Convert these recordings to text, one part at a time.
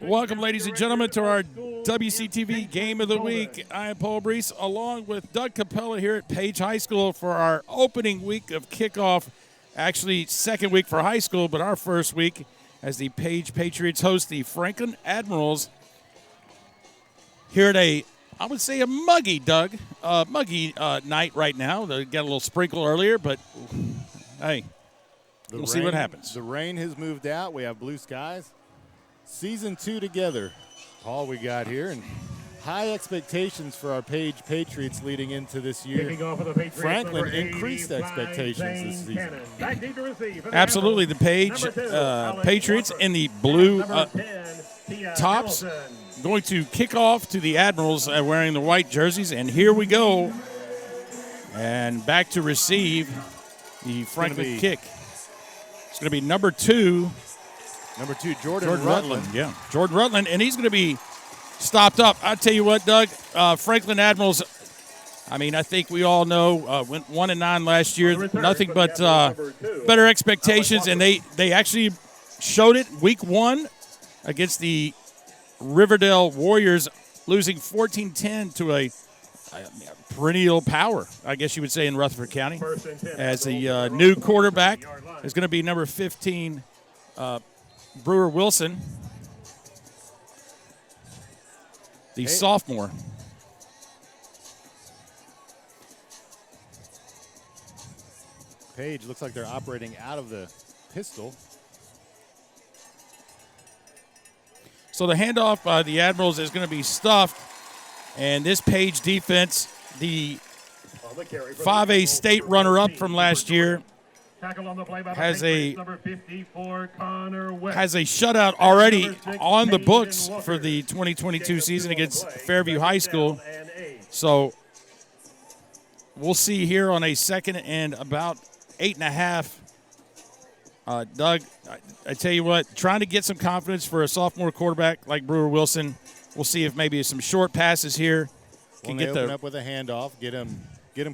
Welcome, ladies and gentlemen, to our WCTV Game of the Week. I am Paul Breece, along with Doug Capella here at Page High School for our opening week of kickoff. Actually, second week for high school, but our first week as the Page Patriots host the Franklin Admirals here at I would say a muggy, Doug, night right now. They got a little sprinkle earlier, but hey, we'll see what happens. The rain has moved out. We have blue skies. Season 2 together, Paul, we got here, and high expectations for our Page Patriots leading into this year. Franklin increased expectations this season. Absolutely, the Page Patriots in the blue tops going to kick off to the Admirals wearing the white jerseys, and here we go. And back to receive the Franklin kick. It's going to be number 2. Number 2, Jordan Rutland. Yeah, Jordan Rutland, and he's going to be stopped up. I'll tell you what, Doug, Franklin Admirals, I mean, I think we all know, went 1-9 last year. Nothing but better expectations, and they actually showed it week 1 against the Riverdale Warriors, losing 14-10 to a perennial power, I guess you would say, in Rutherford County. As the new quarterback is going to be number 15, Brewer Wilson, the sophomore. Page looks like they're operating out of the pistol. So the handoff by the Admirals is going to be stuffed, and this Page defense, the 5A state runner-up from last year, has a shutout already on the books for the 2022 season against Fairview High School. So we'll see here on a second and about 8.5. Doug, I tell you what, trying to get some confidence for a sophomore quarterback like Brewer Wilson. We'll see if maybe some short passes here can get open up with a handoff, get him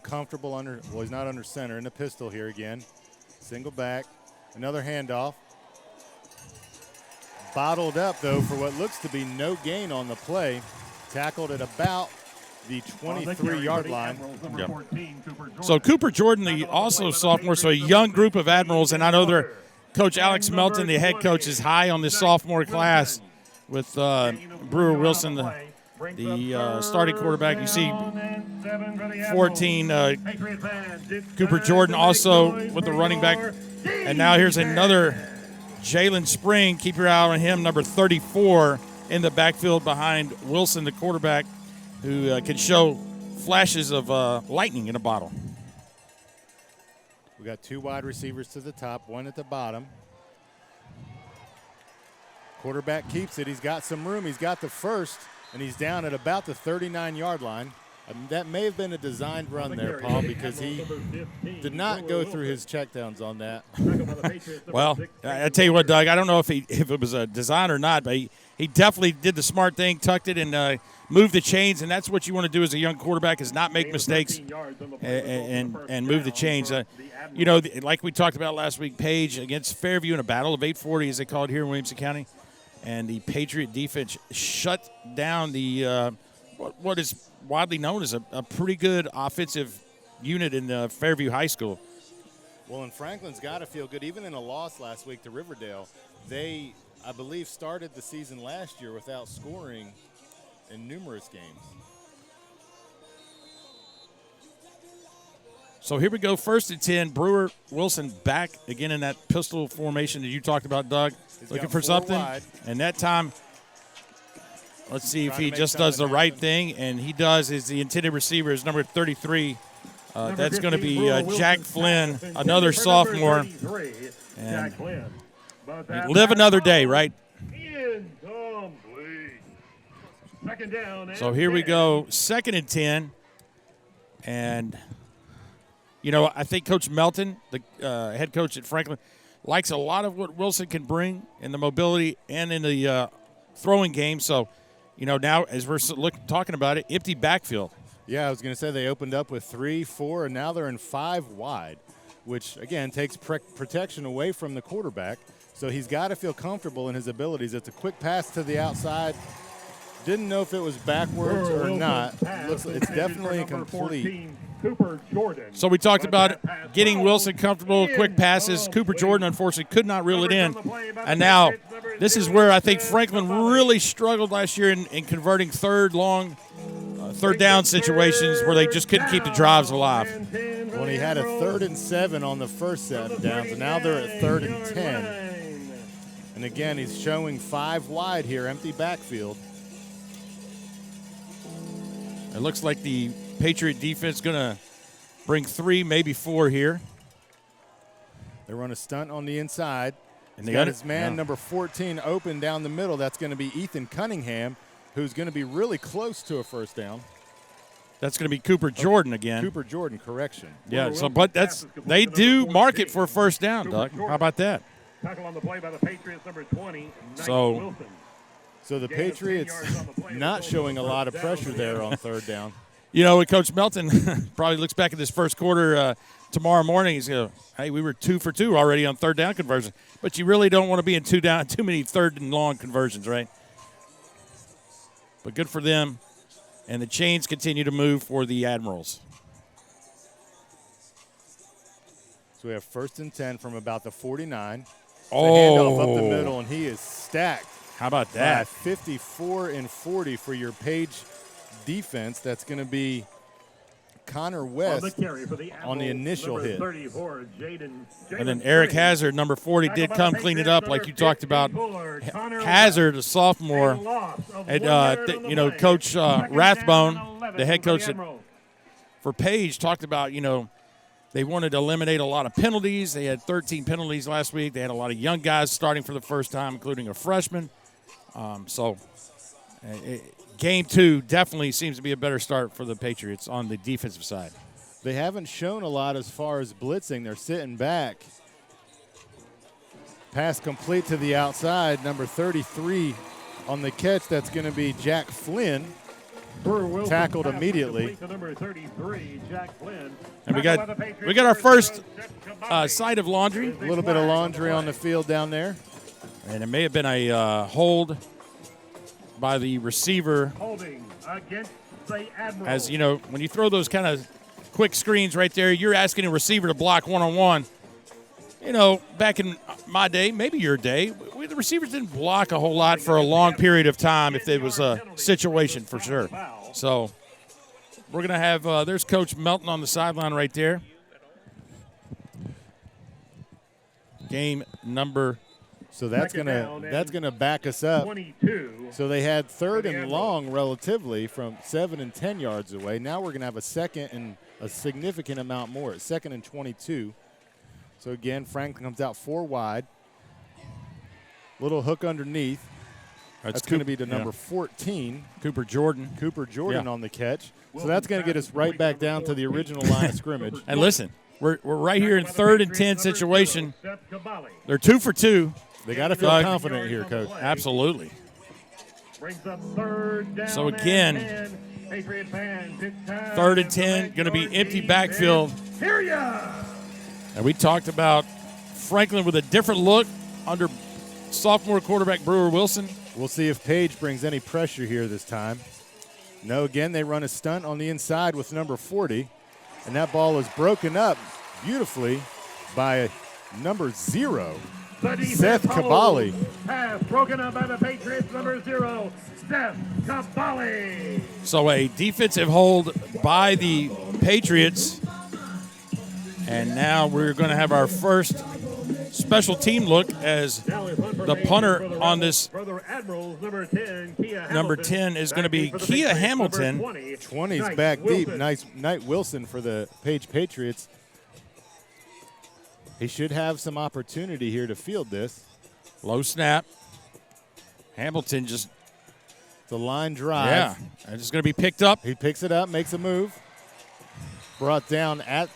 comfortable under. Well, he's not under center in the pistol here again. Single back, another handoff. Bottled up, though, for what looks to be no gain on the play. Tackled at about the 23-yard line. Yep. So Cooper Jordan, the also sophomore, so a young group of Admirals, and I know Coach Alex Melton, the head coach, is high on this sophomore class with Brewer Wilson, the starting quarterback. You see 14, Cooper Jordan also with the running back. And now here's another Jalen Spring. Keep your eye on him, number 34 in the backfield behind Wilson, the quarterback, who can show flashes of lightning in a bottle. We got 2 wide receivers to the top, 1 at the bottom. Quarterback keeps it. He's got some room. He's got the first, and he's down at about the 39-yard line. That may have been a designed run there, Paul, because he did not go through his checkdowns on that. Well, I tell you what, Doug, I don't know if it was a design or not, but he definitely did the smart thing, tucked it, and moved the chains, and that's what you want to do as a young quarterback, is not make mistakes and move the chains. Like we talked about last week, Page against Fairview in a battle of 840, as they call it here in Williamson County, and the Patriot defense shut down the what is widely known as a pretty good offensive unit in Fairview High School. Well, and Franklin's got to feel good. Even in a loss last week to Riverdale, they, I believe, started the season last year without scoring in numerous games. So here we go, 1st and 10. Brewer Wilson back again in that pistol formation that you talked about, Doug. He's looking for something. Wide. And that time, let's see if he just does the right thing. And he does. Is the intended receiver is number 33. That's going to be Jack Flynn, another sophomore. And live another day, right? So here we go, 2nd and 10. And, I think Coach Melton, the head coach at Franklin, likes a lot of what Wilson can bring in the mobility and in the throwing game. So, now as we're talking about it, empty backfield. Yeah, I was going to say they opened up with 3, 4, and now they're in 5 wide, which, again, takes protection away from the quarterback. So he's got to feel comfortable in his abilities. It's a quick pass to the outside. Didn't know if it was backwards or not. It's definitely complete. Cooper Jordan. So we talked about getting Wilson comfortable, quick passes. Cooper Jordan, unfortunately, could not reel it in. And now this is where I think Franklin really struggled last year in converting third down situations where they just couldn't keep the drives alive. When he had a 3rd and 7 on the first set of downs, and now they're at 3rd and 10. And again, he's showing 5 wide here, empty backfield. It looks like the Patriot defense is going to bring 3, maybe 4 here. They run a stunt on the inside. And He's got his man, number 14, open down the middle. That's going to be Ethan Cunningham, who's going to be really close to a first down. That's going to be Cooper Jordan again. Cooper Jordan, correction. Yeah, but they do mark it for a first down, Doug. How about that? Tackle on the play by the Patriots, number 20, So the Patriots not showing a lot of pressure there on 3rd down. You know, Coach Melton probably looks back at this first quarter tomorrow morning. He's going, hey, we were 2 for 2 already on 3rd down conversion. But you really don't want to be in too many 3rd and long conversions, right? But good for them. And the chains continue to move for the Admirals. So we have 1st and 10 from about the 49. Oh. Handoff up the middle, and he is stacked. How about that? 54 and 40 for your Page defense. That's going to be Connor West on the initial hit. And then Eric Hazard, number 40, did come clean it up like you talked about. Hazard, a sophomore, and Coach Rathbone, the head coach for Page, talked about, they wanted to eliminate a lot of penalties. They had 13 penalties last week. They had a lot of young guys starting for the first time, including a freshman. Game 2 definitely seems to be a better start for the Patriots on the defensive side. They haven't shown a lot as far as blitzing. They're sitting back. Pass complete to the outside. Number 33 on the catch. That's going to be Jack Flynn. Tackled immediately. And we got our first sight of laundry. A little bit of laundry on the field down there. And it may have been a hold by the receiver. As you know, when you throw those kind of quick screens right there, you're asking a receiver to block one-on-one. Back in my day, maybe your day, the receivers didn't block a whole lot for a long period of time if there was a situation for sure. So we're going to have, there's Coach Melton on the sideline right there. Game number. So that's gonna back us up. 22. So they had 3rd and long relatively from 7 and 10 yards away. Now we're gonna have a 2nd and a significant amount more. 2nd and 22. So again, Franklin comes out 4 wide. Little hook underneath. That's going to be to number 14. Cooper Jordan. On the catch. So that's going to get us right back down to the original line of scrimmage. And listen, we're right here in 3rd and 10 situation. They're 2 for 2. They got to feel confident here, Coach. Absolutely. So again, 3rd and 10, going to be empty backfield. And we talked about Franklin with a different look under sophomore quarterback Brewer Wilson. We'll see if Page brings any pressure here this time. No, again, they run a stunt on the inside with number 40. And that ball is broken up beautifully by number 0, Seth Cavalli. Pass broken up by the Patriots, number 0, Seth Cavalli. So a defensive hold by the Patriots. And now we're going to have our first special team look as the punter on this number 10 is going to be Kia Hamilton. 20's back deep. Nice Knight Wilson for the Page Patriots. He should have some opportunity here to field this. Low snap. Hamilton just. The line drive. Yeah, and it's going to be picked up. He picks it up, makes a move. Brought down at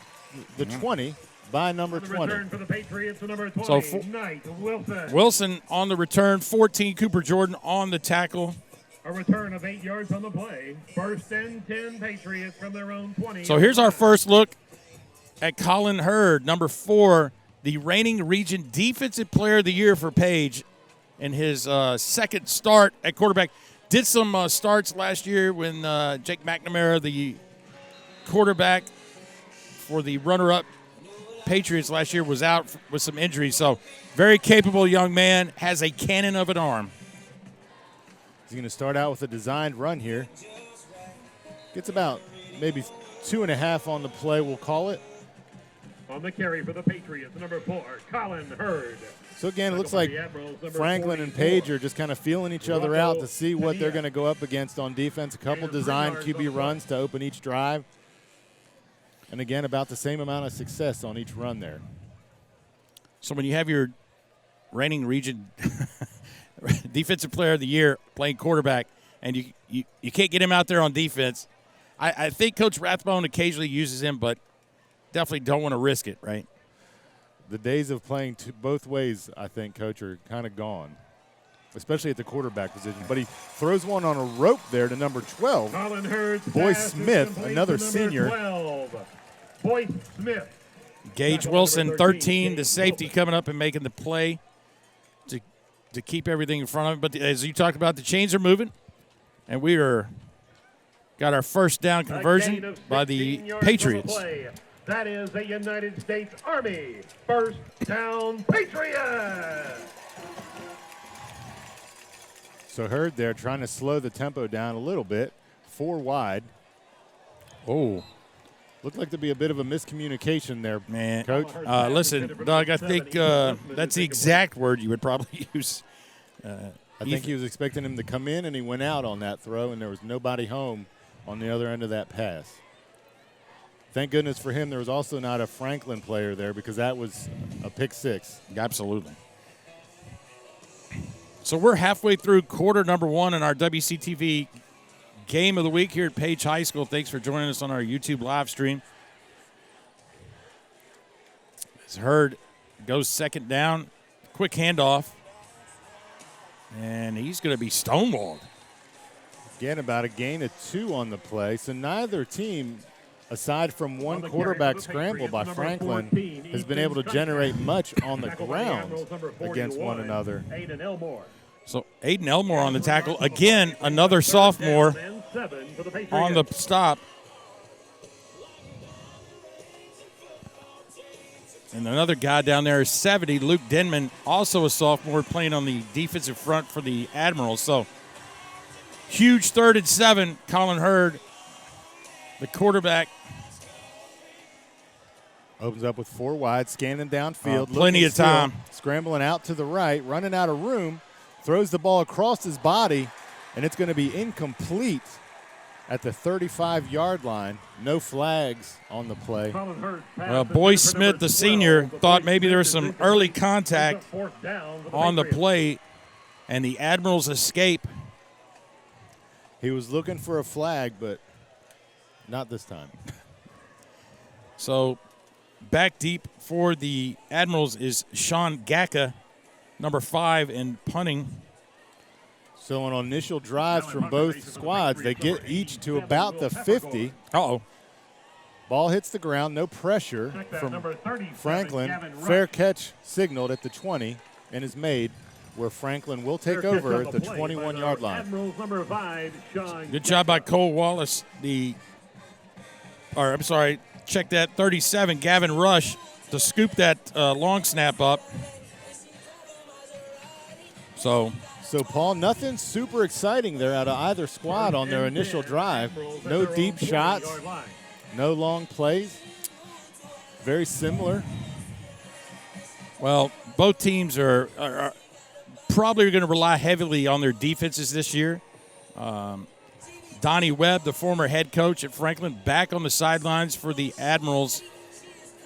the 20 by number 20. Return for the Patriots, number 20, So Knight Wilson. Wilson on the return, 14, Cooper Jordan on the tackle. A return of 8 yards on the play. 1st and 10 Patriots from their own 20. So here's our first look at Colin Hurd, number 4, the reigning region defensive player of the year for Page in his second start at quarterback. Did some starts last year when Jake McNamara, the quarterback for the runner-up Patriots last year, was out with some injuries. So very capable young man, has a cannon of an arm. He's going to start out with a designed run here. Gets about maybe 2.5 on the play, we'll call it. On the carry for the Patriots, number 4, Colin Hurd. So again, it looks like Franklin and Page are just kind of feeling each other out to see what they're going to go up against on defense. A couple designed QB runs to open each drive. And again, about the same amount of success on each run there. So when you have your reigning region defensive player of the year playing quarterback and you can't get him out there on defense, I think Coach Rathbone occasionally uses him, but definitely don't want to risk it, right? The days of playing both ways, I think, Coach, are kind of gone, especially at the quarterback position. But he throws one on a rope there to number 12. Colin Hurd's Boyce Smith, another senior. 12, Boyce Smith. Gage Wilson, 13, the safety coming up and making the play to keep everything in front of him. But as you talked about, the chains are moving, and we got our first down conversion by the Patriots. That is a United States Army first down Patriots. So Hurd there trying to slow the tempo down a little bit. 4 wide. Oh. Looked like to be a bit of a miscommunication there, man. Coach. Listen, Doug, I think that's the exact word you would probably use. I think he was expecting him to come in, and he went out on that throw, and there was nobody home on the other end of that pass. Thank goodness for him there was also not a Franklin player there, because that was a pick 6. Absolutely. So we're halfway through quarter number 1 in our WCTV Game of the Week here at Page High School. Thanks for joining us on our YouTube live stream. As Hurd goes second down, quick handoff, and he's going to be stonewalled. Again, about a gain of 2 on the play. So neither team, aside from one quarterback scramble by Franklin, has been able to generate much on the ground against one another. So Aiden Elmore on the tackle. Again, another sophomore on the stop. And another guy down there is 70, Luke Denman, also a sophomore, playing on the defensive front for the Admirals. So huge 3rd and 7. Colin Hurd, the quarterback. Opens up with 4 wide, scanning downfield. Plenty of time. Scrambling out to the right, running out of room. Throws the ball across his body, and it's going to be incomplete at the 35-yard line. No flags on the play. Well, Boyce Smith, the senior, thought maybe there was some early contact on the play, and the Admirals escape. He was looking for a flag, but not this time. So back deep for the Admirals is Sean Gacka, number 5 in punting. So on initial drives from both squads, they get each to about the 50. Uh-oh. Ball hits the ground, no pressure from Franklin. Fair catch signaled at the 20 and is made, where Franklin will take over at the 21-yard line. Good job by Cole Wallace. Check that 37, Gavin Rush, to scoop that long snap up. So, Paul, nothing super exciting there out of either squad on their initial drive. No deep shots, no long plays. Very similar. Well, both teams are probably going to rely heavily on their defenses this year. Donnie Webb, the former head coach at Franklin, back on the sidelines for the Admirals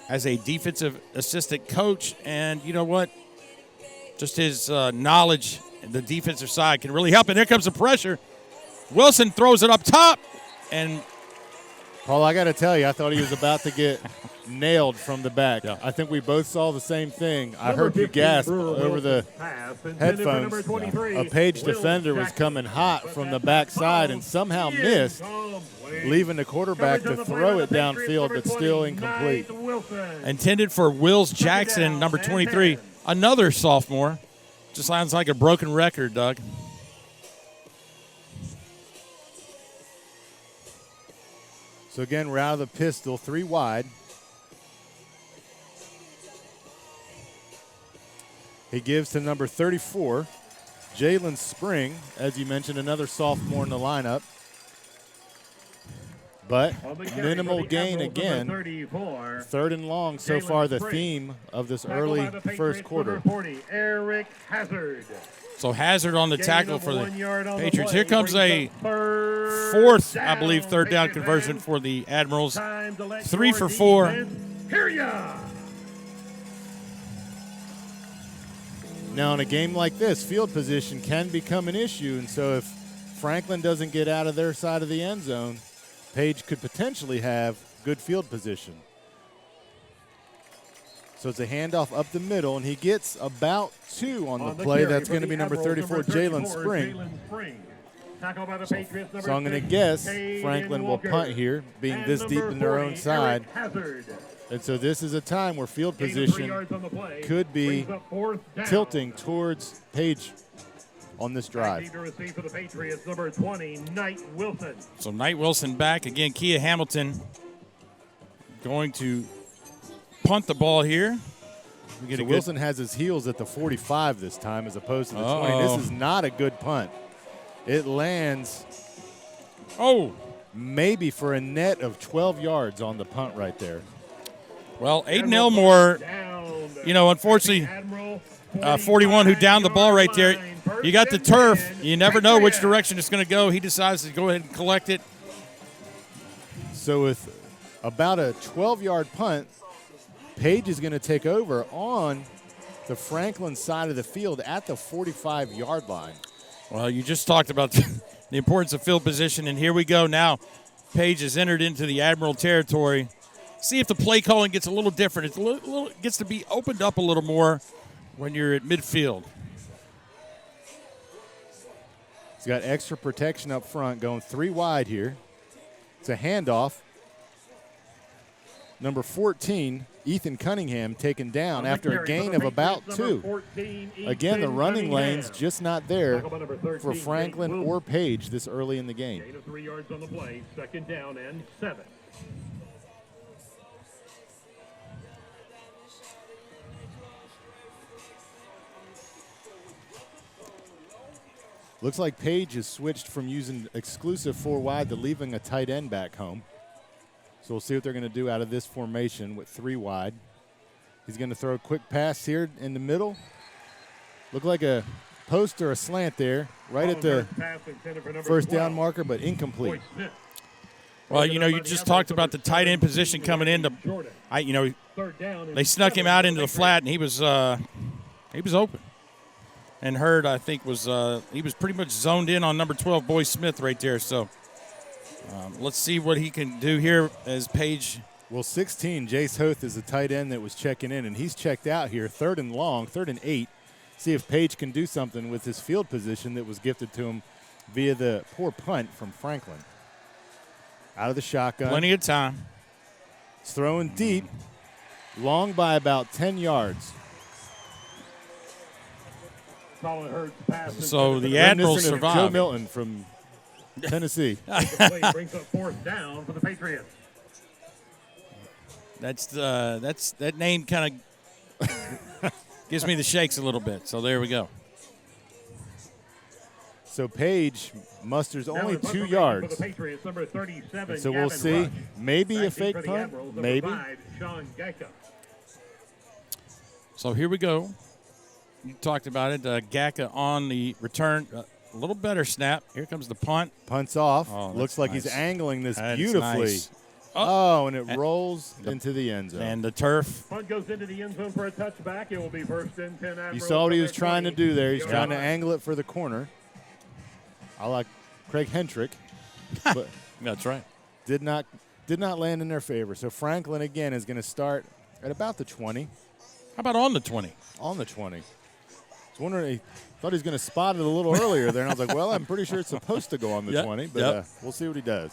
as a defensive assistant coach. And you know what? Just his knowledge in the defensive side can really help. And there comes the pressure. Wilson throws it up top. And Paul, I got to tell you, I thought he was about to get nailed from the back. Yeah. I think we both saw the same thing. I heard you gasp over the headphones. A Page defender was coming hot from the backside and somehow missed, leaving the quarterback to throw it downfield, but still incomplete. Intended for Wills Jackson, number 23, another sophomore. Just sounds like a broken record, Doug. So again, we're out of the pistol, 3 wide. He gives to number 34, Jalen Spring, as you mentioned, another sophomore in the lineup. But minimal gain again. 3rd and long so far, the theme of this early first quarter. So Hazard on the tackle for the Patriots. Here comes a 4th, I believe, 3rd down conversion for the Admirals. 3 for 4. Now, in a game like this, field position can become an issue, and so if Franklin doesn't get out of their side of the end zone, Page could potentially have good field position. So it's a handoff up the middle, and he gets about 2 on the play. That's going to be number 34, Jalen Spring. So I'm going to guess Franklin will punt here, being this deep in their own side. And so this is a time where field position could be tilting towards Page on this drive. So Knight Wilson back. Again, Kia Hamilton going to punt the ball here. So Wilson has his heels at the 45 this time as opposed to the 20. This is not a good punt. It lands maybe for a net of 12 yards on the punt right there. Well, Aiden Elmore, unfortunately, 41 who downed the ball right there. You got the turf. You never know which direction it's going to go. He decides to go ahead and collect it. So with about a 12-yard punt, Page is going to take over on the Franklin side of the field at the 45-yard line. Well, you just talked about the importance of field position, and here we go now. Page has entered into the Admiral territory. See if the play calling gets a little different. It gets to be opened up a little more when you're at midfield. He's got extra protection up front, going 3 wide here. It's a handoff. Number 14, Ethan Cunningham, taken down after a gain of about 2. Again, the running lane's just not there for Franklin or Page this early in the game. Gain of 3 yards on the play, 2nd down and 7. Looks like Page has switched from using exclusive 4 wide to leaving a tight end back home. So we'll see what they're going to do out of this formation with 3 wide. He's going to throw a quick pass here in the middle. Look like a post or a slant there, right at the first down marker, but incomplete. Well, you just talked about the tight end position coming in. They snuck him out into the flat, and he was open. And Hurd, I think, he was pretty much zoned in on number 12, Boy Smith, right there. So let's see what he can do here as Page. Well, 16, Jace Hoth is the tight end that was checking in, and he's checked out here, 3rd and long, 3rd and 8. See if Page can do something with his field position that was gifted to him via the poor punt from Franklin. Out of the shotgun. Plenty of time. It's throwing deep, long by about 10 yards. So the Admirals survive. Joe Milton from Tennessee. Brings up 4th down for the Patriots. That name kind of gives me the shakes a little bit. So there we go. So Page musters only 2 yards. So we'll see. Maybe a fake punt. Maybe. So here we go. You talked about it. Gacka on the return. A little better snap. Here comes the punt. Punts off. Oh, looks like nice. he's angling this That's beautifully. nice. And it rolls into the end zone. And the turf. Punt goes into the end zone for a touchback. It will be 1st and 10. You saw what he was trying to do there. He's trying to angle it for the corner. I like Craig Hentrick. But That's right. did not did not land in their favor. So Franklin, again, is going to start at about the 20. How about on the 20? On the 20. I was wondering, I thought he was going to spot it a little earlier there, and I was like, well, I'm pretty sure it's supposed to go on the 20, but we'll see what he does.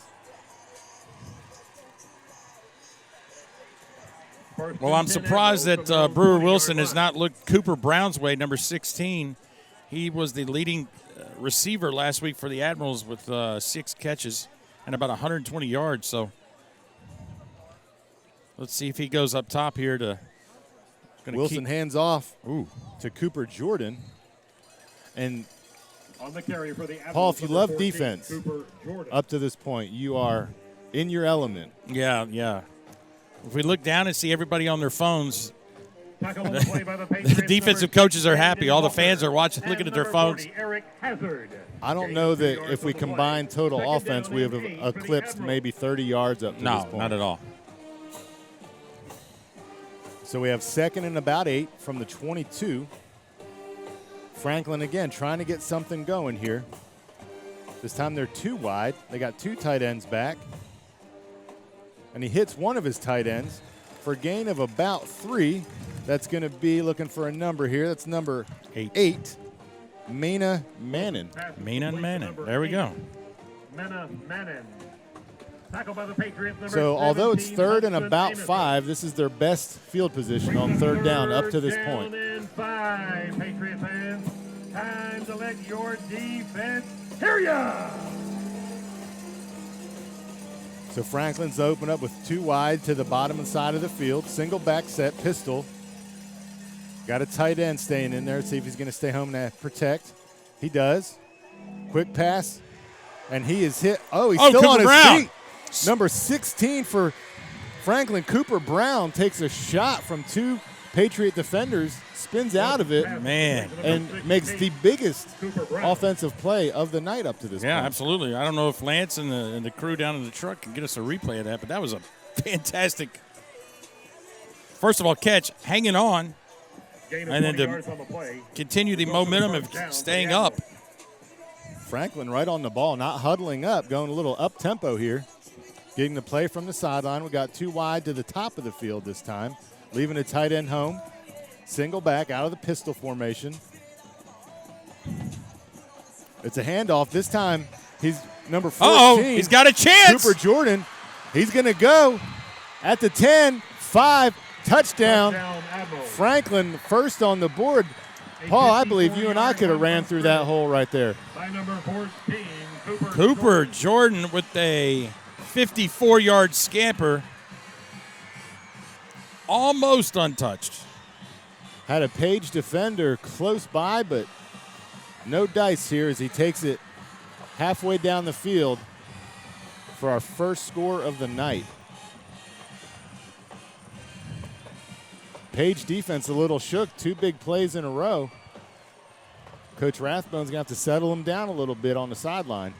Well, I'm surprised that Brewer Wilson has not looked Cooper Brown's way, number 16. He was the leading receiver last week for the Admirals with 6 catches and about 120 yards. So let's see if he goes up top here to Wilson hands off to Cooper Jordan. And on the carry for the Paul, if you love defense up to this point, you are in your element. Yeah. If we look down and see everybody on their phones, the defensive coaches are happy. All the fans are watching, looking at their phones. I don't know that if we combine total offense, we have eclipsed maybe 30 yards up to this point. No, not at all. So we have 2nd and about 8 from the 22. Franklin again trying to get something going here. This time they're 2 wide. They got 2 tight ends back. And he hits one of his tight ends for a gain of about 3. That's going to be looking for a number here. That's number 8, Mena Mannon. Mena Mannon. There we go. Mena Mannon. Tackled by the Patriots, number So although it's 17, 3rd and about 5, this is their best field position on 3rd down up to this point. Down and 5, Patriot fans. Time to let your defense hear ya. So Franklin's open up with 2 wide to the bottom and side of the field. Single back set, pistol. Got a tight end staying in there. See if he's going to stay home and protect. He does. Quick pass. And he is hit. Oh, he's still Cooper on his Brown. feet. Number 16 for Franklin. Cooper Brown takes a shot from 2 Patriot defenders, spins out of it, Man. and makes the biggest offensive play of the night up to this point. Yeah, absolutely. I don't know if Lance and the crew down in the truck can get us a replay of that, but that was a fantastic, first of all, catch, hanging on, and then to continue the momentum of staying up. Franklin right on the ball, not huddling up, going a little up-tempo here. Getting the play from the sideline. We got 2 wide to the top of the field this time. Leaving a tight end home. Single back out of the pistol formation. It's a handoff. This time, he's number 14. He's got a chance. Cooper Jordan. He's going to go at the 10, 5, touchdown. Franklin first on the board. Paul, I believe you and I could have ran through that hole right there. By number 14, Cooper Jordan with a 54-yard scamper. Almost untouched. Had a Page defender close by, but no dice here as he takes it halfway down the field for our first score of the night. Page defense a little shook. 2 big plays in a row. Coach Rathbone's going to have to settle him down a little bit on the sideline.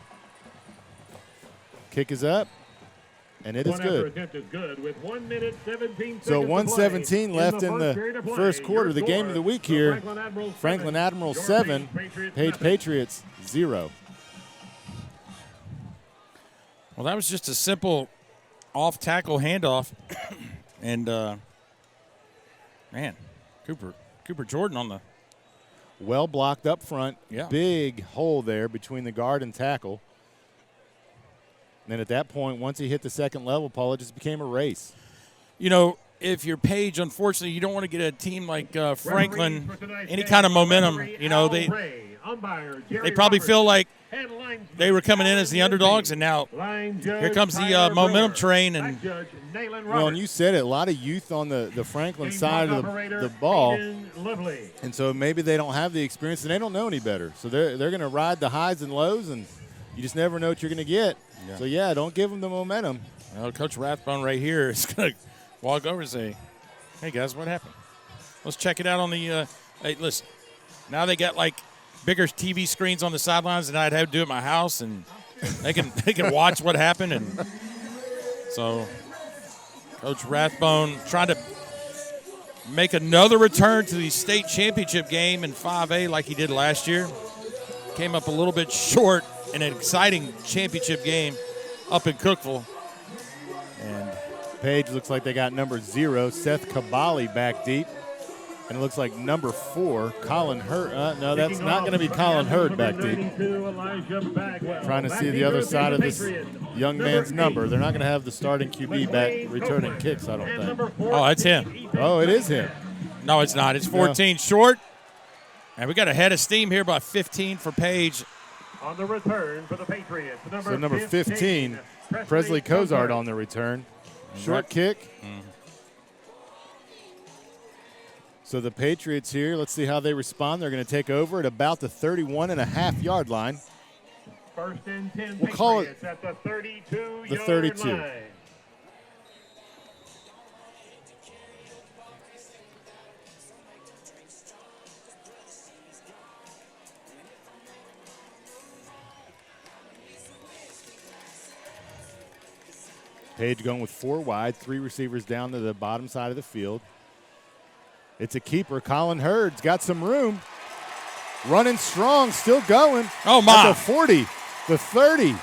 Kick is up, and it is good. Attempt is good with 1 minute 17 So seconds 1:17 left in the first quarter. The game of the week here, Franklin Admirals 7, Page Patriots 0. Well, that was just a simple off-tackle handoff. And, man, Cooper Jordan on the – well blocked up front. Yeah. Big hole there between the guard and tackle. And then at that point, once he hit the second level, Paul, it just became a race. You know, if you're Page, unfortunately, you don't want to get a team like Franklin any kind of momentum. You know, they probably feel like they were coming in as the underdogs, and now here comes the momentum train. And well, and you said it, a lot of youth on the Franklin side of the ball, and so maybe they don't have the experience and they don't know any better. So they're going to ride the highs and lows, and you just never know what you're going to get. Yeah. So, yeah, don't give them the momentum. Well, Coach Rathbone right here is going to walk over and say, hey, guys, what happened? Let's check it out on the hey, listen, now they got, like, bigger TV screens on the sidelines than I'd have to do at my house, and they can watch what happened. And so Coach Rathbone trying to make another return to the state championship game in 5A like he did last year. Came up a little bit short in an exciting championship game up in Cookeville. Page looks like they got number 0, Seth Kabali, back deep. And it looks like number 4, Colin Hurd. No, that's not going to be Colin Hurd back deep. Trying to see the other side of this young man's number. They're not going to have the starting QB back returning kicks, I don't think. Oh, that's him. Oh, it is him. No, it's not. It's 14 short. And we got a head of steam here by 15 for Page. On the return for the Patriots. Number 15, Presley Cozart on the return. Short kick. So the Patriots here, let's see how they respond. They're going to take over at about the 31.5-yard line. First and 10, we'll call it at the 32. The 32. Line. Page going with 4 wide, 3 receivers down to the bottom side of the field. It's a keeper. Colin Hurd's got some room. Running strong, still going. Oh, my. At the 40, the 30.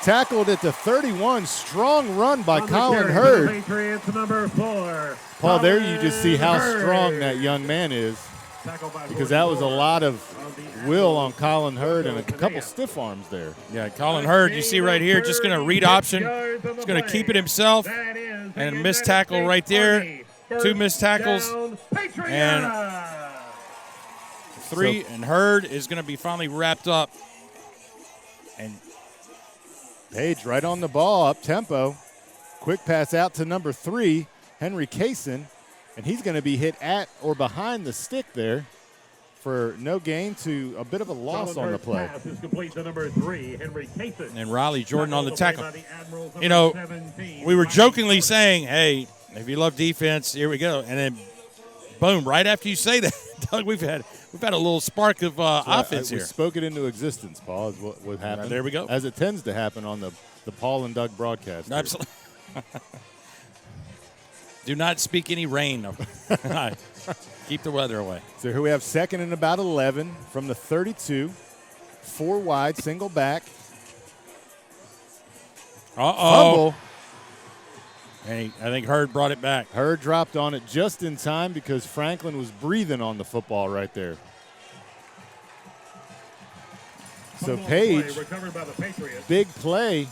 Tackled at the 31. Strong run by Colin Hurd. Patriots, number 4. Paul, there you just see how strong that young man is. Because that was a lot of will on Colin Hurd and a couple stiff arms there. Yeah, Colin Hurd, you see right here, just going to read option. He's going to keep it himself. And a missed tackle right there. 2 missed tackles. And 3. And Hurd is going to be finally wrapped up. And Page right on the ball, up tempo. Quick pass out to number 3, Henry Kaysen. And he's going to be hit at or behind the stick there for no gain to a bit of a loss on the play. Pass is complete to number 3, Henry Kaysen. And Riley Jordan on the tackle. You know, we were jokingly saying, hey, if you love defense, here we go. And then, boom, right after you say that, Doug, we've had a little spark of offense here. We spoke it into existence, Paul, is what happened. There we go. As it tends to happen on the Paul and Doug broadcast. Absolutely. Do not speak any rain. Keep the weather away. So here we have second and about 11 from the 32. 4 wide, single back. Fumble. And I think Hurd brought it back. Hurd dropped on it just in time because Franklin was breathing on the football right there. So Page, big play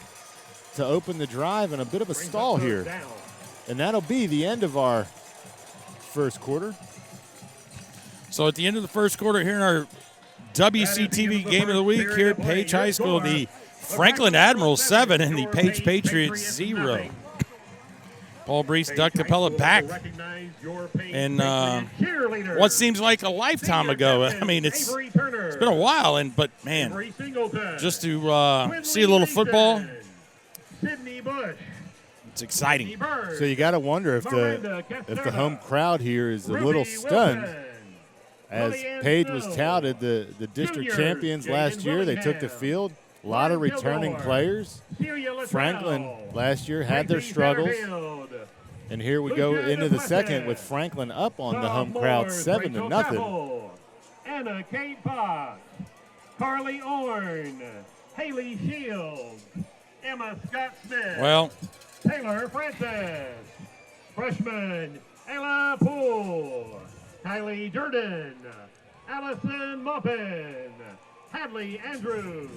to open the drive and a bit of a stall here. And that'll be the end of our first quarter. So at the end of the first quarter here in our WCTV Game of the Week here at Page High School, the Franklin Admirals 7 and the Page Patriots 0. Paul Breece, Doug Capella back. And what seems like a lifetime ago. I mean, it's been a while, but man, just to see a little football, it's exciting. So you got to wonder if the home crowd here is a little stunned. As Page was touted the district champions last year, they took the field. A lot of returning players. Franklin last year had their struggles. And here we go into the second with Franklin up on the home crowd 7-0. Anna Kate Fox, Carly Orn, Haley Shields, Emma Scott Smith. Well, Taylor Francis, freshman Ella Poole, Kylie Jordan, Allison Muffin, Hadley Andrews.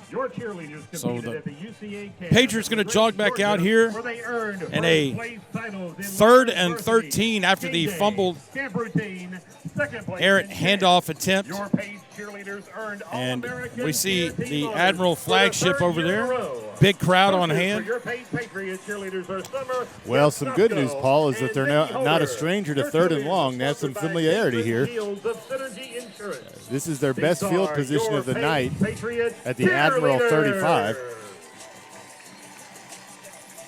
Your cheerleaders competed at the UCA camp. Patriots going to jog back out here in a 3rd and 13 after the fumbled errant handoff attempt. And we see the Admiral flagship over there. Big crowd on hand. Well, some good news, Paul, is that they're not a stranger to 3rd and long. They have some familiarity here. This is their best field position of the night at the Admiral 35.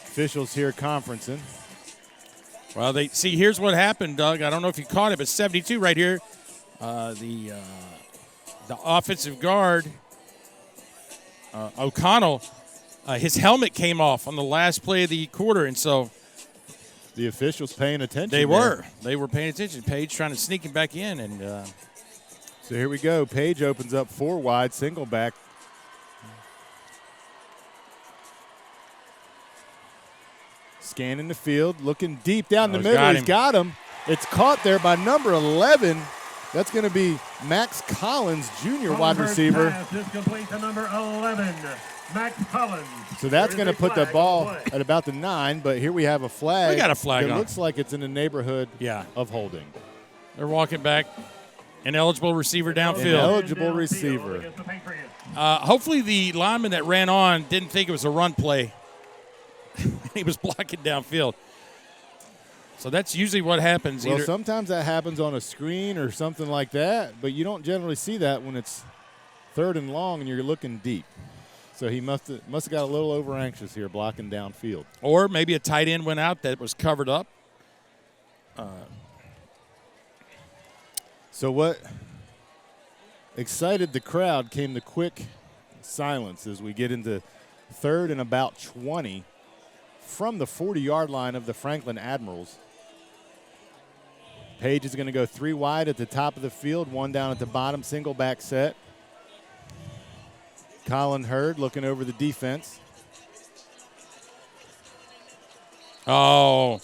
Officials here conferencing. Well, here's what happened, Doug. I don't know if you caught it, but 72 right here. The offensive guard, O'Connell, his helmet came off on the last play of the quarter, and so the officials paying attention. They were paying attention. Page trying to sneak him back in, and so here we go. Page opens up 4 wide, single back. Scanning the field, looking deep down the he's middle. got He's him. got him. It's caught there by number 11. That's going to be Max Collins, junior wide receiver. Pass is complete to number 11, Max Collins. So that's going to put the flag ball on the play. at about the 9, but here we have a flag. We got a flag that on. looks like it's in the neighborhood Yeah. of holding. They're walking back. An eligible receiver An downfield. eligible receiver. Against the Patriots. Hopefully the lineman that ran on didn't think it was a run play. He was blocking downfield. So that's usually what happens. Well, Either sometimes that happens on a screen or something like that, but you don't generally see that when it's 3rd and long and you're looking deep. So he must have got a little over anxious here blocking downfield. or maybe a tight end went out that was covered up. So what excited the crowd came the quick silence as we get into 3rd and about 20 from the 40-yard line of the Franklin Admirals. Page is going to go 3 wide at the top of the field, 1 down at the bottom, single back set. Colin Hurd looking over the defense. Oh,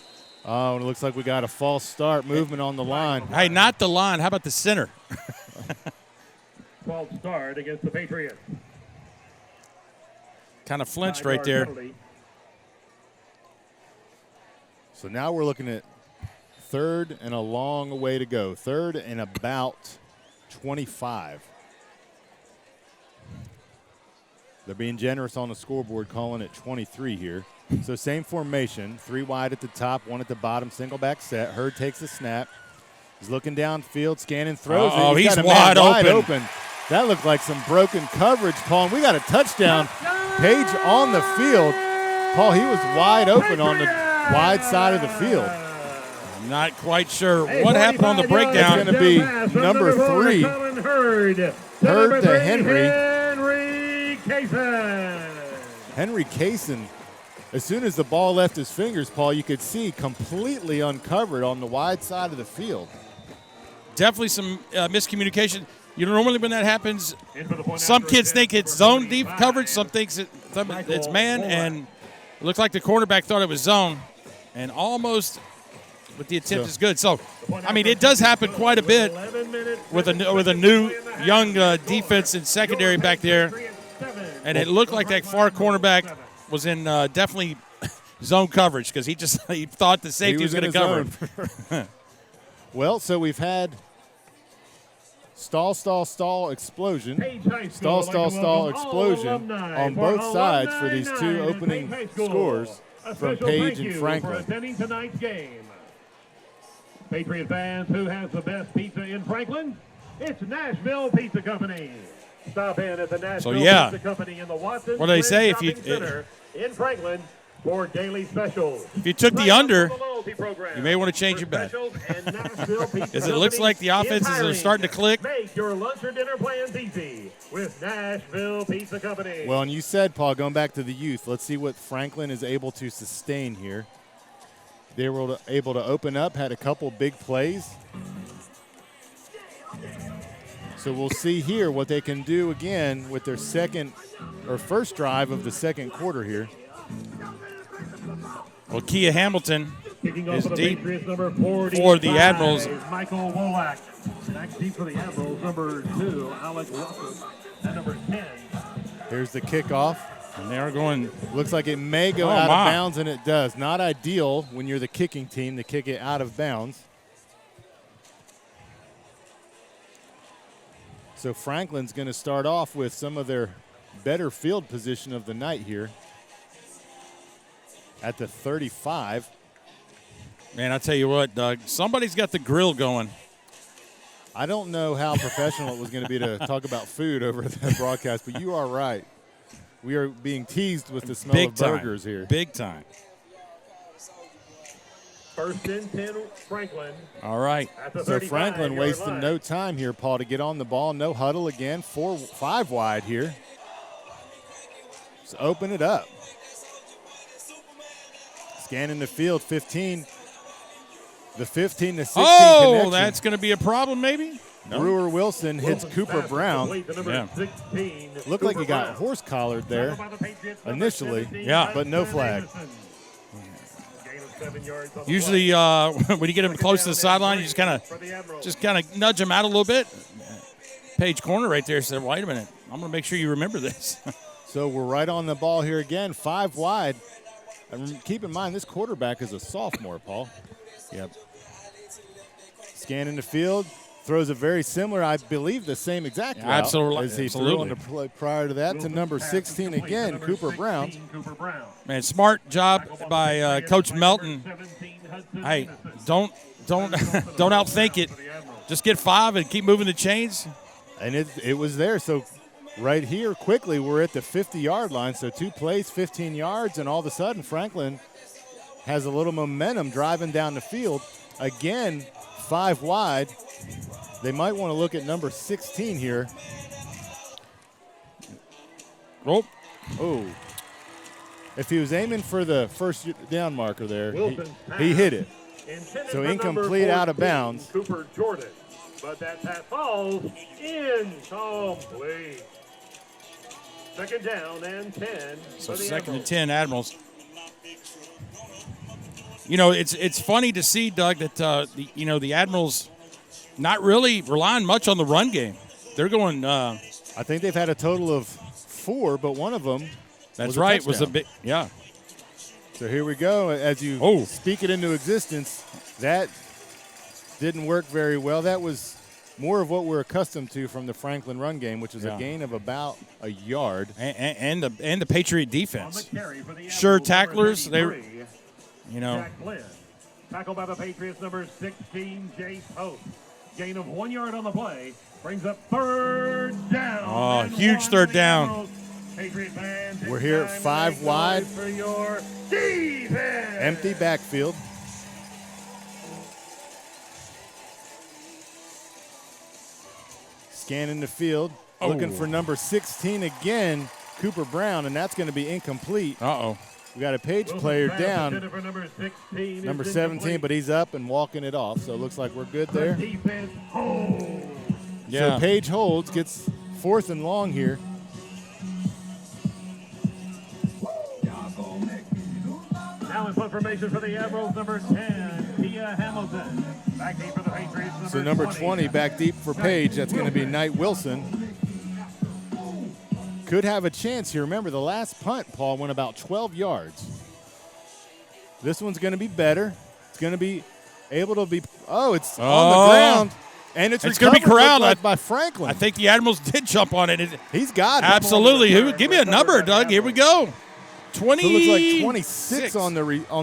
Oh, it looks like we got a false start movement on the line. hey, not the line. How about the center? 12th start against the Patriots. Kind of flinched 5-yard right there. penalty. So now we're looking at 3rd and a long way to go. 3rd and about 25. They're being generous on the scoreboard, calling it 23 here. So same formation, 3 wide at the top, 1 at the bottom, single back set. Hurd takes the snap. He's looking downfield, scanning, throws Uh-oh, it. he's got a man wide open. That looked like some broken coverage, Paul. And we got a touchdown. Page on the field. Paul, he was wide open on the wide side of the field. I'm not quite sure what happened on the breakdown. It's gonna be number 3. Hurd to Henry. Henry Kaysen. Henry Kaysen, as soon as the ball left his fingers, Paul, you could see completely uncovered on the wide side of the field. Definitely some miscommunication. You know, normally when that happens, In for the point some after kids attempt, think it's number zone deep 25. coverage, some thinks it's man, and it looked like the quarterback thought it was zone, and almost, but the attempt is good. So, I mean, it does happen quite a bit with a new young defense and secondary back there, and it looked like that far cornerback was in definitely zone coverage because he thought the safety was going to cover him. Well, so we've had stall, explosion. Stall, explosion on both sides for these 2 opening scores from Page and Franklin. Attending tonight's game. Patriot fans, who has the best pizza in Franklin? It's Nashville Pizza Company. Stop in at the Nashville Pizza Company in the Watson What do they say? Shopping Center in Franklin for daily specials. If you took the under, you may want to change your bet. Because it looks like the offenses are starting to click. Make your lunch or dinner plans easy with Nashville Pizza Company. Well, and you said, Paul, going back to the youth, let's see what Franklin is able to sustain here. They were able to open up, had a couple big plays. So we'll see here what they can do again with their first drive of the second quarter here. Well, Kia Hamilton is deep number for the Admirals. Michael Wolak. Back deep for the Admirals, number 2, Alec Russell. And number 10. Here's the kickoff. And they are going. Looks like it may go out of bounds, and it does. Not ideal when you're the kicking team to kick it out of bounds. So Franklin's going to start off with some of their better field position of the night here at the 35. Man, I tell you what, Doug, somebody's got the grill going. I don't know how professional it was going to be to talk about food over the broadcast, but you are right. We are being teased with the smell of burgers here. Big time. First and 10, Franklin. All right. So Franklin wasting no time here, Paul, to get on the ball. No huddle again. 5 wide here. So open it up. Scanning the field, 15. The 15 to 16 connection. That's going to be a problem maybe? No. Brewer Wilson hits Cooper Brown. Yeah. Looked like he got horse collared there initially, Yeah. but no flag. Usually, when you get him close to the sideline, you just kind of nudge him out a little bit. Page corner right there said, "Wait a minute, I'm going to make sure you remember this." So we're right on the ball here again, 5 wide. And keep in mind, this quarterback is a sophomore, Paul. Yep. Scanning the field, throws a very similar, I believe, the same exact route as he threw on the play prior to that to number 16 again, Cooper Brown. Man, smart job by Coach Melton. Hey, don't outthink it. Just get 5 and keep moving the chains. And it was there. So right here, quickly, we're at the 50-yard line. So 2 plays, 15 yards, and all of a sudden Franklin has a little momentum driving down the field. Again, 5 wide. They might want to look at number 16 here. Oh. If he was aiming for the first down marker there, he hit it. So incomplete, out of bounds. Cooper Jordan, but that pass falls incomplete. Second down and 10. So second and 10, Admirals. You know, it's funny to see, Doug, that the Admirals not really relying much on the run game. They're going. I think they've had a total of 4, but one of them. That's right. Was a big. Yeah. So here we go. As you speak it into existence, that didn't work very well. That was more of what we're accustomed to from the Franklin run game, which is a gain of about a yard. And the Patriot defense. Sure, tacklers. They. Tackled by the Patriots, number 16, Jay Post. Gain of 1 yard on the play. Brings up third down. Oh, huge third down. We're here at 5 wide. For your defense. Empty backfield. Scanning the field. Looking for number 16 again, Cooper Brown, and that's going to be incomplete. We got a Page player down, number 17, but he's up and walking it off, so it looks like we're good there. Yeah. So Page holds, gets 4th and long here. Now in punt formation for the Admirals, number 10, Tia Hamilton. Back deep for the Patriots, number 20 back deep for Page. That's going to be Knight Wilson. Could have a chance here. Remember, the last punt, Paul, went about 12 yards. This one's going to be better. It's going to be able to be it's on the ground. And it's going to be corralled by Franklin. I think the Admirals did jump on it. He's got it. Absolutely. Give me a number, Doug. Here we go. 20. So it looks like 26 on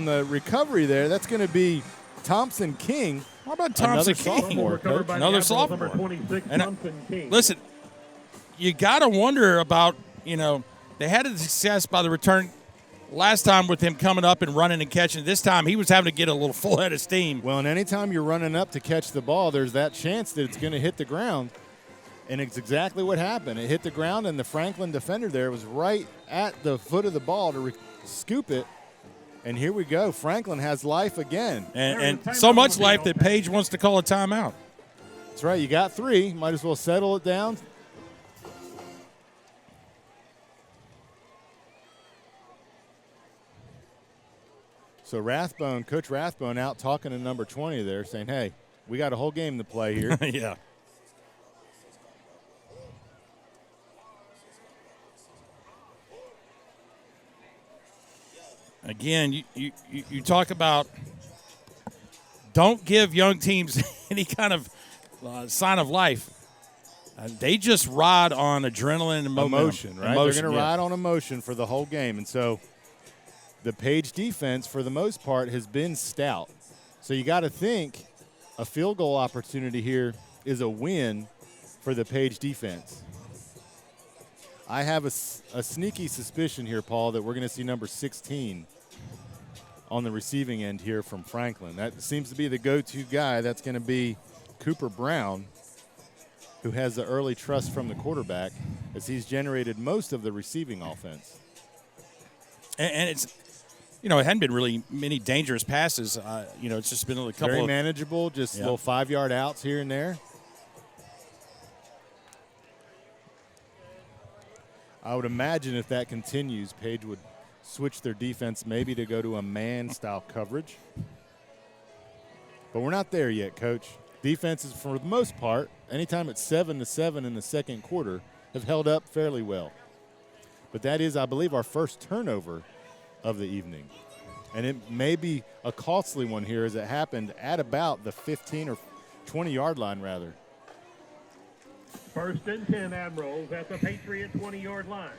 the recovery there. That's going to be Thompson King. How about Thompson King? Another sophomore. And listen, you got to wonder about, they had a success by the return last time with him coming up and running and catching. This time he was having to get a little full head of steam. Well, and anytime you're running up to catch the ball, there's that chance that it's going to hit the ground. And it's exactly what happened. It hit the ground, and the Franklin defender there was right at the foot of the ball to scoop it. And here we go. Franklin has life again. And so much life that Page wants to call a timeout. That's right. You got 3. Might as well settle it down. So Coach Rathbone out talking to number 20 there, saying, hey, we got a whole game to play here. Yeah. Again, you talk about don't give young teams any kind of sign of life. They just ride on adrenaline and emotion, right? They're going to ride on emotion for the whole game. And so the Page defense, for the most part, has been stout. So you got to think a field goal opportunity here is a win for the Page defense. I have a sneaky suspicion here, Paul, that we're going to see number 16 on the receiving end here from Franklin. That seems to be the go-to guy. That's going to be Cooper Brown, who has the early trust from the quarterback as he's generated most of the receiving offense. And it's, it hadn't been really many dangerous passes. It's just been a couple very manageable, just little 5-yard outs here and there. I would imagine if that continues, Page would switch their defense maybe to go to a man-style coverage. But we're not there yet, Coach. Defenses, for the most part, anytime it's 7-7 in the second quarter, have held up fairly well. But that is, I believe, our first turnover of the evening. And it may be a costly one here, as it happened at about the 15 or 20-yard line, rather. 1st and 10, Admirals at the Patriot 20-yard line.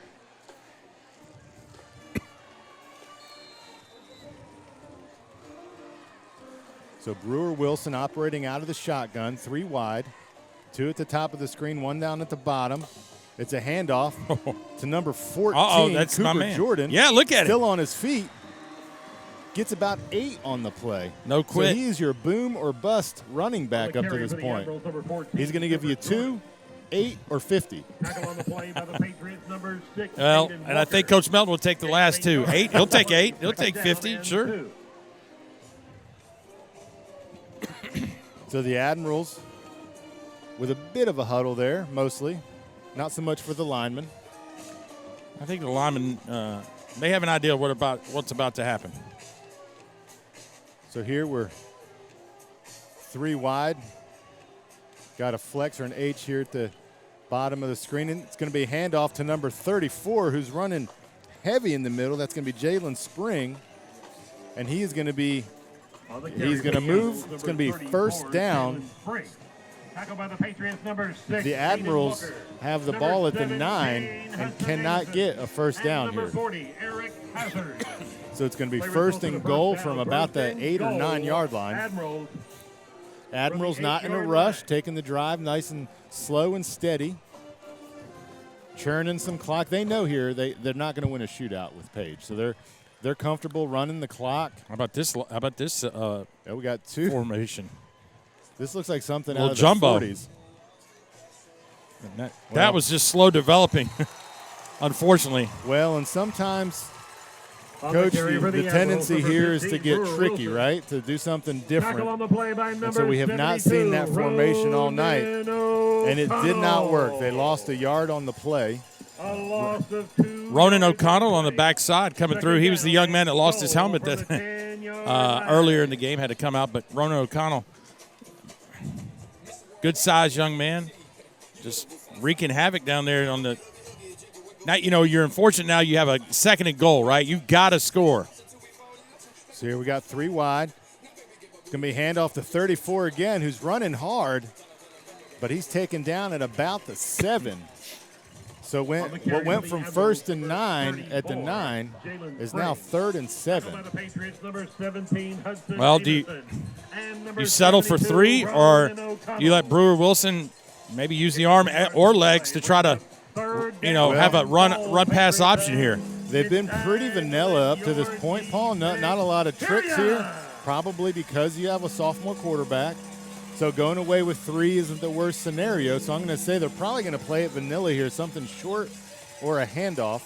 So Brewer Wilson operating out of the shotgun, 3 wide, 2 at the top of the screen, 1 down at the bottom. It's a handoff to number 14, that's Cooper my man. Jordan. Yeah, look at Still on his feet. Gets about 8 on the play. No quit. So he is your boom or bust running back up to this point. He's going to give you 2, 8, or 50. Well, and I think Coach Melton will take the last 2. 8, he'll take 8. He'll take 50, sure. So the Admirals with a bit of a huddle there, mostly. Not so much for the linemen. I think the linemen may have an idea what's about to happen. So here we're 3 wide. Got a flex or an H here at the bottom of the screen. And it's going to be a handoff to number 34, who's running heavy in the middle. That's going to be Jalen Spring. And he is going to be He's going to move. It's going to be first down. The Admirals have the ball at the 9 and cannot get a first down here. So it's going to be first and goal from about the 8 or 9 yard line. Admirals not in a rush, taking the drive nice and slow and steady. Churning some clock. They know here they're not going to win a shootout with Page. So they're comfortable running the clock. How about this? We got 2 formation. This looks like something out of jumbo. the 40s. That was just slow developing, unfortunately. Well, and sometimes, Coach, the tendency here is to get tricky, right? To do something different. And so we have not seen that formation all night. And it did not work. They lost a yard on the play. Ronan O'Connell on the backside coming through. He was the young man that lost his helmet that earlier in the game, had to come out. But Ronan O'Connell, good-sized young man, just wreaking havoc down there on the – now, you're unfortunate now you have a second and goal, right? You've got to score. So here we got 3 wide. It's going to be handoff to 34 again, who's running hard, but he's taken down at about the 7. So what went from 1st and 9 at the 9 is now 3rd and 7. Well, do you settle for 3, or you let Brewer Wilson maybe use the arm or legs to try to, have a run pass option here? They've been pretty vanilla up to this point, Paul. Not a lot of tricks here, probably because you have a sophomore quarterback. So going away with 3 isn't the worst scenario. So I'm going to say they're probably going to play it vanilla here, something short or a handoff.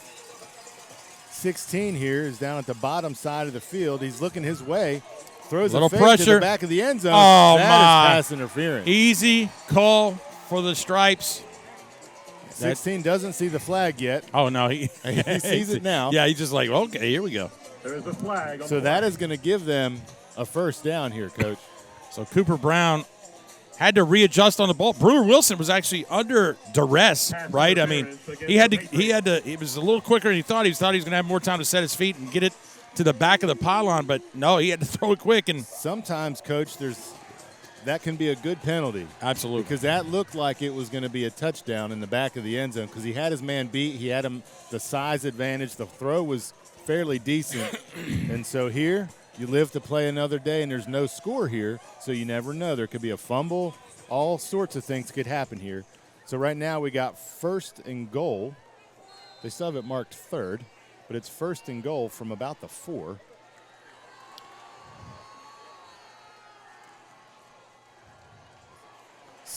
16 here is down at the bottom side of the field. He's looking his way, throws a fake to the back of the end zone. Oh, that is pass interference. Easy call for the Stripes. 16 doesn't see the flag yet. Oh, no. He sees it now. Yeah, he's just like, okay, here we go. There is a flag. So that is going to give them a first down here, Coach. So Cooper Brown had to readjust on the ball. Brewer Wilson was actually under duress, right? I mean, he was a little quicker than he thought. He thought he was going to have more time to set his feet and get it to the back of the pylon, but no, he had to throw it quick. And sometimes, Coach, that can be a good penalty. Absolutely. Because that looked like it was going to be a touchdown in the back of the end zone because he had his man beat. He had him the size advantage. The throw was fairly decent. And so here, you live to play another day, and there's no score here, so you never know. There could be a fumble. All sorts of things could happen here. So right now we got 1st and goal. They still have it marked 3rd, but it's 1st and goal from about the 4.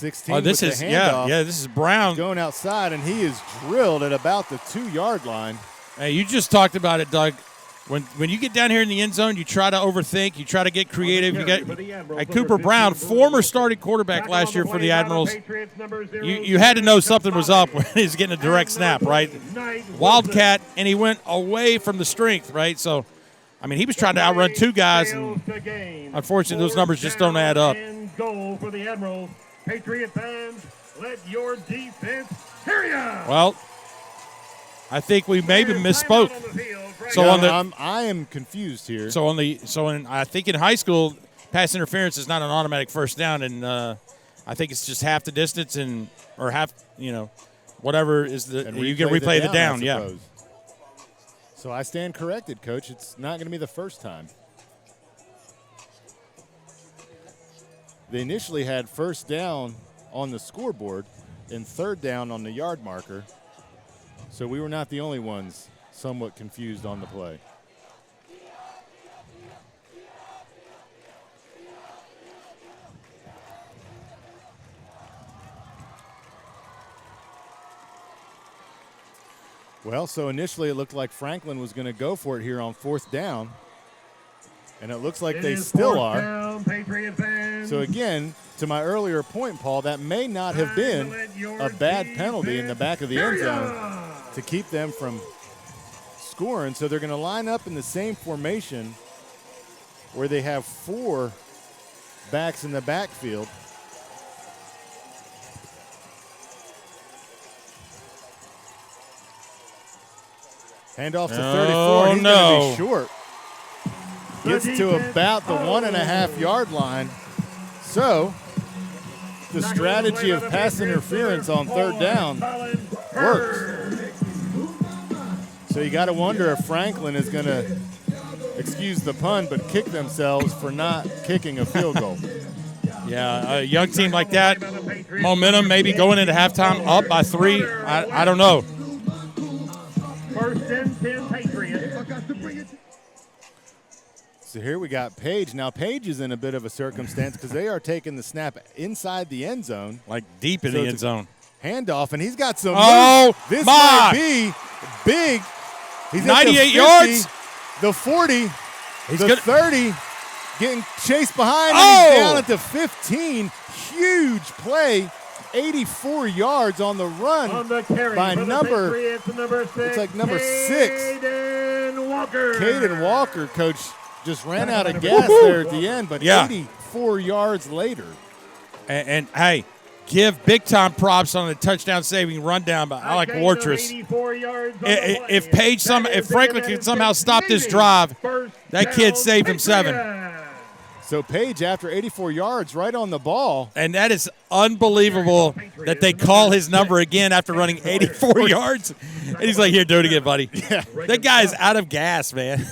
This is this is Brown. He's going outside, and he is drilled at about the 2 yard line. Hey, you just talked about it, Doug. When you get down here in the end zone, you try to overthink. You try to get creative. You got Cooper Brown, former starting quarterback last year for the Admirals. You had to know something was up when he was getting a direct snap, right? Wildcat, and he went away from the strength, right? So, I mean, he was trying to outrun two guys, and unfortunately, those numbers just don't add up. Goal for the Admirals. Patriot fans, let your defense hear ya. Well, I think we maybe misspoke. So I am confused here. I think in high school, pass interference is not an automatic first down, and I think it's just half the distance or half, whatever is you can replay the down. Yeah. So I stand corrected, Coach. It's not going to be the first time. They initially had first down on the scoreboard and third down on the yard marker. So we were not the only ones somewhat confused on the play. Well, so initially it looked like Franklin was going to go for it here on fourth down. And it looks like they still are. So again, to my earlier point, Paul, that may not have been a bad penalty in the back of the end zone to keep them from scoring. So they're going to line up in the same formation where they have four backs in the backfield. Handoff to 34. He's going to be short. Gets to about the 1.5 yard line. So the strategy of pass interference on third down works. So you got to wonder if Franklin is going to, excuse the pun, but kick themselves for not kicking a field goal. Yeah, a young team like that, momentum maybe going into halftime up by 3. I don't know. First and 10 Patriots. So here we got Page. Now Page is in a bit of a circumstance because they are taking the snap inside the end zone. Like deep in the end zone. Handoff, and he's got some moves. This might be big. He's 98 at the 50, yards. The 40, he's the good. 30, getting chased behind, and he's down at the 15. Huge play. 84 yards on the run on the carry by number 6. It's like number 6. Caden Walker, Coach, just ran out of gas there at the end, but 84 yards later. And hey, give big-time props on the touchdown-saving rundown by Alec Wartress. If if Franklin can somehow stop this drive, that kid saved him 7. So Page, after 84 yards, right on the ball. And that is unbelievable that they call his number again after running 84 yards. And he's like, here, do it again, buddy. Yeah. That guy is out of gas, man.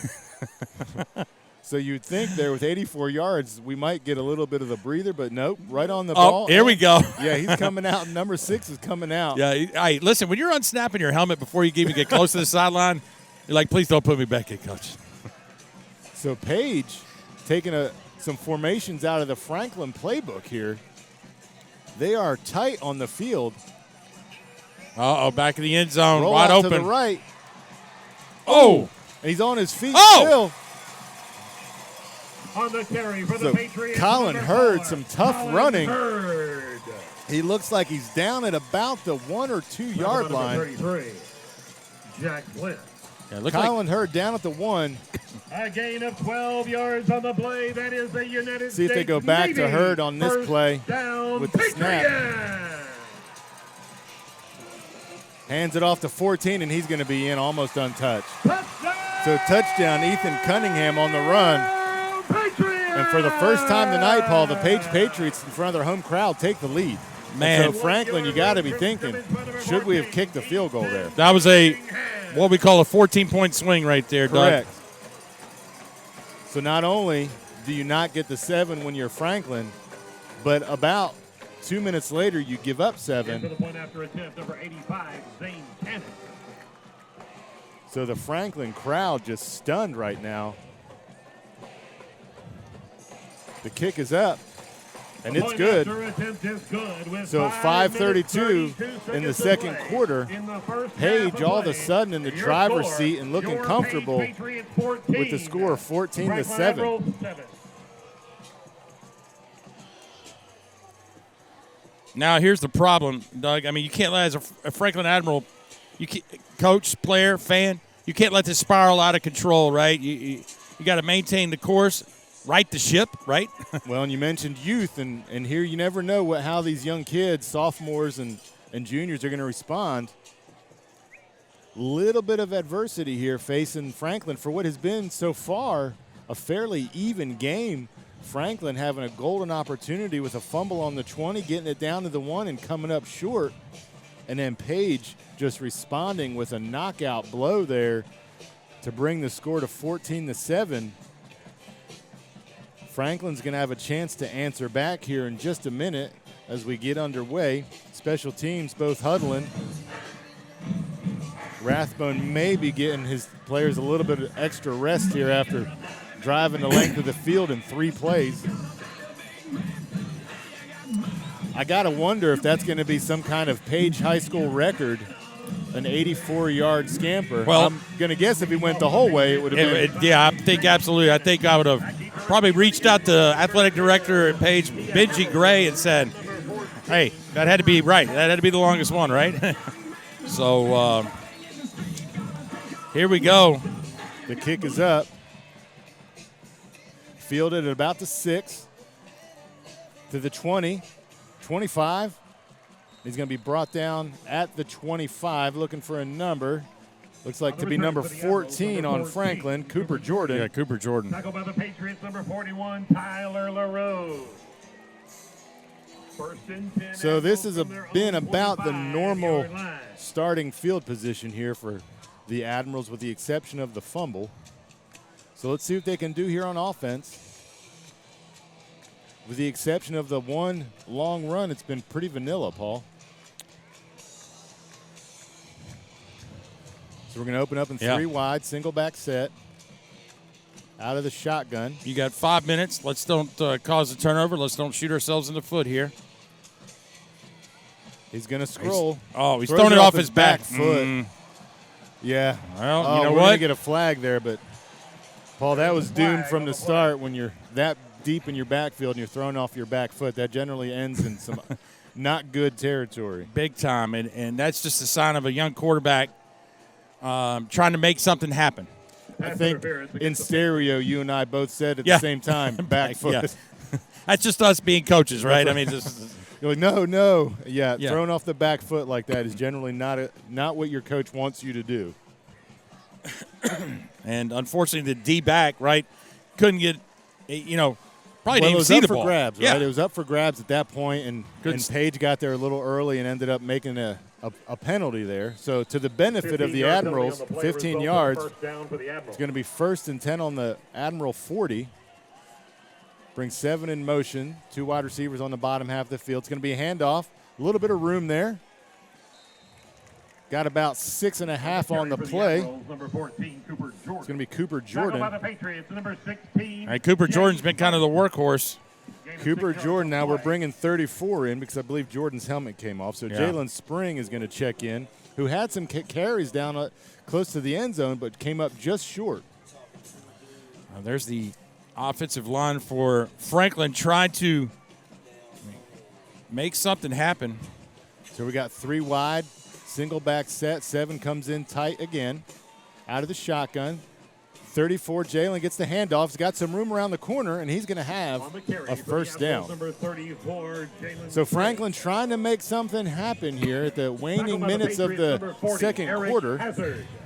So you'd think there with 84 yards, we might get a little bit of a breather, but nope, right on the ball. Oh, here we go. Yeah, he's coming out. Number 6 is coming out. Yeah, hey, listen, when you're unsnapping your helmet before you even get close to the sideline, you're like, please don't put me back in, Coach. So Page taking some formations out of the Franklin playbook here. They are tight on the field. Back in the end zone, Roll wide out open. to the right. Oh. And he's on his feet still. On the carry for the Patriots. Colin Hurd, some tough running. He looks like he's down at about the 1 or 2 yard line. 33. Jack Flint. Colin Hurd down at the 1. A gain of 12 yards on the play. That is the United States. See if they go back Navy. to Hurd on this play with the Patriots. snap. Hands it off to 14, and he's going to be in almost untouched. Touchdown. So touchdown, Ethan Cunningham on the run. Patriots. And for the first time tonight, Paul, the Page Patriots in front of their home crowd take the lead. Man. And so Franklin, you got to be thinking, should we have kicked the field goal there? That was what we call a 14-point swing right there, Correct. Doug. So not only do you not get the 7 when you're Franklin, but about 2 minutes later you give up 7. For the point after attempt, number 85, Zane Cannon. So the Franklin crowd just stunned right now. The kick is up. And it's good. So 5:32 in the second quarter. Page all of a sudden in the driver's seat and looking comfortable with the score of 14-7. Now here's the problem, Doug. I mean, you can't let, as a Franklin Admiral, coach, player, fan, you can't let this spiral out of control, right? You got to maintain the course, right the ship, right? Well, and you mentioned youth, and here you never know how these young kids, sophomores and juniors, are going to respond. Little bit of adversity here facing Franklin for what has been so far a fairly even game. Franklin having a golden opportunity with a fumble on the 20, getting it down to the 1 and coming up short. And then Page just responding with a knockout blow there to bring the score to 14-7. Franklin's going to have a chance to answer back here in just a minute as we get underway. Special teams both huddling. Rathbone may be getting his players a little bit of extra rest here after driving the length of the field in 3 plays. I got to wonder if that's going to be some kind of Page High School record, an 84-yard scamper. Well, I'm going to guess if he went the whole way, it would have been. Yeah, I think absolutely. I think I would have probably reached out to athletic director at Page, Benji Gray, and said, hey, that had to be right. That had to be the longest one, right? So here we go. The kick is up. Fielded at about the 6 to the 20, 25. He's going to be brought down at the 25, looking for a number. Looks like to be number 14 on Franklin, Cooper Jordan. Yeah, Cooper Jordan. Tackled by the Patriots, number 41, Tyler LaRose. So this has been about the normal starting field position here for the Admirals, with the exception of the fumble. So let's see what they can do here on offense. With the exception of the one long run, it's been pretty vanilla, Paul. So we're going to open up in 3 wide, single back set. Out of the shotgun. You got 5 minutes. Let's don't cause a turnover. Let's don't shoot ourselves in the foot here. He's going to scroll. He's throwing it off his back foot. Yeah. Well, you know we're what? going to get a flag there, but Paul, that was doomed from the start. When you're that deep in your backfield and you're throwing off your back foot, that generally ends in some not good territory. Big time, and that's just a sign of a young quarterback trying to make something happen. I think in stereo, you and I both said at the same time, back foot. Yeah. That's just us being coaches, right? I mean, you're like, no. Yeah, throwing off the back foot like that is generally not what your coach wants you to do. And unfortunately, the D-back, right, couldn't get, probably didn't even see the ball. Grabs, yeah. Right? It was up for grabs at that point, and Page got there a little early and ended up making a penalty there. So to the benefit of the Admirals, 15 yards, it's going to be 1st and 10 on the Admiral 40. Brings 7 in motion, 2 wide receivers on the bottom half of the field. It's going to be a handoff, a little bit of room there. Got about 6.5 on the play. It's going to be Cooper Jordan. Cooper Jordan's been kind of the workhorse. Cooper Jordan, now we're bringing 34 in because I believe Jordan's helmet came off. So Jalen Spring is going to check in, who had some carries down close to the end zone but came up just short. There's the offensive line for Franklin trying to make something happen. So we got 3 wide. Single back set. 7 comes in tight again. Out of the shotgun. 34, Jalen gets the handoff. He's got some room around the corner, and he's going to have a first down. So Franklin trying to make something happen here at the waning minutes of the second quarter,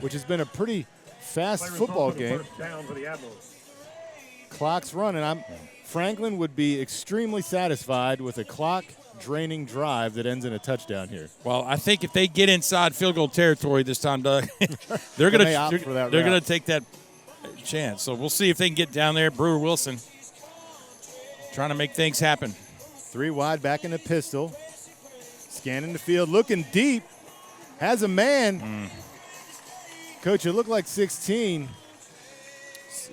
which has been a pretty fast football game. Clock's running. Franklin would be extremely satisfied with a clock-draining drive that ends in a touchdown here. Well, I think if they get inside field goal territory this time, Doug, they're going to take that chance. So we'll see if they can get down there. Brewer Wilson trying to make things happen. 3 wide, back in the pistol. Scanning the field, looking deep. Has a man. Coach, it looked like 16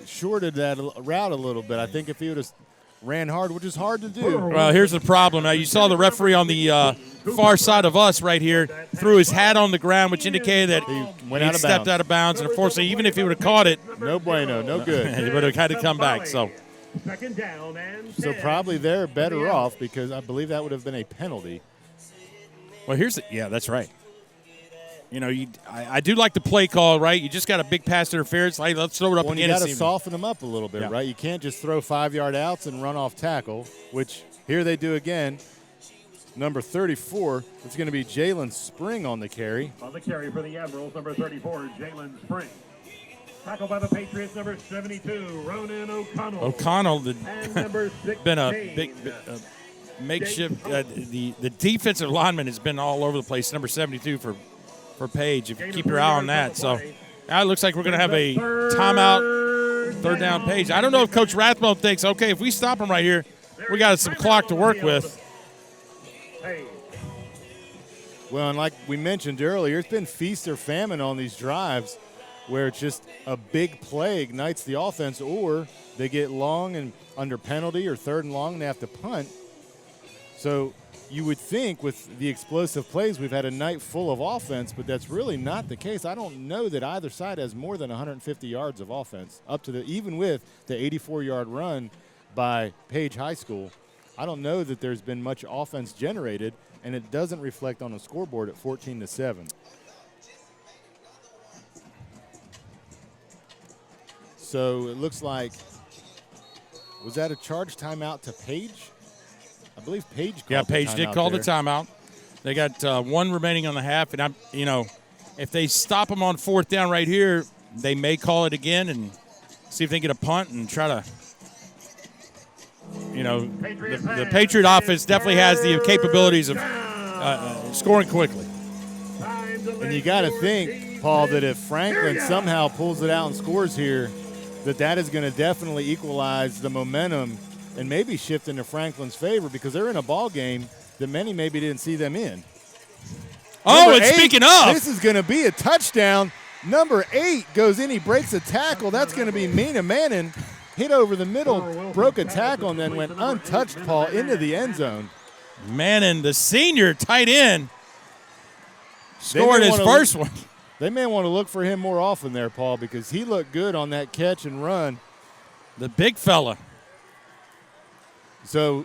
shorted that route a little bit. I think if he would have ran hard, which is hard to do. Well, here's the problem. Now, you saw the referee on the far side of us right here threw his hat on the ground, which indicated that he stepped out of bounds. And, unfortunately, even if he would have caught it, no bueno, no good. He would have had to come back. So probably they're better off because I believe that would have been a penalty. Well, yeah, that's right. You know, I do like the play call, right? You just got a big pass interference. Like, let's throw it up again. You got to soften them up a little bit, right? You can't just throw 5-yard outs and run off tackle, which here they do again. Number 34, it's going to be Jalen Spring on the carry. On the carry for the Admirals, number 34, Jalen Spring. Tackled by the Patriots, number 72, Ronan O'Connell. O'Connell, number 16, been a big makeshift. The defensive lineman has been all over the place. Number 72 for Page. If you keep your eye on that, so now it looks like we're going to have a timeout. Third down, Page. I don't know if Coach Rathbone thinks, okay, if we stop him right here, we got some clock to work with. Well, and like we mentioned earlier, it's been feast or famine on these drives where it's just a big play ignites the offense, or they get long and under penalty or 3rd and long and they have to punt. So you would think with the explosive plays we've had a night full of offense, but that's really not the case. I don't know that either side has more than 150 yards of offense, up to even with the 84-yard run by Page High School. I don't know that there's been much offense generated, and it doesn't reflect on the scoreboard at 14-7. So it looks like, was that a charge timeout to Page? I believe Page called Page did call the timeout. They got 1 remaining on the half, and if they stop them on 4th down right here, they may call it again and see if they get a punt and try to. The Patriot offense definitely has the capabilities of scoring quickly. And you got to think, Paul, that if Franklin somehow pulls it out and scores here, that is going to definitely equalize the momentum and maybe shift into Franklin's favor because they're in a ball game that many maybe didn't see them in. Speaking of, this is going to be a touchdown. Number 8 goes in. He breaks a tackle. That's going to be Mina Manning. Hit over the middle, broke a tackle, and then went untouched, Paul, into the end zone. Manning, the senior tight end, scored his first one. They may want to look for him more often there, Paul, because he looked good on that catch and run. The big fella. So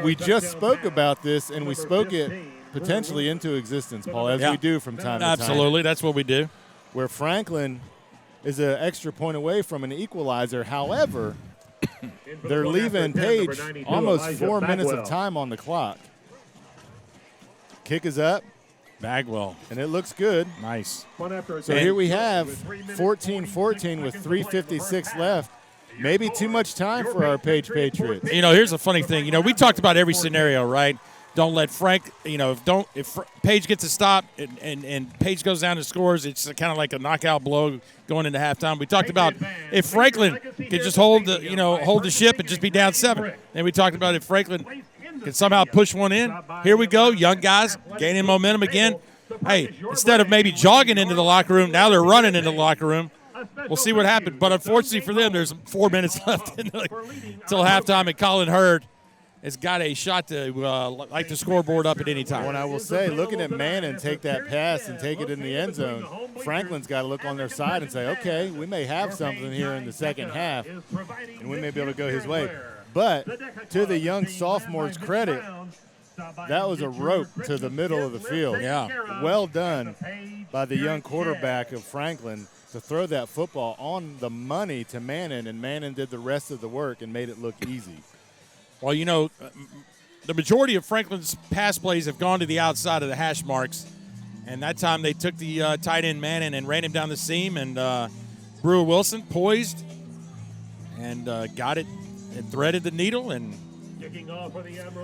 we just spoke about this, and we spoke it potentially into existence, Paul, as we do from time to time. Absolutely, that's what we do. Where Franklin is an extra point away from an equalizer. However, they're leaving Page almost 4 minutes of time on the clock. Kick is up. Bagwell. And it looks good. Nice. So here we have 14-14 with 3:56 left. Maybe too much time for our Page Patriots. Here's a funny thing. We talked about every scenario, right? Don't let Frank, if Page gets a stop and Page goes down and scores, it's kind of like a knockout blow going into halftime. We talked about if Franklin could just hold the ship and just be down 7. And we talked about if Franklin could somehow push one in. Here we go, young guys gaining momentum again. Hey, instead of maybe jogging into the locker room, now they're running into the locker room. We'll see what happens. But unfortunately for them, there's 4 minutes left until halftime, and Colin Hurd has got a shot to light the scoreboard up at any time. Well, I will say, looking at Manning take that pass and take it in the end zone, Franklin's got to look on their side and say, okay, we may have something here in the second half, and we may be able to go his way. But to the young sophomore's credit, that was a rope to the middle of the field. Yeah. Well done by the young quarterback of Franklin to throw that football on the money to Manning, and Manning did the rest of the work and made it look easy. Well, the majority of Franklin's pass plays have gone to the outside of the hash marks, and that time they took the tight end Manning and ran him down the seam, and Brewer Wilson poised and got it and threaded the needle and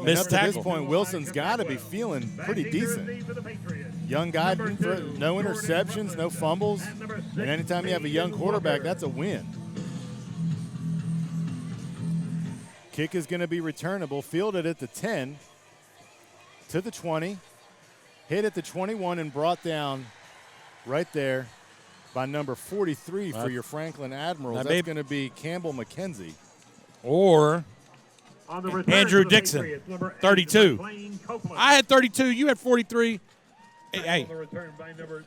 missed tackle. At this point, Wilson's got to be feeling pretty decent. Young guy, no interceptions, no fumbles, and anytime you have a young quarterback, that's a win. Kick is going to be returnable, fielded at the 10 to the 20, hit at the 21 and brought down right there by number 43 for your Franklin Admirals. That's going to be Campbell McKenzie. Or Andrew Dixon, 32. I had 32. You had 43. Hey. On the return by number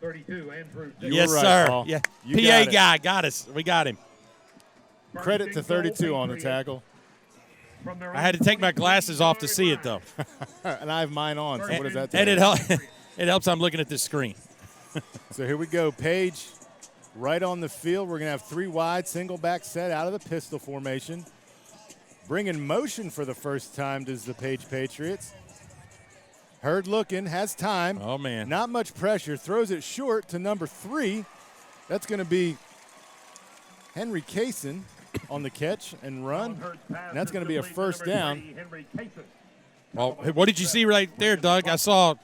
32, Andrew Dixon. Yes, right, sir. Paul. Yeah. You PA got guy got us. We got him. Credit to 32 on the tackle. I had to take my glasses off to see it, though. And I have mine on, so what does that tell And you? it helps I'm looking at this screen. So here we go. Page right on the field. We're going to have 3 wide, single back set out of the pistol formation. Bringing motion for the first time does the Page Patriots. Hurd looking, has time. Oh, man. Not much pressure. Throws it short to number 3. That's going to be Henry Kaysen on the catch and run. And that's going to be a first down. Well, what did you see right there, Doug? I saw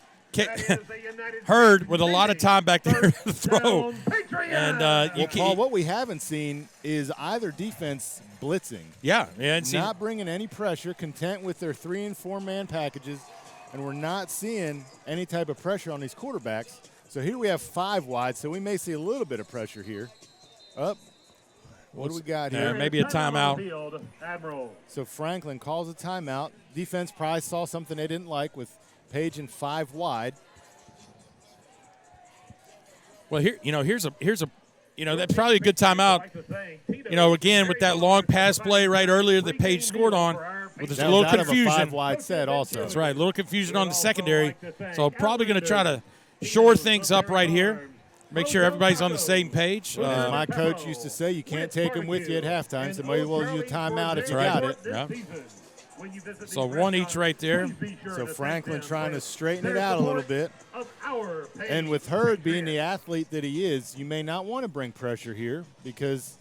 Hurd with a lot of time back there to throw. And Paul, what we haven't seen is either defense blitzing. Yeah. Not bringing any pressure, content with their 3- and 4-man packages, and we're not seeing any type of pressure on these quarterbacks. So here we have 5 wide, so we may see a little bit of pressure here. What do we got here? Maybe a timeout. So Franklin calls a timeout. Defense probably saw something they didn't like with Page and 5 wide. Well, here's a that's probably a good timeout. Again with that long pass play right earlier that Page scored on, with this little confusion. Of a 5 wide set also. That's right, a little confusion on the secondary. So probably going to try to shore things up right here. Make sure everybody's on the same page. As my coach used to say, you can't take them with you at halftime, so might as well use a timeout if you got it. Yeah. So 1 each right there. So Franklin trying to straighten it out a little bit. And with Hurd being the athlete that he is, you may not want to bring pressure here because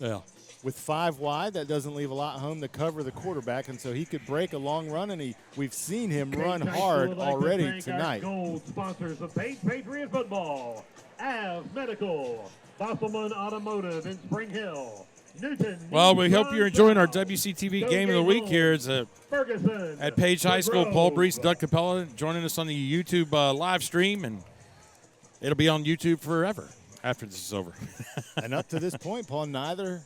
with 5 wide, that doesn't leave a lot home to cover the quarterback, and so he could break a long run, and we've seen him run hard already tonight. Gold sponsors of Patriot football. Av Medical, Bosselman Automotive in Spring Hill, Newton. Well, we hope you're enjoying our WCTV Game of the Week here. It's at Page High School. Paul Breece, Doug Capella joining us on the YouTube live stream, and it'll be on YouTube forever after this is over. And up to this point, Paul, neither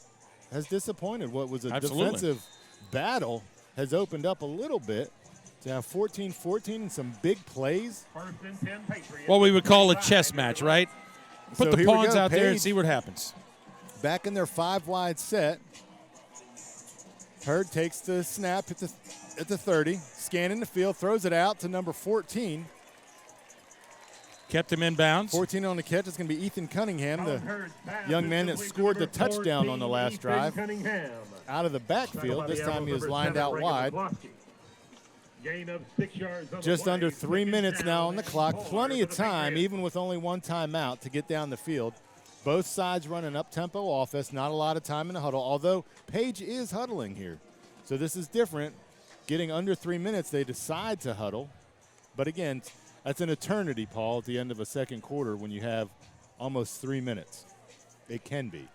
has disappointed. What was a defensive battle has opened up a little bit. To have 14-14 and some big plays. What we would call a chess match, right? Put So the pawns out there and see what happens. Back in their 5 wide set. Hurd takes the snap at the 30, scanning the field, throws it out to number 14. Kept him in bounds. 14 on the catch. It's going to be Ethan Cunningham, the young man that scored the touchdown on the last drive. Out of the backfield. This time he was lined out wide. Gain of 6 yards. Just under 3 minutes now on the clock. Plenty of time, even with only 1 timeout, to get down the field. Both sides running up-tempo offense. Not a lot of time in the huddle, although Page is huddling here. So this is different. Getting under 3 minutes, they decide to huddle. But again, that's an eternity, Paul, at the end of a second quarter when you have almost 3 minutes. It can be.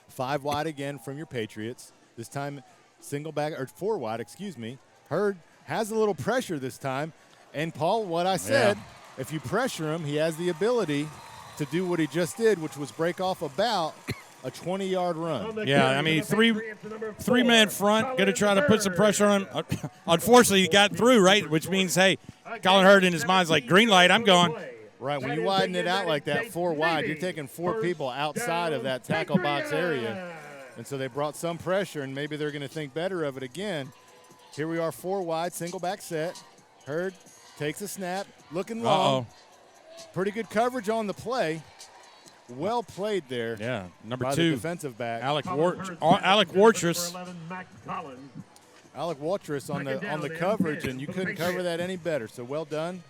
5 wide again from your Patriots. This time, 4 wide, excuse me. Hurd has a little pressure this time. And, Paul, what I said, if you pressure him, he has the ability to do what he just did, which was break off about a 20-yard run. Yeah, I mean, three-man front, going to try to put some pressure on him. Unfortunately, he got through, right, which means, hey, Colin Hurd in his mind's like, green light, I'm going. Right, when you widen it out like that, 4 wide, you're taking 4 people outside of that tackle box area. And so they brought some pressure, and maybe they're going to think better of it again. Here we are, 4 wide, single back set. Hurd takes a snap, looking long. Pretty good coverage on the play. Well played there. Yeah, number by 2, the defensive back. Alec Wartress. Alec Wartress on the coverage, and you couldn't cover that any better. So well done.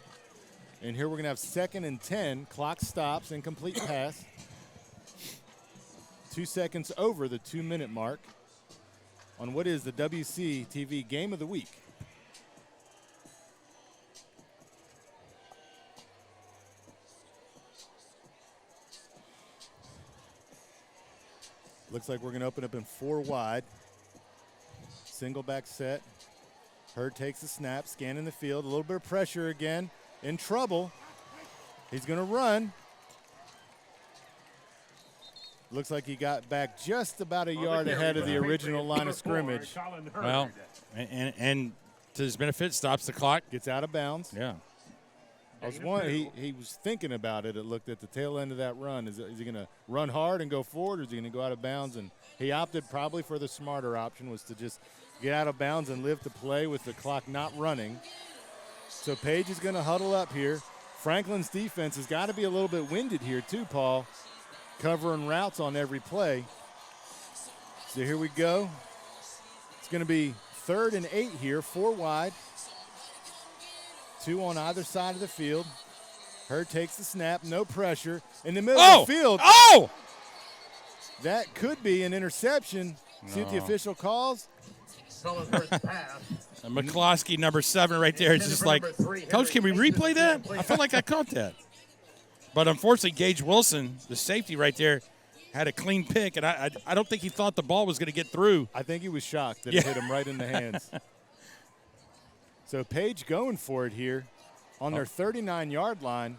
And here we're going to have 2nd and 10. Clock stops, incomplete pass. 2 seconds over the 2-minute mark on what is the WCTV Game of the Week. Looks like we're going to open up in 4 wide. Single back set. Hurd takes the snap, scanning the field. A little bit of pressure again. In trouble. He's going to run. Looks like he got back just about a yard ahead of the original line of scrimmage. Well, and to his benefit, stops the clock. Gets out of bounds. Yeah. He was thinking about it. It looked at the tail end of that run. Is he going to run hard and go forward, or is he going to go out of bounds? And he opted probably for the smarter option, was to just get out of bounds and live to play with the clock not running. So Page is going to huddle up here. Franklin's defense has got to be a little bit winded here too, Paul, covering routes on every play. So here we go. It's going to be 3rd and 8 here, 4 wide. 2 on either side of the field. Hurd takes the snap, no pressure. In the middle of the field. Oh! That could be an interception. See what the official calls. McCloskey, number 7 right there. It's just like, Coach, can we replay that? I feel like I caught that. But unfortunately, Gage Wilson, the safety right there, had a clean pick, and I don't think he thought the ball was going to get through. I think he was shocked that it hit him right in the hands. So Page going for it here on their 39-yard line.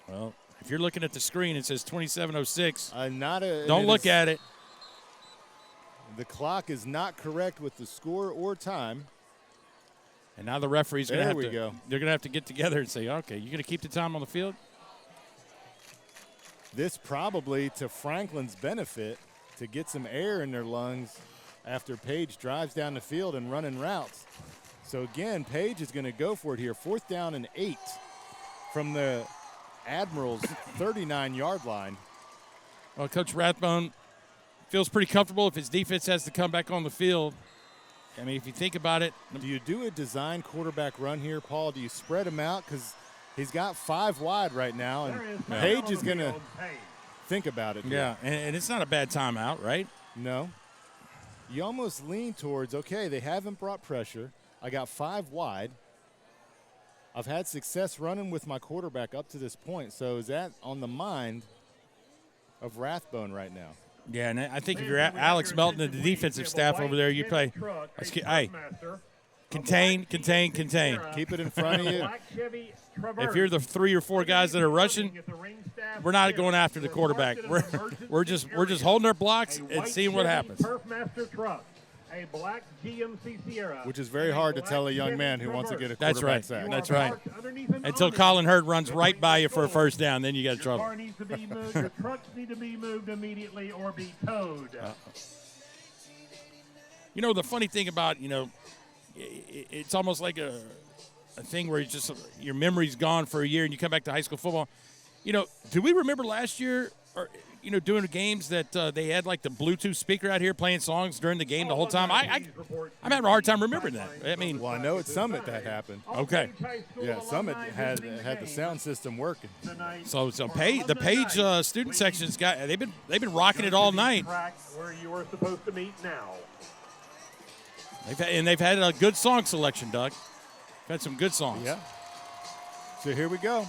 Well, if you're looking at the screen, it says 27:06. Don't look at it. The clock is not correct with the score or time. And now the referee's going to have to. Go. They're going to have to get together and say, okay, you're going to keep the time on the field? This probably to Franklin's benefit to get some air in their lungs after Page drives down the field and running routes. So again, Page is going to go for it here. 4th down and 8 from the Admirals' 39-yard line. Well, Coach Rathbone feels pretty comfortable if his defense has to come back on the field. I mean, if you think about it. Do you do a design quarterback run here, Paul? Do you spread him out? Because he's got 5 wide right now, and Page is going to think about it. Yeah, and it's not a bad timeout, right? No. You almost lean towards, okay, they haven't brought pressure. I got 5 wide. I've had success running with my quarterback up to this point. So is that on the mind of Rathbone right now? Yeah, and I think if you're Alex Melton and the defensive staff over there, you play, hey, contain. Keep it in front of you. If you're the 3 or 4 guys that are rushing, we're not going after the quarterback. We're just holding our blocks and seeing what happens. A black GMC Sierra. Which is very hard to tell a young man who wants to get a quarterback sack. That's right. Until Colin Hurd runs right by you for a first down, then you got trouble. Your car needs to be moved. Your trucks need to be moved immediately or be towed. You know, the funny thing about, it's almost like a thing where your memory's gone for a year and you come back to high school football. Do we remember last year or doing the games that they had like the Bluetooth speaker out here playing songs during the game the whole time? I'm having a hard time remembering that. I mean, well, I know at Summit that happened. Okay. Yeah, Summit had the sound system working. So the Page student section's they've been rocking it all night. Where you were supposed to meet now. They've had a good song selection, Doug. They've had some good songs. Yeah. So here we go.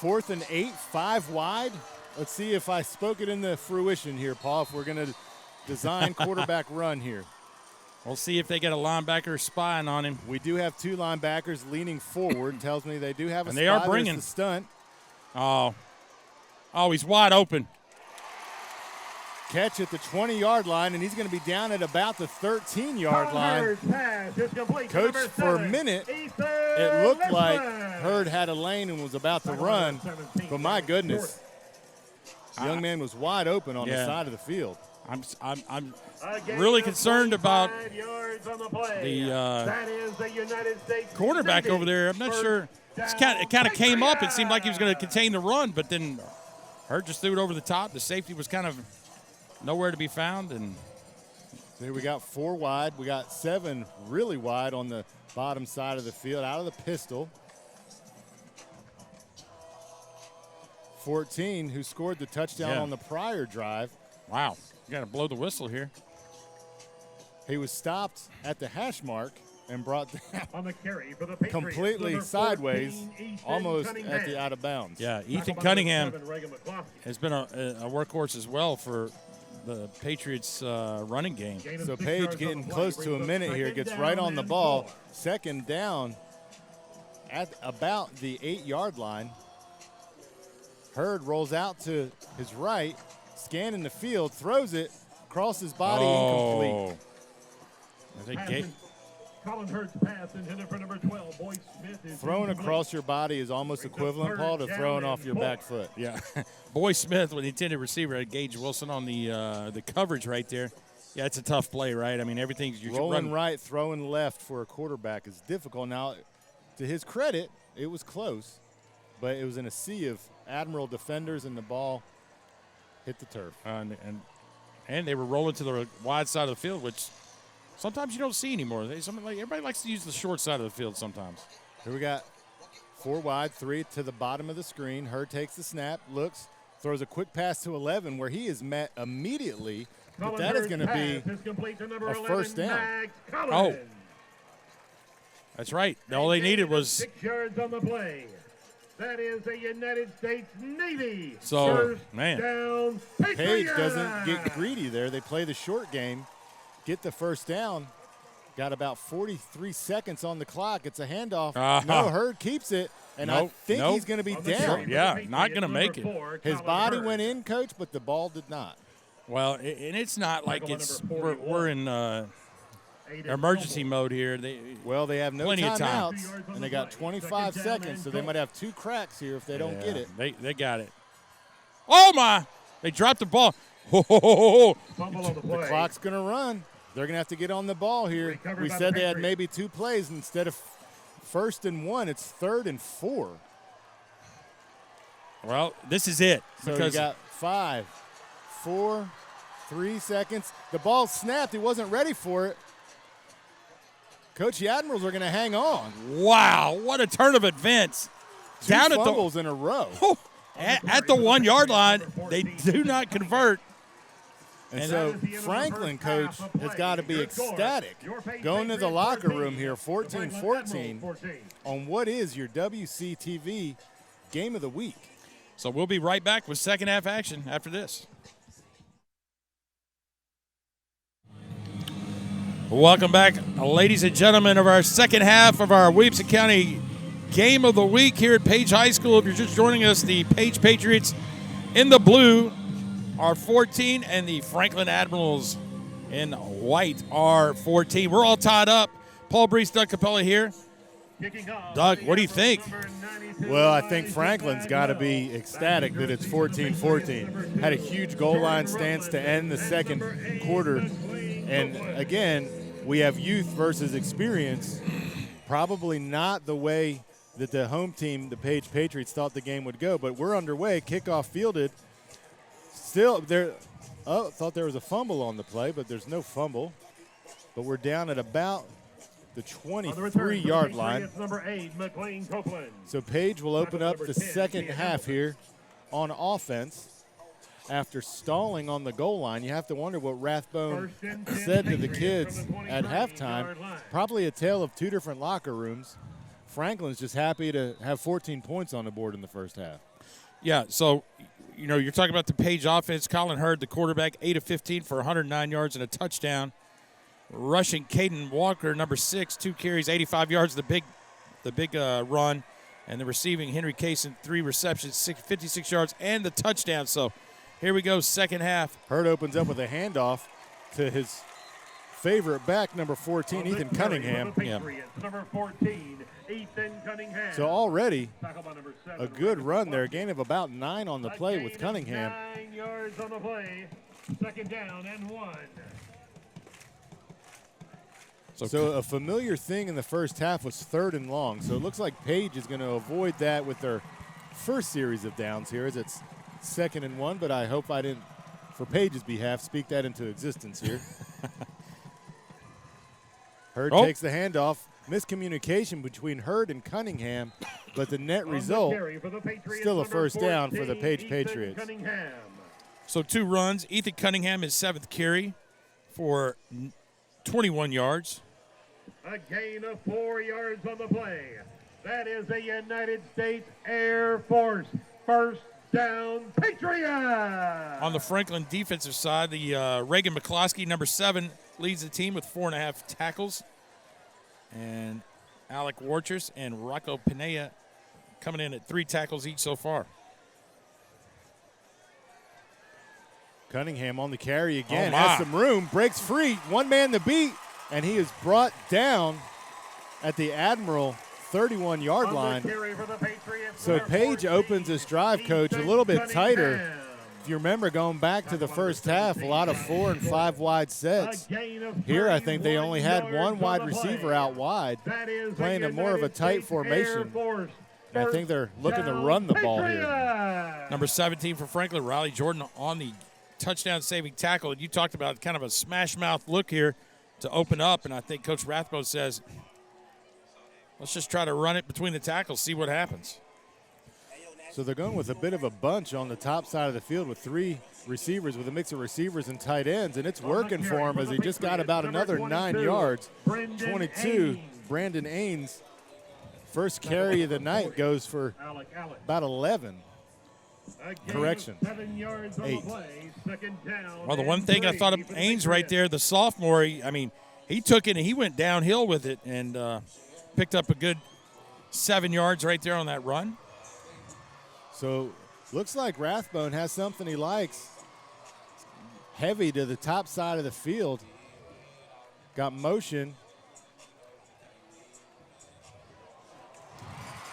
4th and 8, 5 wide. Let's see if I spoke it into fruition here, Paul, if we're going to design quarterback run here. We'll see if they get a linebacker spying on him. We do have 2 linebackers leaning forward. Tells me they do have a spy. And they are bringing the stunt. Oh, he's wide open. Catch at the 20-yard line, and he's going to be down at about the 13-yard line. Coach, for a minute, it looked like Hurd had a lane and was about to run, but my goodness, the young man was wide open on the side of the field. I'm really concerned about the quarterback over there. I'm not sure. It kind of came up. It seemed like he was going to contain the run, but then Hurd just threw it over the top. The safety was kind of nowhere to be found. And there we got 4 wide. We got 7 really wide on the bottom side of the field out of the pistol. 14, who scored the touchdown on the prior drive. Wow. You got to blow the whistle here. He was stopped at the hash mark and brought down on the carry for the Patriots, completely sideways, almost at the out of bounds. Yeah, Ethan Cunningham has been a workhorse as well for the Patriots running game. So Page getting close to a minute here, gets right on the ball. 2nd down at about the 8-yard line. Hurd rolls out to his right, scanning the field, throws it across his body, incomplete. I think Colin Hurt's pass intended for number 12. Boy Smith is throwing across your body is almost equivalent, Paul, to throwing off your back foot. Yeah. Boy Smith, with the intended receiver, had Gage Wilson on the coverage right there. Yeah, it's a tough play, right? I mean, everything's you're rolling right, throwing left for a quarterback is difficult. Now, to his credit, it was close, but it was in a sea of Admiral defenders, and the ball hit the turf. And they were rolling to the wide side of the field, which sometimes you don't see anymore. Everybody likes to use the short side of the field sometimes. Here we got 4 wide, 3 to the bottom of the screen. Hurd takes the snap, looks, throws a quick pass to 11 where he is met immediately. But that is going to be a first down. Oh, that's right. All they needed was 6 yards on the play. That is a United States Navy. So, first man, down, Page doesn't get greedy there. They play the short game, get the first down. Got about 43 seconds on the clock. It's a handoff. No, Hurd keeps it, and I think he's going to be down. Yeah, not going to make it. His body went in, Coach, but the ball did not. Well, and it's not like we're in emergency mode here. They have no timeouts, and they got 25 seconds, so they might have 2 cracks here if they don't get it. They got it. Oh, my. They dropped the ball. The clock's going to run. They're going to have to get on the ball here. We said they had maybe 2 plays. Instead of 1st and 1, it's 3rd and 4. Well, this is it. So you got 5, 4, 3 seconds. The ball snapped. He wasn't ready for it. Coach, the Admirals are going to hang on. Wow, what a turn of events. 2 fumbles in a row. At the 1 yard line, they do not convert. And so Franklin, Coach, has got to be ecstatic going to the locker room here, 14-14, on what is your WCTV game of the week. So we'll be right back with second half action after this. Welcome back, ladies and gentlemen, of our second half of our Williamson County game of the week here at Page High School. If you're just joining us, the Page Patriots in the blue are 14, and the Franklin Admirals in white are 14. We're all tied up. Paul Breece, Doug Capella here. Doug, what do you think? Well, I think Franklin's got to be ecstatic that it's 14-14. Had a huge goal line stance to end the second quarter. And, again, we have youth versus experience. Probably not the way that the home team, the Page Patriots, thought the game would go. But we're underway. Kickoff fielded. Still, thought there was a fumble on the play, but there's no fumble. But we're down at about the 23-yard line. Number 8, McLean Copeland. So Page will open up the second half here on offense. After stalling on the goal line, you have to wonder what Rathbone said to the kids at halftime. Probably a tale of 2 different locker rooms. Franklin's just happy to have 14 points on the board in the first half. Yeah, so, you're talking about the Page offense. Colin Hurd, the quarterback, 8 of 15 for 109 yards and a touchdown. Rushing Caden Walker, number 6, 2 carries, 85 yards, the big run. And the receiving Henry Kaysen, 3 receptions, 56 yards, and the touchdown. So here we go, second half. Hurd opens up with a handoff to his favorite back, number 14, Ethan Cunningham. Number 14, Ethan Cunningham. So already a good run there. A gain of about 9 on the play with Cunningham. 9 yards on the play. Second down and 1. So a familiar thing in the first half was 3rd and long. So it looks like Page is going to avoid that with their first series of downs here as it's 2nd and 1. But I hope I didn't, for Page's behalf, speak that into existence here. Hurd takes the handoff. Miscommunication between Hurd and Cunningham, but the net result still a first down for the Page Patriots. So 2 runs. Ethan Cunningham, his 7th carry for 21 yards. A gain of 4 yards on the play. That is a United States Air Force first down, Patriots! On the Franklin defensive side, the Reagan McCloskey, number 7, leads the team with 4.5 tackles. And Alec Warchers and Rocco Pineda coming in at 3 tackles each so far. Cunningham on the carry again, my. has some room, breaks free, one man to beat, and he is brought down at the Admiral 31-yard line. So Page opens his drive, Coach, a little bit tighter. If you remember going back to the first half, a lot of 4 and 5 wide sets. Here I think they only had one wide receiver out wide, playing a more of a tight formation. And I think they're looking to run the ball here. Number 17 for Franklin, Riley Jordan on the touchdown-saving tackle. And you talked about kind of a smash-mouth look here to open up, and I think Coach Rathbone says, let's just try to run it between the tackles, see what happens. So they're going with a bit of a bunch on the top side of the field with 3 receivers, with a mix of receivers and tight ends, and it's working for him as he just got about another 9 yards. 22, Brandon Ains. First carry of the night goes for about 11. Correction, 8. Well, the one thing I thought of Ains right there, the sophomore, he took it and he went downhill with it and picked up a good 7 yards right there on that run. So looks like Rathbone has something he likes. Heavy to the top side of the field. Got motion.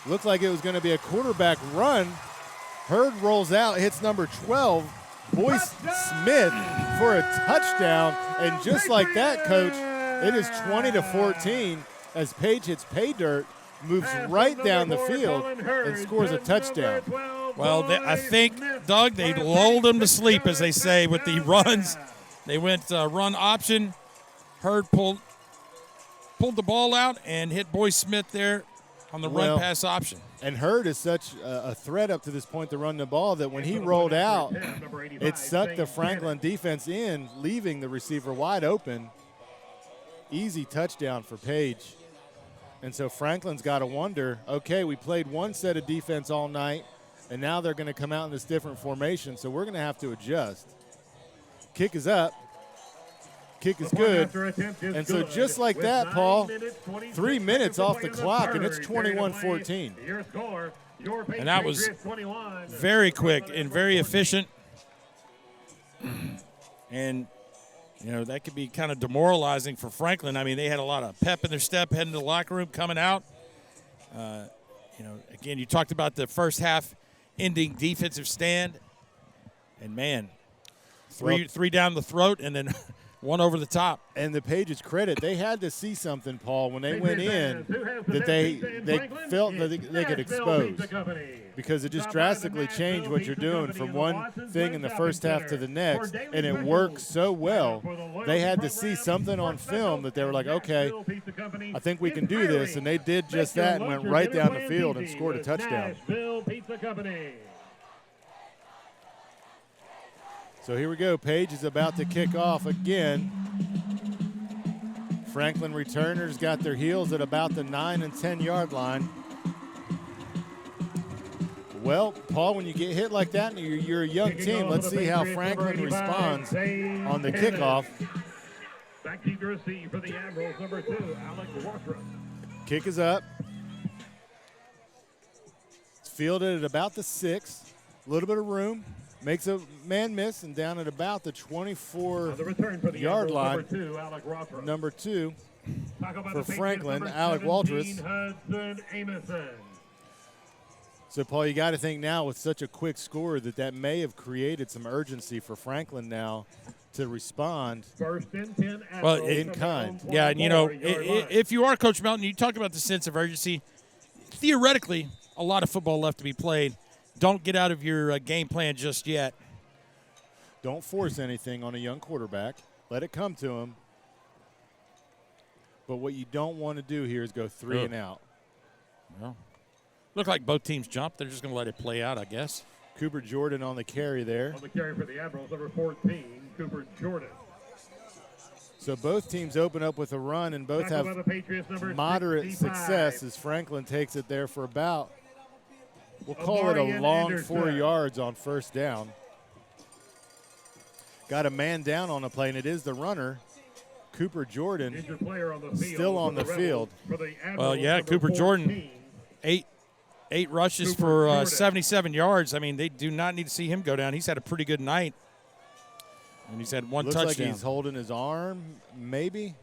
Looked like it was going to be a quarterback run. Hurd rolls out, hits number 12, Boyce Smith, for a touchdown. And just like that, Coach, it is 20-14 as Page hits pay dirt, moves right down the field, and scores a touchdown. Well, I think, Doug, they lulled him to sleep, as they say, with the runs. They went run option. Hurd pulled the ball out and hit Boyce Smith there on the run-pass option. And Hurd is such a threat up to this point to run the ball that when he rolled out, it sucked the Franklin defense in, leaving the receiver wide open. Easy touchdown for Page. And so Franklin's got to wonder, okay, we played one set of defense all night, and now they're going to come out in this different formation, so we're going to have to adjust. Kick is up. Kick is good. And so just like that, Paul, 3 minutes off the clock, and it's 21-14. And that was very quick and very efficient. And, that could be kind of demoralizing for Franklin. I mean, they had a lot of pep in their step heading to the locker room, coming out. Again, you talked about the first half ending defensive stand. And, man, three down the throat and then one over the top. And the Page's credit, they had to see something, Paul, when they went in that they felt that they could expose, because it just drastically changed what you're doing from one thing in the first half to the next, and it worked so well. They had to see something on film that they were like, okay, I think we can do this, and they did just that and went right down the field and scored a touchdown. So here we go. Page is about to kick off again. Franklin returners got their heels at about the 9 and 10 yard line. Well, Paul, when you get hit like that and you're a young team, let's see how Franklin responds on the kickoff. Back to receive for the Admirals, number 2, Alex Warthrope. Kick is up. It's fielded at about the 6. A little bit of room. Makes a man miss and down at about the 24-yard line. Number 2 for Franklin, Alec Walters. So, Paul, you got to think now with such a quick score that may have created some urgency for Franklin now to respond. First and 10 well, in kind. Yeah, and, if you are Coach Melton, you talk about the sense of urgency. Theoretically, a lot of football left to be played. Don't get out of your game plan just yet. Don't force anything on a young quarterback. Let it come to him. But what you don't want to do here is go 3 and out. Well, look like both teams jumped. They're just going to let it play out, I guess. Cooper Jordan on the carry there. On the carry for the Admirals, number 14, Cooper Jordan. So both teams open up with a run and both have moderate success as Franklin takes it there for about, we'll call it a long 4 yards on first down. Got a man down on the play, and it is the runner, Cooper Jordan, still on the field. Well, yeah, Cooper Jordan, eight rushes for 77 yards. I mean, they do not need to see him go down. He's had a pretty good night. And he's had one Looks touchdown. like he's holding his arm, maybe,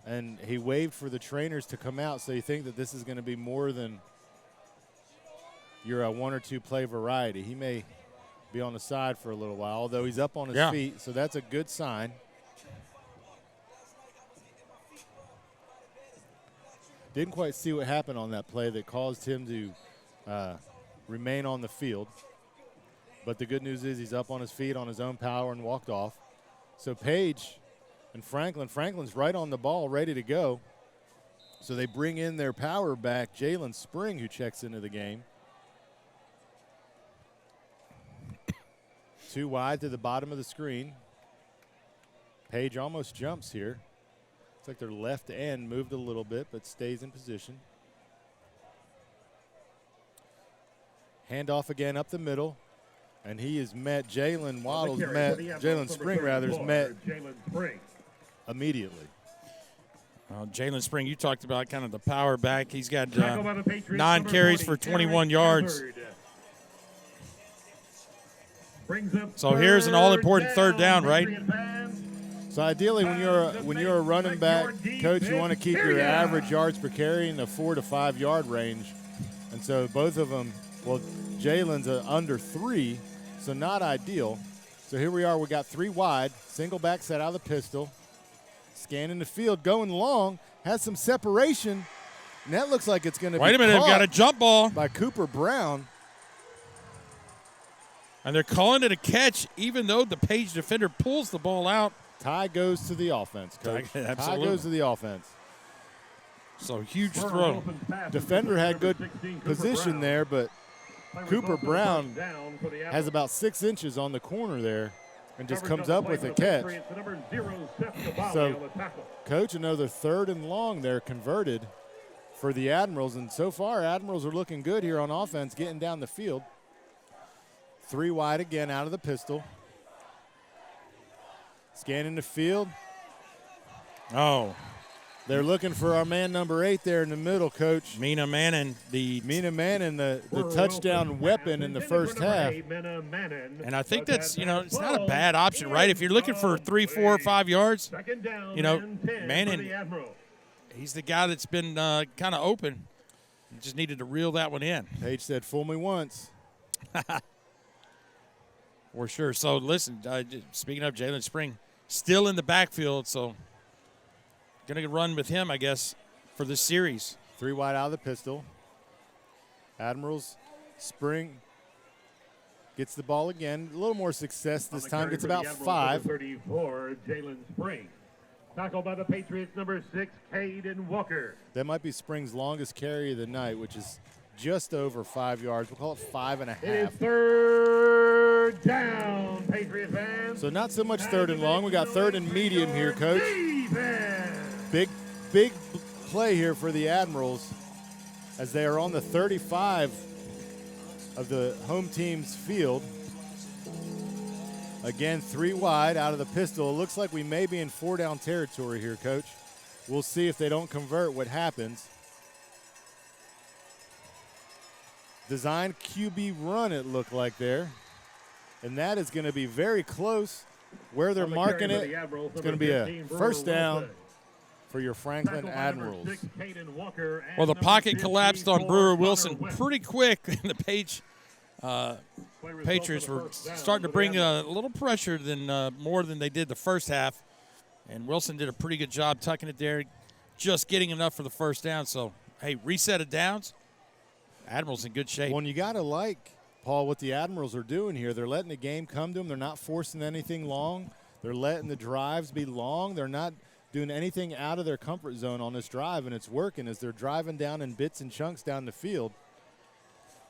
and he waved for the trainers to come out, so you think that this is going to be more than your one or two play variety. He may be on the side for a little while, although he's up on his feet, so that's a good sign. Didn't quite see what happened on that play that caused him to remain on the field. But the good news is he's up on his feet on his own power and walked off. So Page and Franklin's right on the ball, ready to go. So they bring in their power back, Jalen Spring, who checks into the game. 2 wide to the bottom of the screen. Page almost jumps here. Looks like their left end moved a little bit, but stays in position. Handoff again up the middle. And he has met Jalen Spring has met immediately. Jalen Spring, you talked about kind of the power back. He's got 9 carries for 21 yards. So here's an all-important third down, right? So ideally, when you're a running back, coach, you want to keep your average yards per carry in the 4 to 5 yard range. And so both of them, well, Jalen's under 3. So not ideal. So here we are. We got 3 wide. Single back set out of the pistol. Scanning the field, going long. Has some separation. And that looks like it's going to be Wait a minute. They've got a jump ball. By Cooper Brown. And they're calling it a catch, even though the Page defender pulls the ball out. Tie goes to the offense, Coach. Tie goes to the offense. So huge throw. Defender had good position there, but Cooper Brown has about 6 inches on the corner there and just comes up with a catch. So, Coach, another 3rd and long there converted for the Admirals. And so far, Admirals are looking good here on offense, getting down the field. 3 wide again out of the pistol. Scanning the field. Oh. They're looking for our man number 8 there in the middle, Coach. Mina Manning, the touchdown weapon in the first half. And I think that's, it's not a bad option, right? If you're looking for 3, 4, or 5 yards, Manning, he's the guy that's been kind of open. He just needed to reel that one in. Page said, fool me once. For sure. So, listen, speaking of Jalen Spring, still in the backfield, so going to run with him, I guess, for this series. 3 wide out of the pistol. Admirals, Spring gets the ball again. A little more success this time. Gets about 5. 34, Jalen Spring. Tackled by the Patriots, number 6, Caden Walker. That might be Spring's longest carry of the night, which is just over 5 yards. We'll call it 5.5. It is 3rd down, Patriot fans. So not so much 3rd and long. We got 3rd and medium here, Coach. Big play here for the Admirals as they are on the 35 of the home team's field. Again, 3 wide out of the pistol. It looks like we may be in 4-down territory here, Coach. We'll see if they don't convert what happens. Design QB run, it looked like there. And that is going to be very close where they're marking it. It's going to be a 1st down for your Franklin Admirals. Well, the pocket collapsed on Brewer Wilson pretty quick. The Patriots were starting to bring a little pressure more than they did the first half. And Wilson did a pretty good job tucking it there, just getting enough for the 1st down. So, hey, reset of downs. Admirals in good shape. Well, and you got to like, Paul, what the Admirals are doing here. They're letting the game come to them. They're not forcing anything long. They're letting the drives be long. They're not doing anything out of their comfort zone on this drive, and it's working as they're driving down in bits and chunks down the field.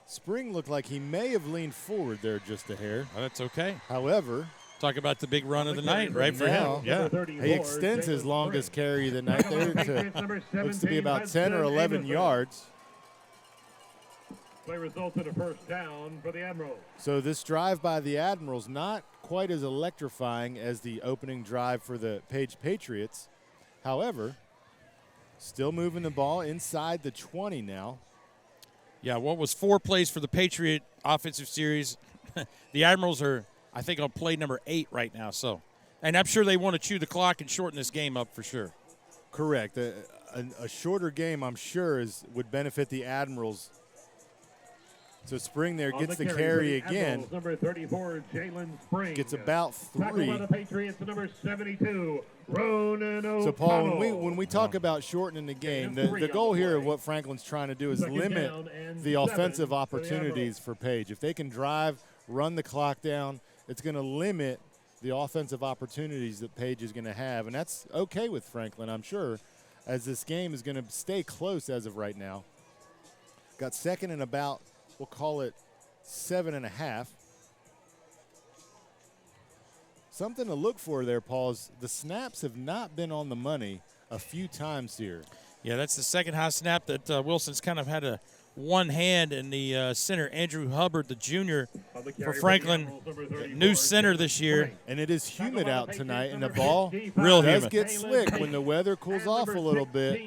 Spring looked like he may have leaned forward there just a hair. Oh, that's okay. However, talk about the big run of the night, right, for him. Yeah. He extends his longest carry of the night there to looks to be about 10 or 11 yards. Play resulted a 1st down for the Admirals. So this drive by the Admirals not quite as electrifying as the opening drive for the Page Patriots. However, still moving the ball inside the 20 now. Yeah, what was 4 plays for the Patriot offensive series? The Admirals are, I think, on play number 8 right now. So And I'm sure they want to chew the clock and shorten this game up for sure. Correct. A shorter game, I'm sure, would benefit the Admirals. So Spring there gets the carry again. Number 34, Jalen Spring. Gets about 3. Tackled by the Patriots, number 72, Ronan O'Connell. So, Paul, when we talk about shortening the game, the goal here of what Franklin's trying to do is limit the offensive opportunities for Page. If they can drive, run the clock down, it's going to limit the offensive opportunities that Page is going to have. And that's okay with Franklin, I'm sure, as this game is going to stay close as of right now. Got second and about, we'll call it 7.5. Something to look for there, Paul, is the snaps have not been on the money a few times here. Yeah, that's the second high snap that Wilson's kind of had a one hand in the center, Andrew Hubbard, the junior for Franklin, new center this year. And it is humid out tonight, and the ball real does humid. get slick when the weather cools off a little bit.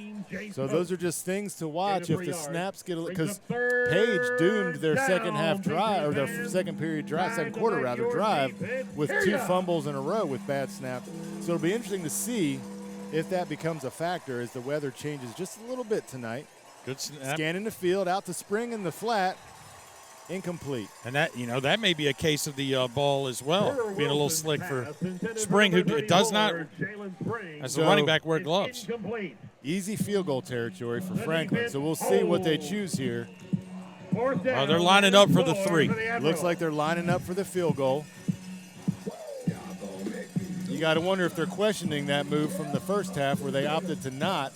So those are just things to watch if the snaps get – because Page doomed their second half drive, or their second period drive, second quarter rather, drive with 2 fumbles in a row with bad snaps. So it'll be interesting to see if that becomes a factor as the weather changes just a little bit tonight. Good snap. Scanning the field, out to Spring in the flat, incomplete. And that, that may be a case of the ball as well, being a little slick for Spring, who does not, as a running back, wear gloves. Easy field goal territory for Franklin, so we'll see what they choose here. They're lining up for the 3. Looks like they're lining up for the field goal. You got to wonder if they're questioning that move from the first half where they opted to not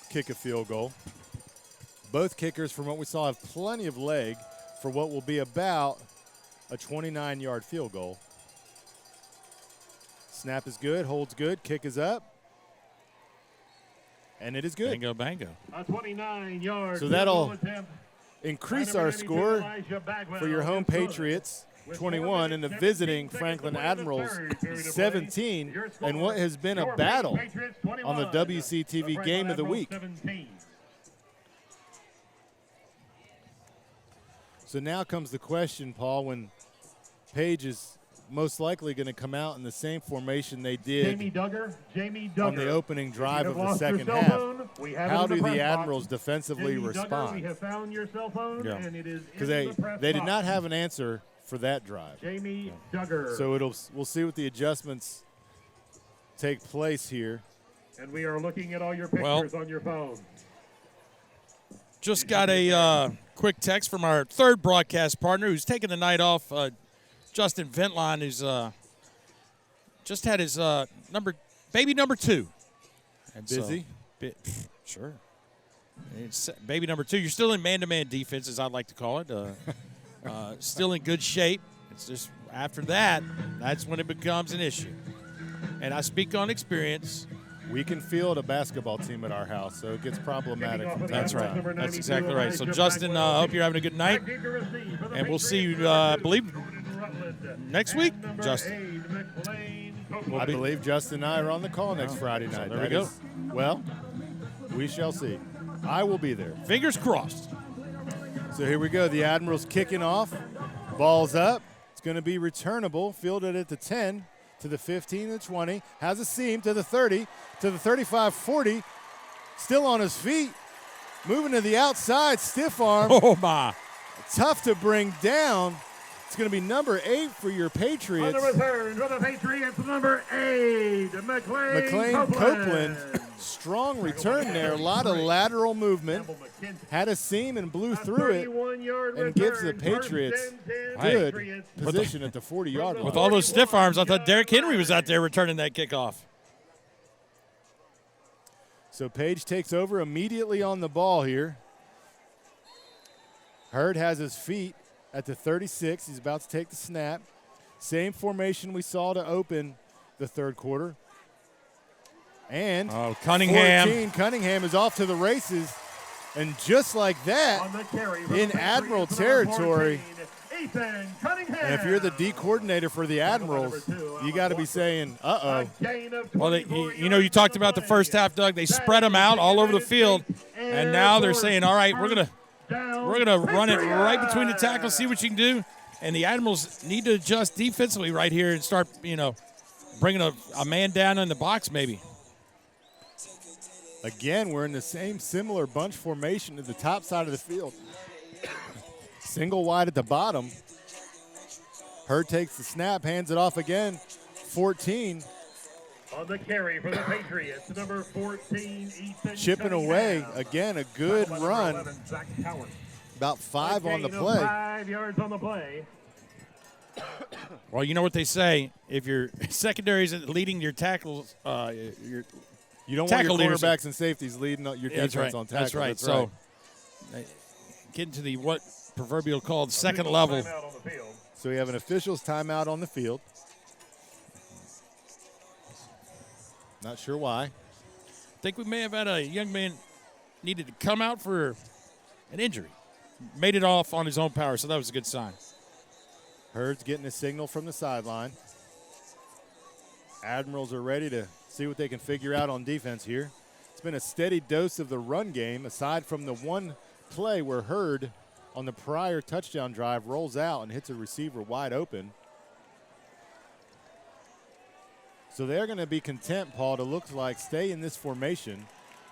kick a field goal. Both kickers, from what we saw, have plenty of leg for what will be about a 29-yard field goal. Snap is good, holds good, kick is up, and it is good. Bango, bango. A 29-yard. So that'll increase our score for your home Patriots, 21, and the visiting Franklin Admirals, 17, and what has been a battle on the WCTV Game of the Week. So now comes the question, Paul, when Page is most likely going to come out in the same formation they did on the opening drive of the second half. How do the Admirals defensively respond? Because they did not have an answer for that drive. So we'll see what the adjustments take place here. And we are looking at all your pictures on your phone. Just got a quick text from our third broadcast partner who's taking the night off, Justin Ventline, who's just had his baby number 2. And busy? Sure. It's baby number 2. You're still in man-to-man defense, as I'd like to call it. Still in good shape. It's just after that, that's when it becomes an issue. And I speak on experience. We can field a basketball team at our house, so it gets problematic from time That's to time. right. That's exactly right. So, Justin, I hope you're having a good night. And we'll see you, I believe, next week, Justin. I believe Justin and I are on the call next Friday night. So there we go. Well, we shall see. I will be there. Fingers crossed. So here we go. The Admirals kicking off. Ball's up. It's going to be returnable. Fielded at the 10, to the 15, the 20. Has a seam to the 30, to the 35, 40. Still on his feet. Moving to the outside. Stiff arm. Oh, my. Tough to bring down. It's going to be number 8 for your Patriots. On the return for the Patriots, number 8, McLean Copeland. Strong return there. A lot of lateral movement. Had a seam and blew through it and gives the Patriots good position at the 40-yard line. With all those stiff arms, I thought Derrick Henry was out there returning that kickoff. So Page takes over immediately on the ball here. Hurd has his feet at the 36. He's about to take the snap. Same formation we saw to open the third quarter. And Cunningham. 14, Cunningham is off to the races. And just like that, in Admiral territory, and if you're the D coordinator for the Admirals, you got to be saying, uh-oh. Well, you talked about the first half, Doug. They spread them out all over the field, and now they're saying, all right, we're gonna run it right between the tackles, see what you can do. And the Admirals need to adjust defensively right here and start, bringing a man down in the box maybe. Again, we're in the same similar bunch formation to the top side of the field. Single wide at the bottom. Hurd takes the snap, hands it off again. 14. On the carry for the Patriots, number 14, Ethan Chipping away. Again, a good run. 11, About 5 on the play. 5 yards on the play. Well, you know what they say. If your secondary is leading your tackles, you don't want your cornerbacks and safeties leading your defense on tackle. That's right. So getting to the what proverbial called second level. So we have an official's timeout on the field. Not sure why. I think we may have had a young man needed to come out for an injury. Made it off on his own power, so that was a good sign. Hurd's getting a signal from the sideline. Admirals are ready to see what they can figure out on defense here. It's been a steady dose of the run game, aside from the one play where Hurd on the prior touchdown drive rolls out and hits a receiver wide open. So they're going to be content, Paul, to look like stay in this formation.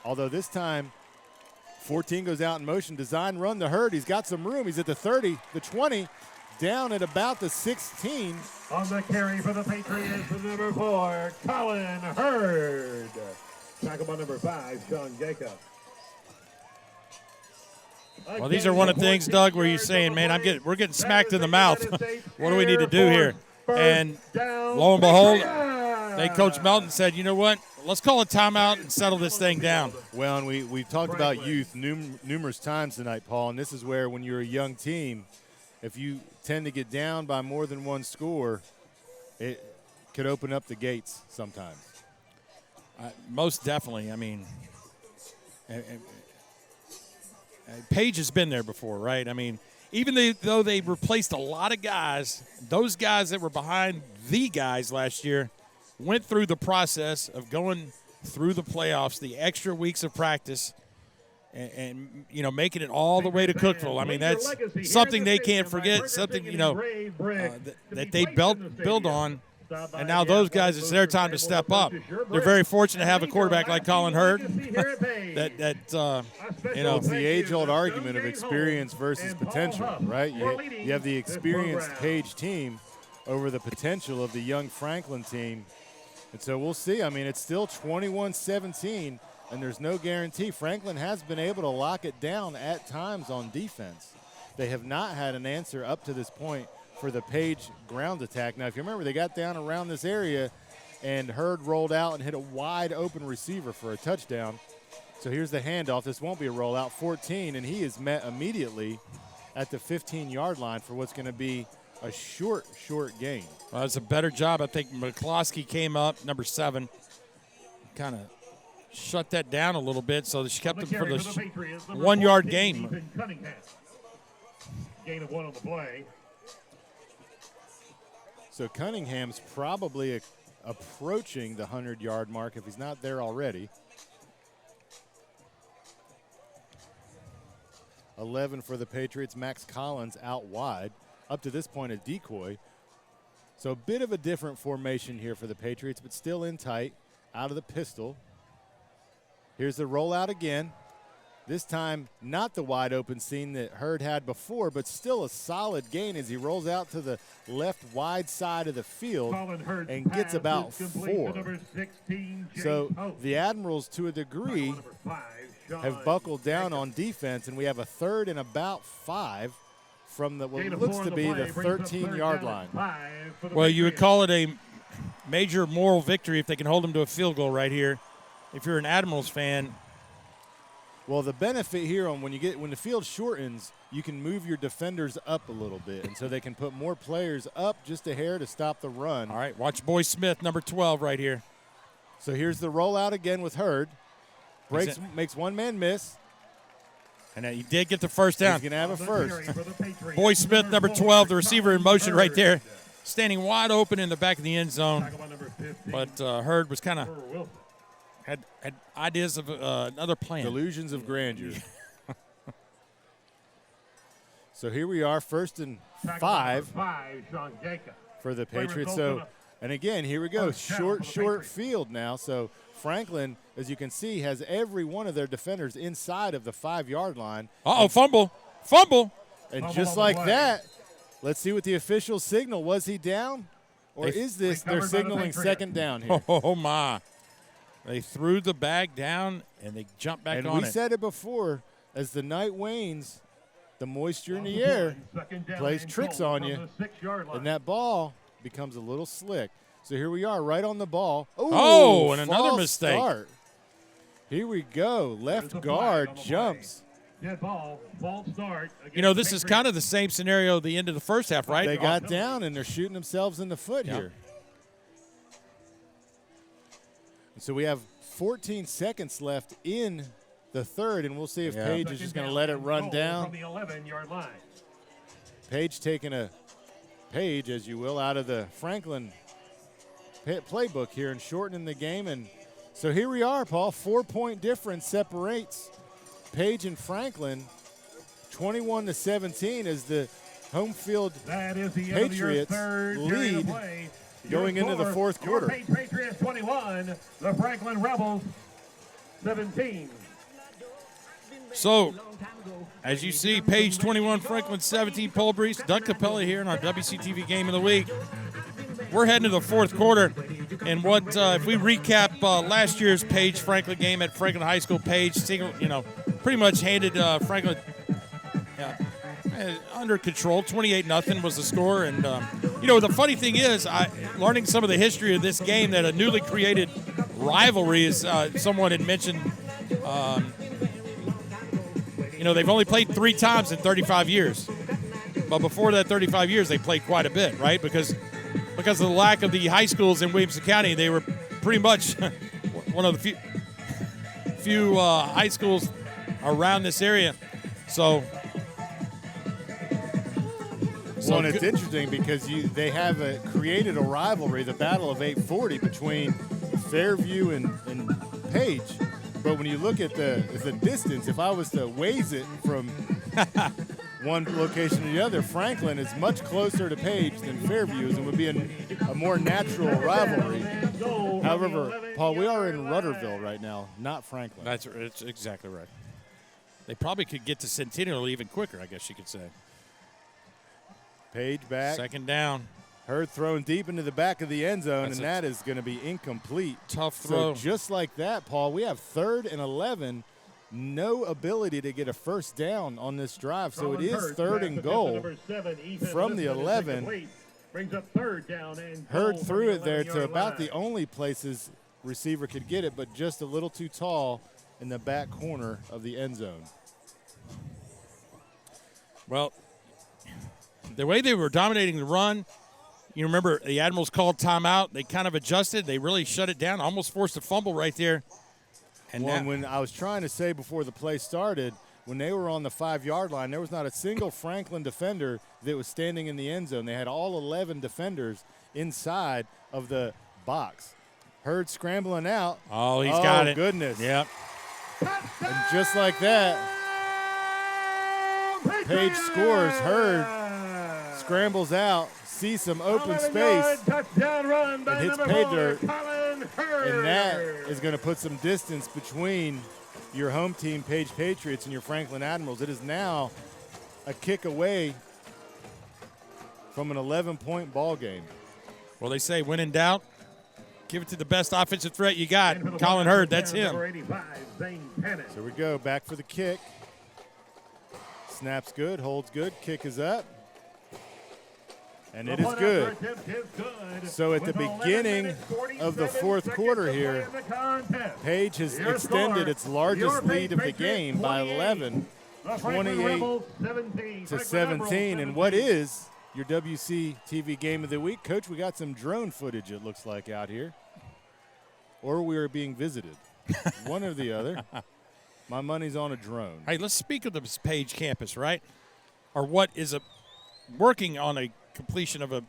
Although this time, 14 goes out in motion, design run to Hurd. He's got some room. He's at the 30, the 20, down at about the 16. On the carry for the Patriots, number 4, Colin Hurd. Tackle by number 5, Sean Jacob. Well, these are one of the things, Doug, where you're saying, man, we're getting smacked in the mouth. What do we need to do here? And lo and behold, Coach Melton said, you know what? Let's call a timeout and settle this thing down. Well, and we've talked about youth numerous times tonight, Paul, and this is where when you're a young team, if you tend to get down by more than one score, it could open up the gates sometimes. Most definitely. I mean, Page has been there before, right? I mean, even though they replaced a lot of guys, those guys that were behind the guys last year went through the process of going through the playoffs, the extra weeks of practice, and you know, making it all the way to Cookeville. I mean, that's something they can't forget, something, you know, that they build on. And now those guys, it's their time to step up. They're very fortunate to have a quarterback like Colin Hurd. You know, it's the age-old argument of experience versus potential, right? You have the experienced Page team over the potential of the young Franklin team. And so we'll see. I mean, it's still 21-17, and there's no guarantee. Franklin has been able to lock it down at times on defense. They have not had an answer up to this point for the Page ground attack. Now, if you remember, they got down around this area, and Hurd rolled out and hit a wide-open receiver for a touchdown. So here's the handoff. This won't be a rollout. 14, and he is met immediately at the 15-yard line for what's going to be a short gain. Well, it's a better job. I think McCloskey came up, number 7, kind of shut that down a little bit, so she kept him for the 1-yard gain. Gain of 1 on the play. So Cunningham's probably approaching the 100-yard mark if he's not there already. 11 for the Patriots. Max Collins out wide. Up to this point, a decoy. So a bit of a different formation here for the Patriots, but still in tight, out of the pistol. Here's the rollout again. This time, not the wide open scene that Hurd had before, but still a solid gain as he rolls out to the left wide side of the field and gets about 4. So the Admirals, to a degree, have buckled down on defense, and we have a 3rd and about 5 from what looks to be the 13-yard line. Well, you would call it a major moral victory if they can hold them to a field goal right here. If you're an Admirals fan. Well, the benefit here when the field shortens, you can move your defenders up a little bit, and so they can put more players up just a hair to stop the run. All right, watch Boy Smith, number 12 right here. So here's the rollout again with Hurd. Makes one man miss. And he did get the first down. He's going to have a first. Boy Smith, number 12, the receiver in motion right there, standing wide open in the back of the end zone. But Hurd was kind of had ideas of another plan. Delusions of grandeur. So here we are, 1st and 5 for the Patriots. So And again, here we go. Short field now. So Franklin, as you can see, has every one of their defenders inside of the 5-yard line. Uh-oh, fumble. Fumble. And just like that, let's see what the official signal. Was he down? Or is this they're signaling second down here? Oh, my. They threw the bag down, and they jumped back on it. And we said it before, as the night wanes, the moisture in the air plays tricks on you, and that ball becomes a little slick. So here we are, right on the ball. Oh, and another mistake. Start. Here we go. Left guard jumps. Dead ball, false start. You know, this is kind of the same scenario at the end of the first half, right? They got down, and they're shooting themselves in the foot here. So we have 14 seconds left in the third, and we'll see if Page is just going to let it run down. From the 11-yard line. Page taking a page, as you will, out of the Franklin playbook here and shortening the game. And so here we are, Paul. 4-point difference separates Page and Franklin, 21-17, as the home field Patriots lead going into the fourth quarter. Patriots 21, the Franklin Rebels 17. So, as you see, Page 21, Franklin 17, Paul Breece, Doug Capella here in our WCTV Game of the Week. We're heading to the fourth quarter, and what if we recap last year's Page Franklin game at Franklin High School? Page, pretty much handed Franklin under control. 28-0 was the score, and the funny thing is, learning some of the history of this game, that a newly created rivalry, as someone had mentioned. They've only played 3 times in 35 years. But before that 35 years, they played quite a bit, right? Because of the lack of the high schools in Williamson County, they were pretty much one of the few high schools around this area. So and it's interesting because they have created a rivalry, the Battle of 840, between Fairview and Page. But when you look at the distance, if I was to waze it from one location to the other, Franklin is much closer to Page than Fairview is, and would be a more natural rivalry. However, Paul, we are in Rudderville right now, not Franklin. That's exactly right. They probably could get to Centennial even quicker, I guess you could say. Page back. Second down. Hurd thrown deep into the back of the end zone, and that is going to be incomplete. Tough throw. So just like that, Paul, we have 3rd and 11. No ability to get a first down on this drive. So it is 3rd and goal from the 11. Brings up 3rd down and Hurd threw it there to about the only places receiver could get it, but just a little too tall in the back corner of the end zone. Well, the way they were dominating the run, you remember the Admirals called timeout. They kind of adjusted. They really shut it down, almost forced a fumble right there. And when I was trying to say before the play started, when they were on the 5-yard line, there was not a single Franklin defender that was standing in the end zone. They had all 11 defenders inside of the box. Hurd scrambling out. Oh, he's got it. Oh, goodness. Yep. And just like that, Page scores. Hurd scrambles out, sees some open space, and hits pay dirt. And that is going to put some distance between your home team, Page Patriots, and your Franklin Admirals. It is now a kick away from an 11-point ball game. Well, they say when in doubt, give it to the best offensive threat you got. Colin Hurd, that's him. So we go, back for the kick. Snaps good, holds good, kick is up. And it is good. So at the beginning of the fourth quarter here, Page has extended its largest lead of the game by 11, 28-17. And what is your WCTV Game of the Week? Coach, we got some drone footage, it looks like, out here. Or we are being visited. One or the other. My money's on a drone. Hey, let's speak of this Page campus, right? Or what is working on a completion of the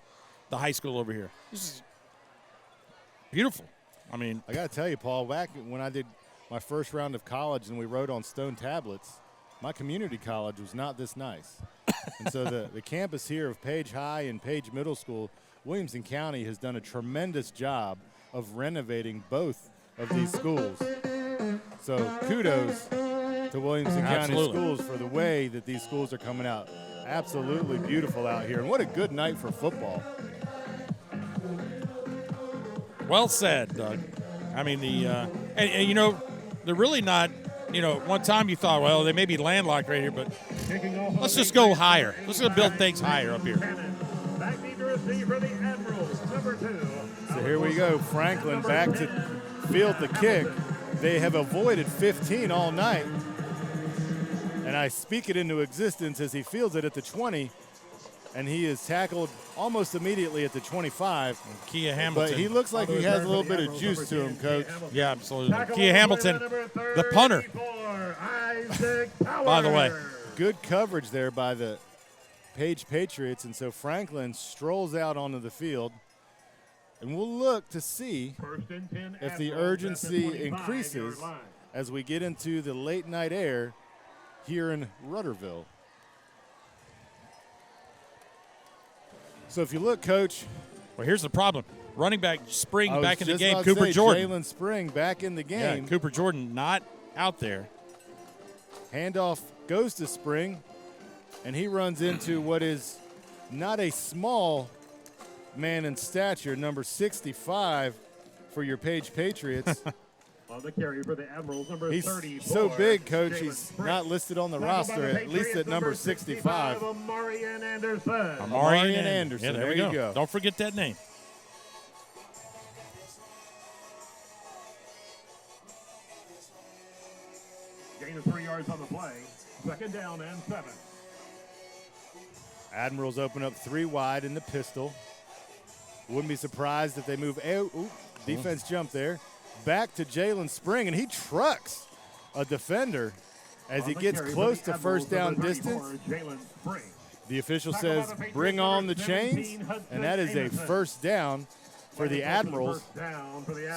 high school over here. This is beautiful. I mean, I got to tell you, Paul, back when I did my first round of college and we wrote on stone tablets, my community college was not this nice. And so the campus here of Page High and Page Middle School Williamson County has done a tremendous job of renovating both of these schools. So kudos to Williamson County schools for the way that these schools are coming out. Absolutely beautiful out here. And what a good night for football. Well said, Doug. I mean, and you know, they're really not, you know, one time you thought, well, they may be landlocked right here, but let's just go higher. Let's go build things higher up here. So here we go. Franklin back to field the kick. They have avoided 15 all night. And I speak it into existence as he fields it at the 20. And he is tackled almost immediately at the 25. Kia Hamilton. But he looks like he has a little bit of juice to him, Coach. Yeah, absolutely. Kia Hamilton, the punter. By the way. Good coverage there by the Page Patriots. And so Franklin strolls out onto the field. And we'll look to see if the urgency increases as we get into the late night air here in Rudderville. So if you look, Coach. Well, here's the problem. Running back Spring back in the game. Cooper Jordan. Jalen Spring back in the game. Yeah, Cooper Jordan not out there. Handoff goes to Spring, and he runs into what is not a small man in stature, number 65 for your Page Patriots. On the carry for the Admirals, number He's 34, so big, Coach. Jalen He's Spring. not listed on the roster, at least at number 65. Amarian Anderson. Amarian Anderson. Yeah, there we go. Don't forget that name. Gain of 3 yards on the play. 2nd down and 7. Admirals open up 3 wide in the pistol. Wouldn't be surprised if they move. Defense jump there. Back to Jalen Spring, and he trucks a defender as he gets close to first down distance. The official says, bring on the chains, and that is a first down for the Admirals.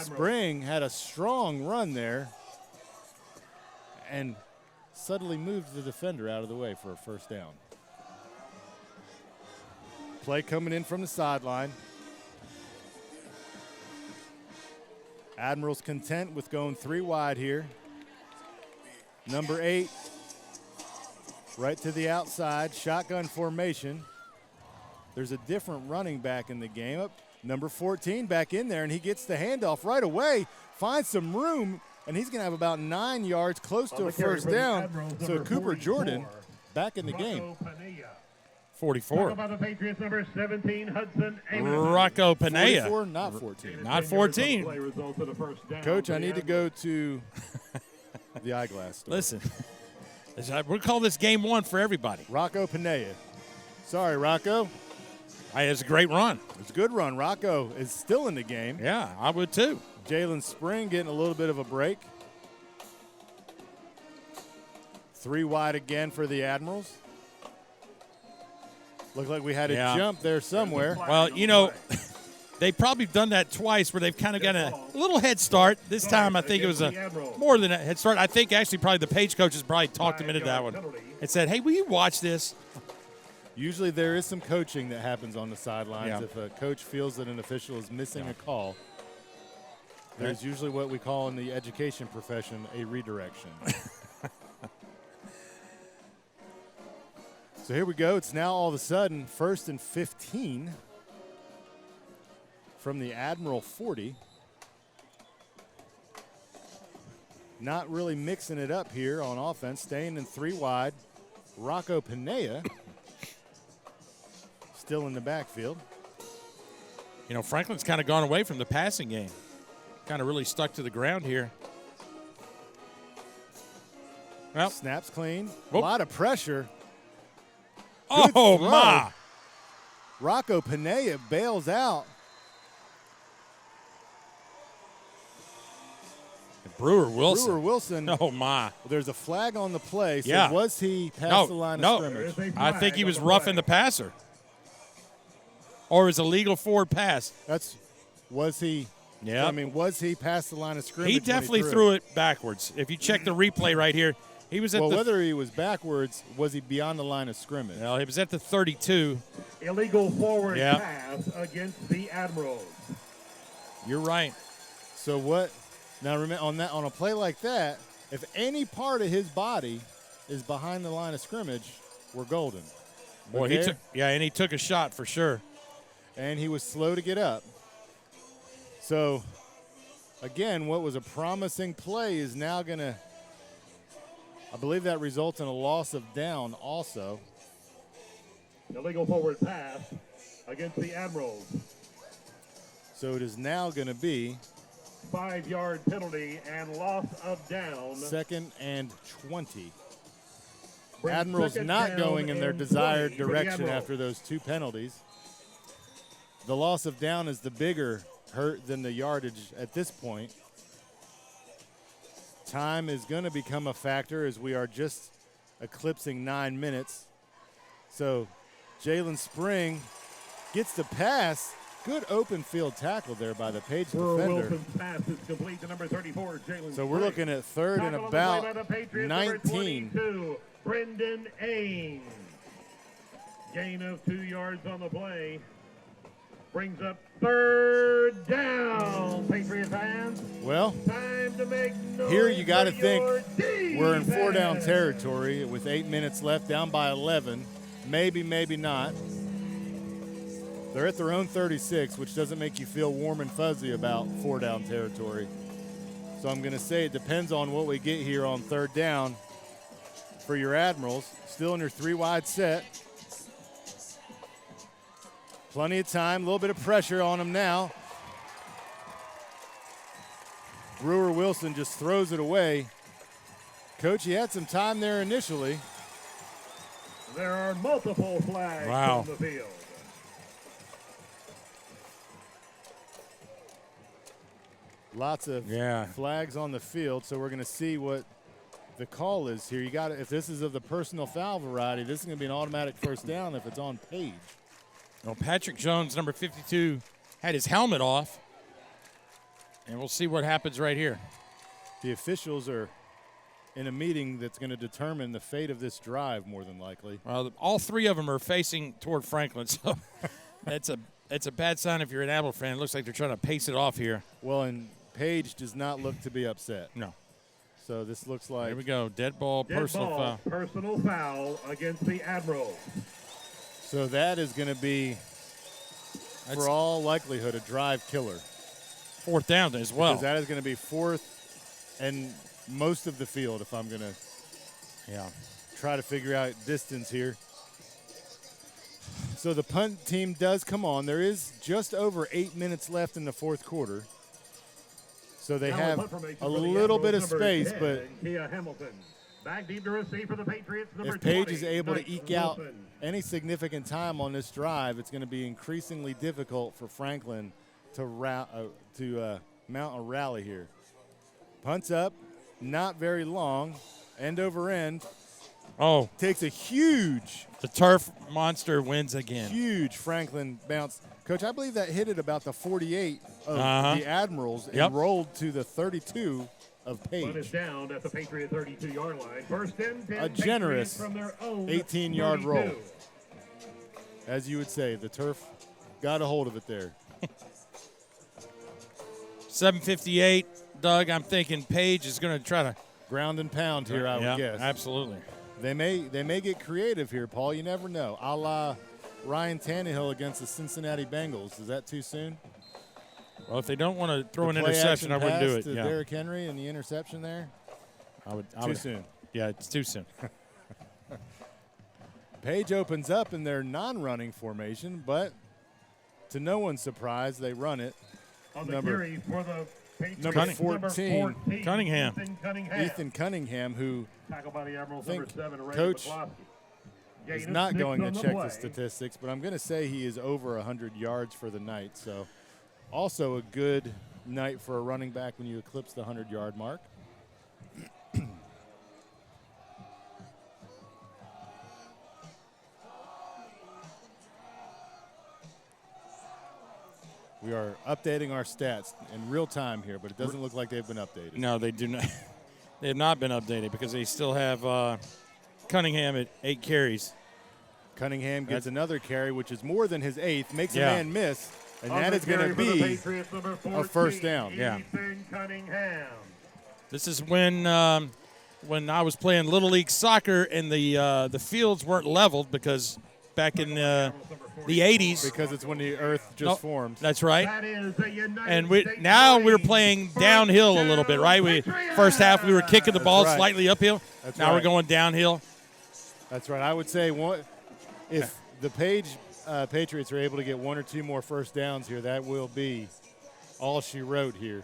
Spring had a strong run there and suddenly moved the defender out of the way for a first down. Play coming in from the sideline. Admirals content with going 3 wide here. Number 8, right to the outside, shotgun formation. There's a different running back in the game. Number 14 back in there, and he gets the handoff right away, finds some room, and he's going to have about 9 yards, close to a first down. So Cooper Jordan back in the game. 44. About the Patriots, number 17, Hudson Rocco Panea. 44, not 14. Not 14. Coach, I need to go to the eyeglass store. Listen, we'll call this game 1 for everybody. Rocco Panea. Sorry, Rocco. It's a great run. It's a good run. Rocco is still in the game. Yeah, I would too. Jalen Spring getting a little bit of a break. 3 wide again for the Admirals. Looked like we had a jump there somewhere. Well, you know, they've probably done that twice where they've kind of got a little head start. This time I think it was more than a head start. I think actually probably the Page coaches probably talked him into that one and said, hey, will you watch this? Usually there is some coaching that happens on the sidelines. If a coach feels that an official is missing a call, there's usually what we call in the education profession a redirection. So here we go. It's now all of a sudden 1st and 15 from the Admiral 40. Not really mixing it up here on offense. Staying in 3 wide. Rocco Panea still in the backfield. You know, Franklin's kind of gone away from the passing game. Kind of really stuck to the ground here. Well, snaps clean. A lot of pressure. Good throw. My. Rocco Panea bails out. Brewer Wilson. Oh, my. There's a flag on the play. So was he past the line of scrimmage? I think he was roughing the passer. Or was a legal forward pass. Was he? Yeah. I mean, was he past the line of scrimmage? He definitely threw it backwards. If you check the replay right here, He was at well, whether he was backwards, was he beyond the line of scrimmage? Well, he was at the 32. Illegal forward pass against the Admirals. You're right. So what? Now remember on a play like that, if any part of his body is behind the line of scrimmage, we're golden. Boy, okay? and he took a shot for sure. And he was slow to get up. So again, what was a promising play is now going to, I believe that results in a loss of down also. Illegal forward pass against the Admirals. So it is now going to be 5-yard penalty and loss of down. 2nd and 20. Brings Admirals not going in their desired direction after those 2 penalties. The loss of down is the bigger hurt than the yardage at this point. Time is going to become a factor as we are just eclipsing 9 minutes. So Jalen Spring gets the pass. Good open field tackle there by the Page defender. Wilson's pass is complete to number 34, Jalen So we're looking at 3rd and about 19. Brendan Ames. Gain of 2 yards on the play. Brings up 3rd down, Patriot fans. Well, time to make noise. Here you got to think we're in defense. 4-down territory with 8 minutes left, down by 11. Maybe, maybe not. They're at their own 36, which doesn't make you feel warm and fuzzy about 4-down territory. So I'm going to say it depends on what we get here on 3rd down for your Admirals. Still in your 3-wide set. Plenty of time, a little bit of pressure on them now. Brewer Wilson just throws it away. Coach, he had some time there initially. There are multiple flags on the field. Lots of flags on the field, so we're going to see what the call is here. You got if this is of the personal foul variety, this is going to be an automatic 1st down if it's on Page. Well, Patrick Jones, number 52, had his helmet off, and we'll see what happens right here. The officials are in a meeting that's going to determine the fate of this drive, more than likely. Well, all 3 of them are facing toward Franklin, so that's a bad sign if you're an Admiral fan. It looks like they're trying to pace it off here. Well, and Page does not look to be upset. No. So this looks like. Here we go. Dead ball, personal foul. Personal foul against the Admirals. So that is going to be, for all likelihood, a drive killer. 4th down as well. Because that is going to be 4th and most of the field if I'm going to try to figure out distance here. So the punt team does come on. There is just over 8 minutes left in the 4th quarter. So they have a little bit of space, but back deep to receive for the Patriots, number if Page 20, is able to eke out Wilson. any significant time on this drive, it's going to be increasingly difficult for Franklin to mount a rally here. Punts up, not very long, end over end. Oh. Takes a huge. The turf monster wins again. Huge Franklin bounce. Coach, I believe that hit at about the 48 of the Admirals and rolled to the 32 of Page. Run is down at the Patriot 32-yard line. 1st and 10. A generous from their own 18-yard roll. As you would say, the turf got a hold of it there. 7:58, Doug. I'm thinking Page is going to try to ground and pound here, I would guess. Absolutely. They may get creative here, Paul. You never know. A la Ryan Tannehill against the Cincinnati Bengals. Is that too soon? Well, if they don't want to throw an interception, I wouldn't do it. To Derrick Henry and the interception there? Too soon. Yeah, it's too soon. Page opens up in their non-running formation, but to no one's surprise, they run it. On the carry for the Patriots, number 14, Cunningham. Ethan Cunningham, who tackled by the Admirals, think number 7, Coach is not going to check the statistics, but I'm going to say he is over 100 yards for the night. So also a good night for a running back when you eclipse the 100-yard mark. We are updating our stats in real time here, but it doesn't look like they've been updated. No, they do not. They have not been updated because they still have Cunningham at 8 carries. Cunningham gets another carry, which is more than his 8th, makes a Yeah. man miss, and that is going to be a first down. Yeah. Cunningham. This is when I was playing Little League soccer and the fields weren't leveled because back in the 80s. Because it's when the earth just forms. That's right. That is a United And States now we're Marine playing downhill a little bit, right? First half we were kicking the ball right. slightly uphill. That's now we're right. going downhill. That's right. I would say if the Patriots are able to get 1 or 2 more first downs here, that will be all she wrote here.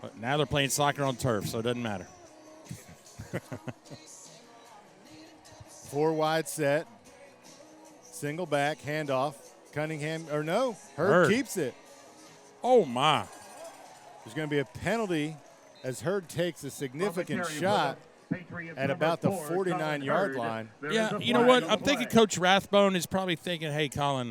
But now they're playing soccer on turf, so it doesn't matter. 4 wide set. Single back, handoff. Cunningham, or no, Hurd keeps it. Oh, my. There's going to be a penalty as Hurd takes a significant shot at about the 49-yard line. Yeah, you know what? I'm thinking Coach Rathbone is probably thinking, hey, Colin,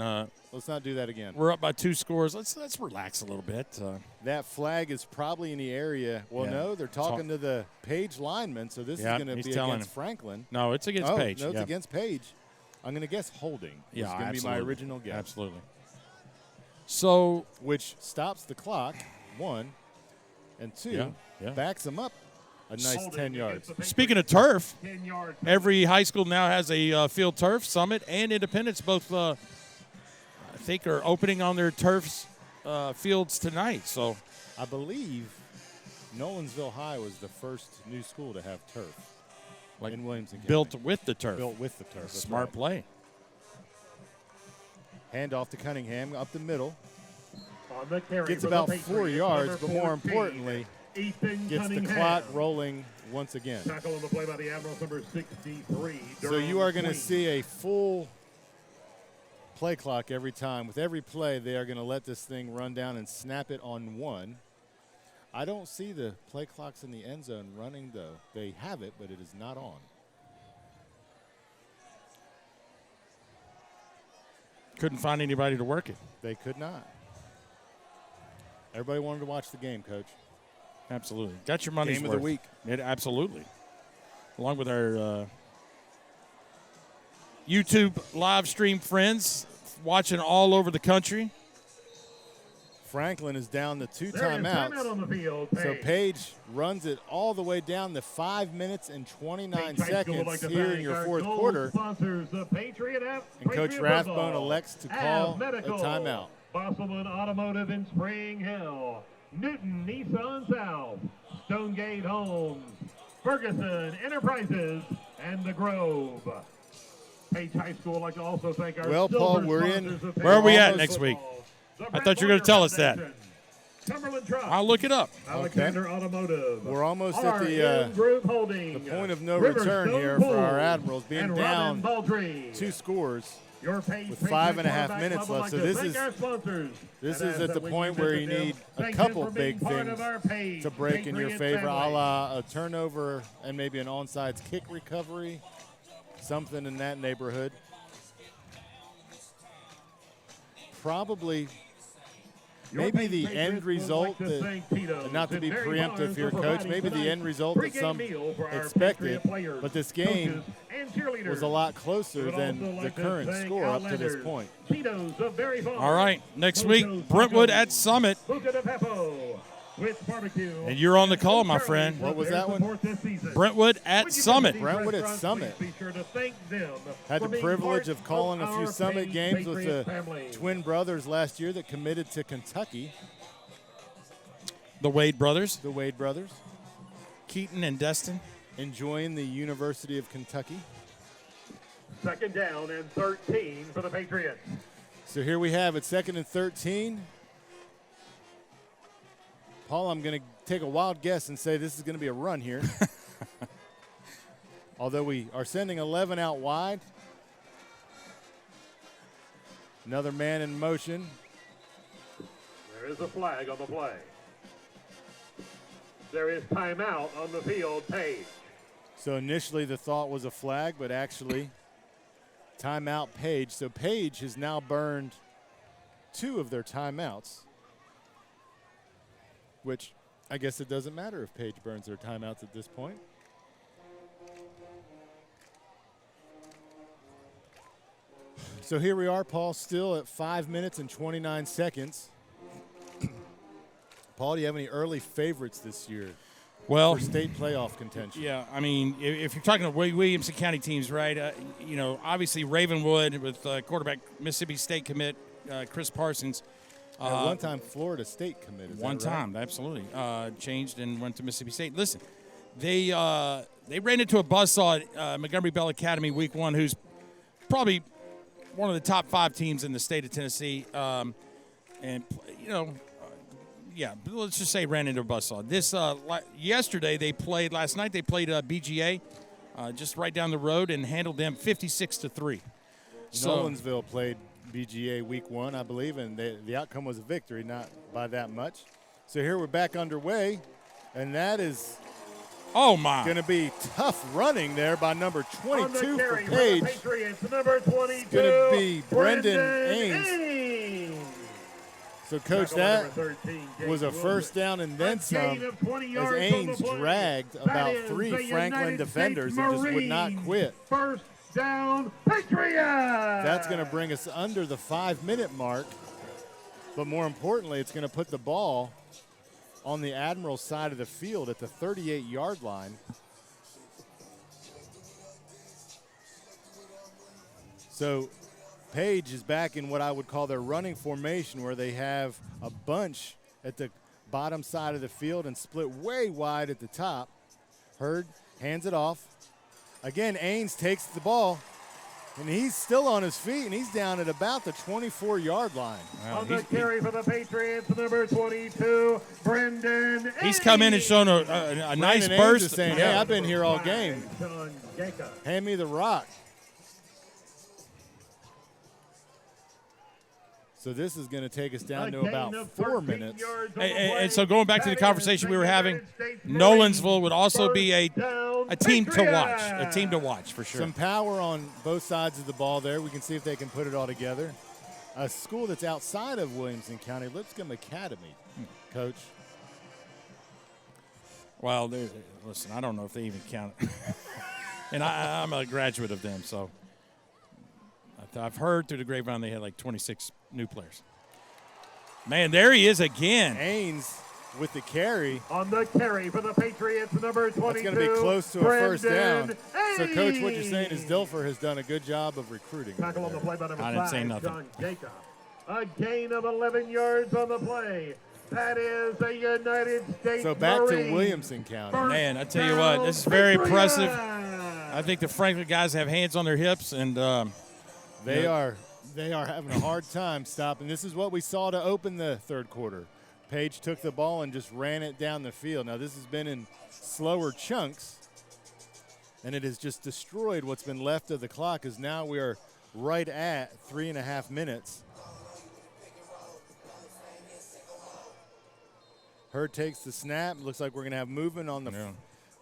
let's not do that again. We're up by 2 scores. Let's relax a little bit. That flag is probably in the area. Well, no, they're talking to the Page lineman, so this is going to be against Franklin. No, it's against Page. No, it's against Page. I'm going to guess holding. Yeah, it's going to be my original guess. Absolutely. So, which stops the clock, 1, and 2, backs them up a nice 10 yards. Speaking of turf, every high school now has a field turf. Summit and Independence both, I think, are opening on their turfs fields tonight. So, I believe Nolensville High was the first new school to have turf. Like in Williamson County. Built with the turf. Built with the turf. Smart play. Hand off to Cunningham up the middle. On the carry gets for about the 4 yards, but more importantly, gets the clock rolling once again. Tackle on the play by the Admirals, number 63. So you are going to see a full play clock every time. With every play, they are going to let this thing run down and snap it on 1. I don't see the play clocks in the end zone running, though. They have it, but it is not on. Couldn't find anybody to work it. They could not. Everybody wanted to watch the game, Coach. Absolutely. Got your money's worth. Game of the week. Absolutely. Along with our YouTube live stream friends watching all over the country. Franklin is down to 2 timeouts. Timeout on the field, so Page runs it all the way down to 5 minutes and 29 seconds here in your fourth quarter. And Coach Rathbone elects to call a timeout. Bosselman Automotive in Spring Hill. Newton Nissan South. Stonegate Homes. Ferguson Enterprises. And The Grove. Page High School would like to also thank our Paul, we're in. Where are we at next week? I thought you were going to tell us that. I'll look it up. Alexander Automotive. We're almost at the point of no return here for our Admirals, being down 2 scores with 5.5 minutes left. So this is at the point where you need a couple big things to break in your favor, a la a turnover and maybe an onside kick recovery, something in that neighborhood. Probably. Maybe the end result, not to be preemptive here, Coach, maybe the end result that some expected, but this game was a lot closer than the current score up to this point. All right, next week, Brentwood at Summit. And you're on the call, my friend. What was that one? Brentwood at Summit. Brentwood at Summit. Had the privilege of calling a few Summit games with the twin brothers last year that committed to Kentucky. The Wade brothers. The Wade brothers. Keaton and Destin. Enjoying the University of Kentucky. 2nd down and 13 for the Patriots. So here we have it, 2nd and 13. Paul, I'm going to take a wild guess and say this is going to be a run here. Although we are sending 11 out wide. Another man in motion. There is a flag on the play. There is timeout on the field, Page. So initially the thought was a flag, but actually timeout Page. So Page has now burned 2 of their timeouts, which I guess it doesn't matter if Page burns their timeouts at this point. So here we are, Paul, still at 5 minutes and 29 seconds. Paul, do you have any early favorites this year Well, for state playoff contention? yeah, I mean, if you're talking to Williamson County teams, right, obviously Ravenwood with quarterback Mississippi State commit Chris Parsons. At one time, Florida State committed. One time, absolutely. Changed and went to Mississippi State. Listen, they ran into a buzzsaw at Montgomery Bell Academy week 1, who's probably one of the top 5 teams in the state of Tennessee. Let's just say ran into a buzzsaw. Last night they played BGA just right down the road and handled them 56-3. Nolensville played BGA week 1, I believe, and the outcome was a victory, not by that much. So here we're back underway, and that is going to be tough running there by number 22 for Page. Number 22, it's going to be Brendan Ains. So, Coach, that was a first down and then some as Ains dragged about 3 Franklin defenders and just would not quit. First down, Patriots! That's going to bring us under the 5-minute mark. But more importantly, it's going to put the ball on the Admiral side of the field at the 38-yard line. So Page is back in what I would call their running formation, where they have a bunch at the bottom side of the field and split way wide at the top. Hurd hands it off. Again, Ains takes the ball, and he's still on his feet, and he's down at about the 24-yard line. Wow, on the carry for the Patriots, number 22, Brendan Ains. He's come in and shown a nice Ains burst. is saying, hey, I've been here all game. Hand me the rock. So this is going to take us down to about 4 minutes. And so going back to the conversation we were having, Nolensville would also be a team to watch. A team to watch for sure. Some power on both sides of the ball there. We can see if they can put it all together. A school that's outside of Williamson County, Lipscomb Academy, Coach. Well, listen, I don't know if they even count it. And I'm a graduate of them, so I've heard through the grapevine they had like 26 new players. Man, there he is again. Ains with the carry. On the carry for the Patriots, number 22. That's going to be close to a first down. Ains. So, Coach, what you're saying is Dilfer has done a good job of recruiting. Tackle on the play by number 5. I didn't say nothing. John Jacob. A gain of 11 yards on the play. That is a United States So back Marine. to Williamson County. Man, I tell you what, this is very impressive. I think the Franklin guys have hands on their hips, and They are having a hard time stopping. This is what we saw to open the third quarter. Page took the ball and just ran it down the field. Now this has been in slower chunks, and it has just destroyed what's been left of the clock, as now we are right at 3.5 minutes. Hurd takes the snap. Looks like we're going to have movement on the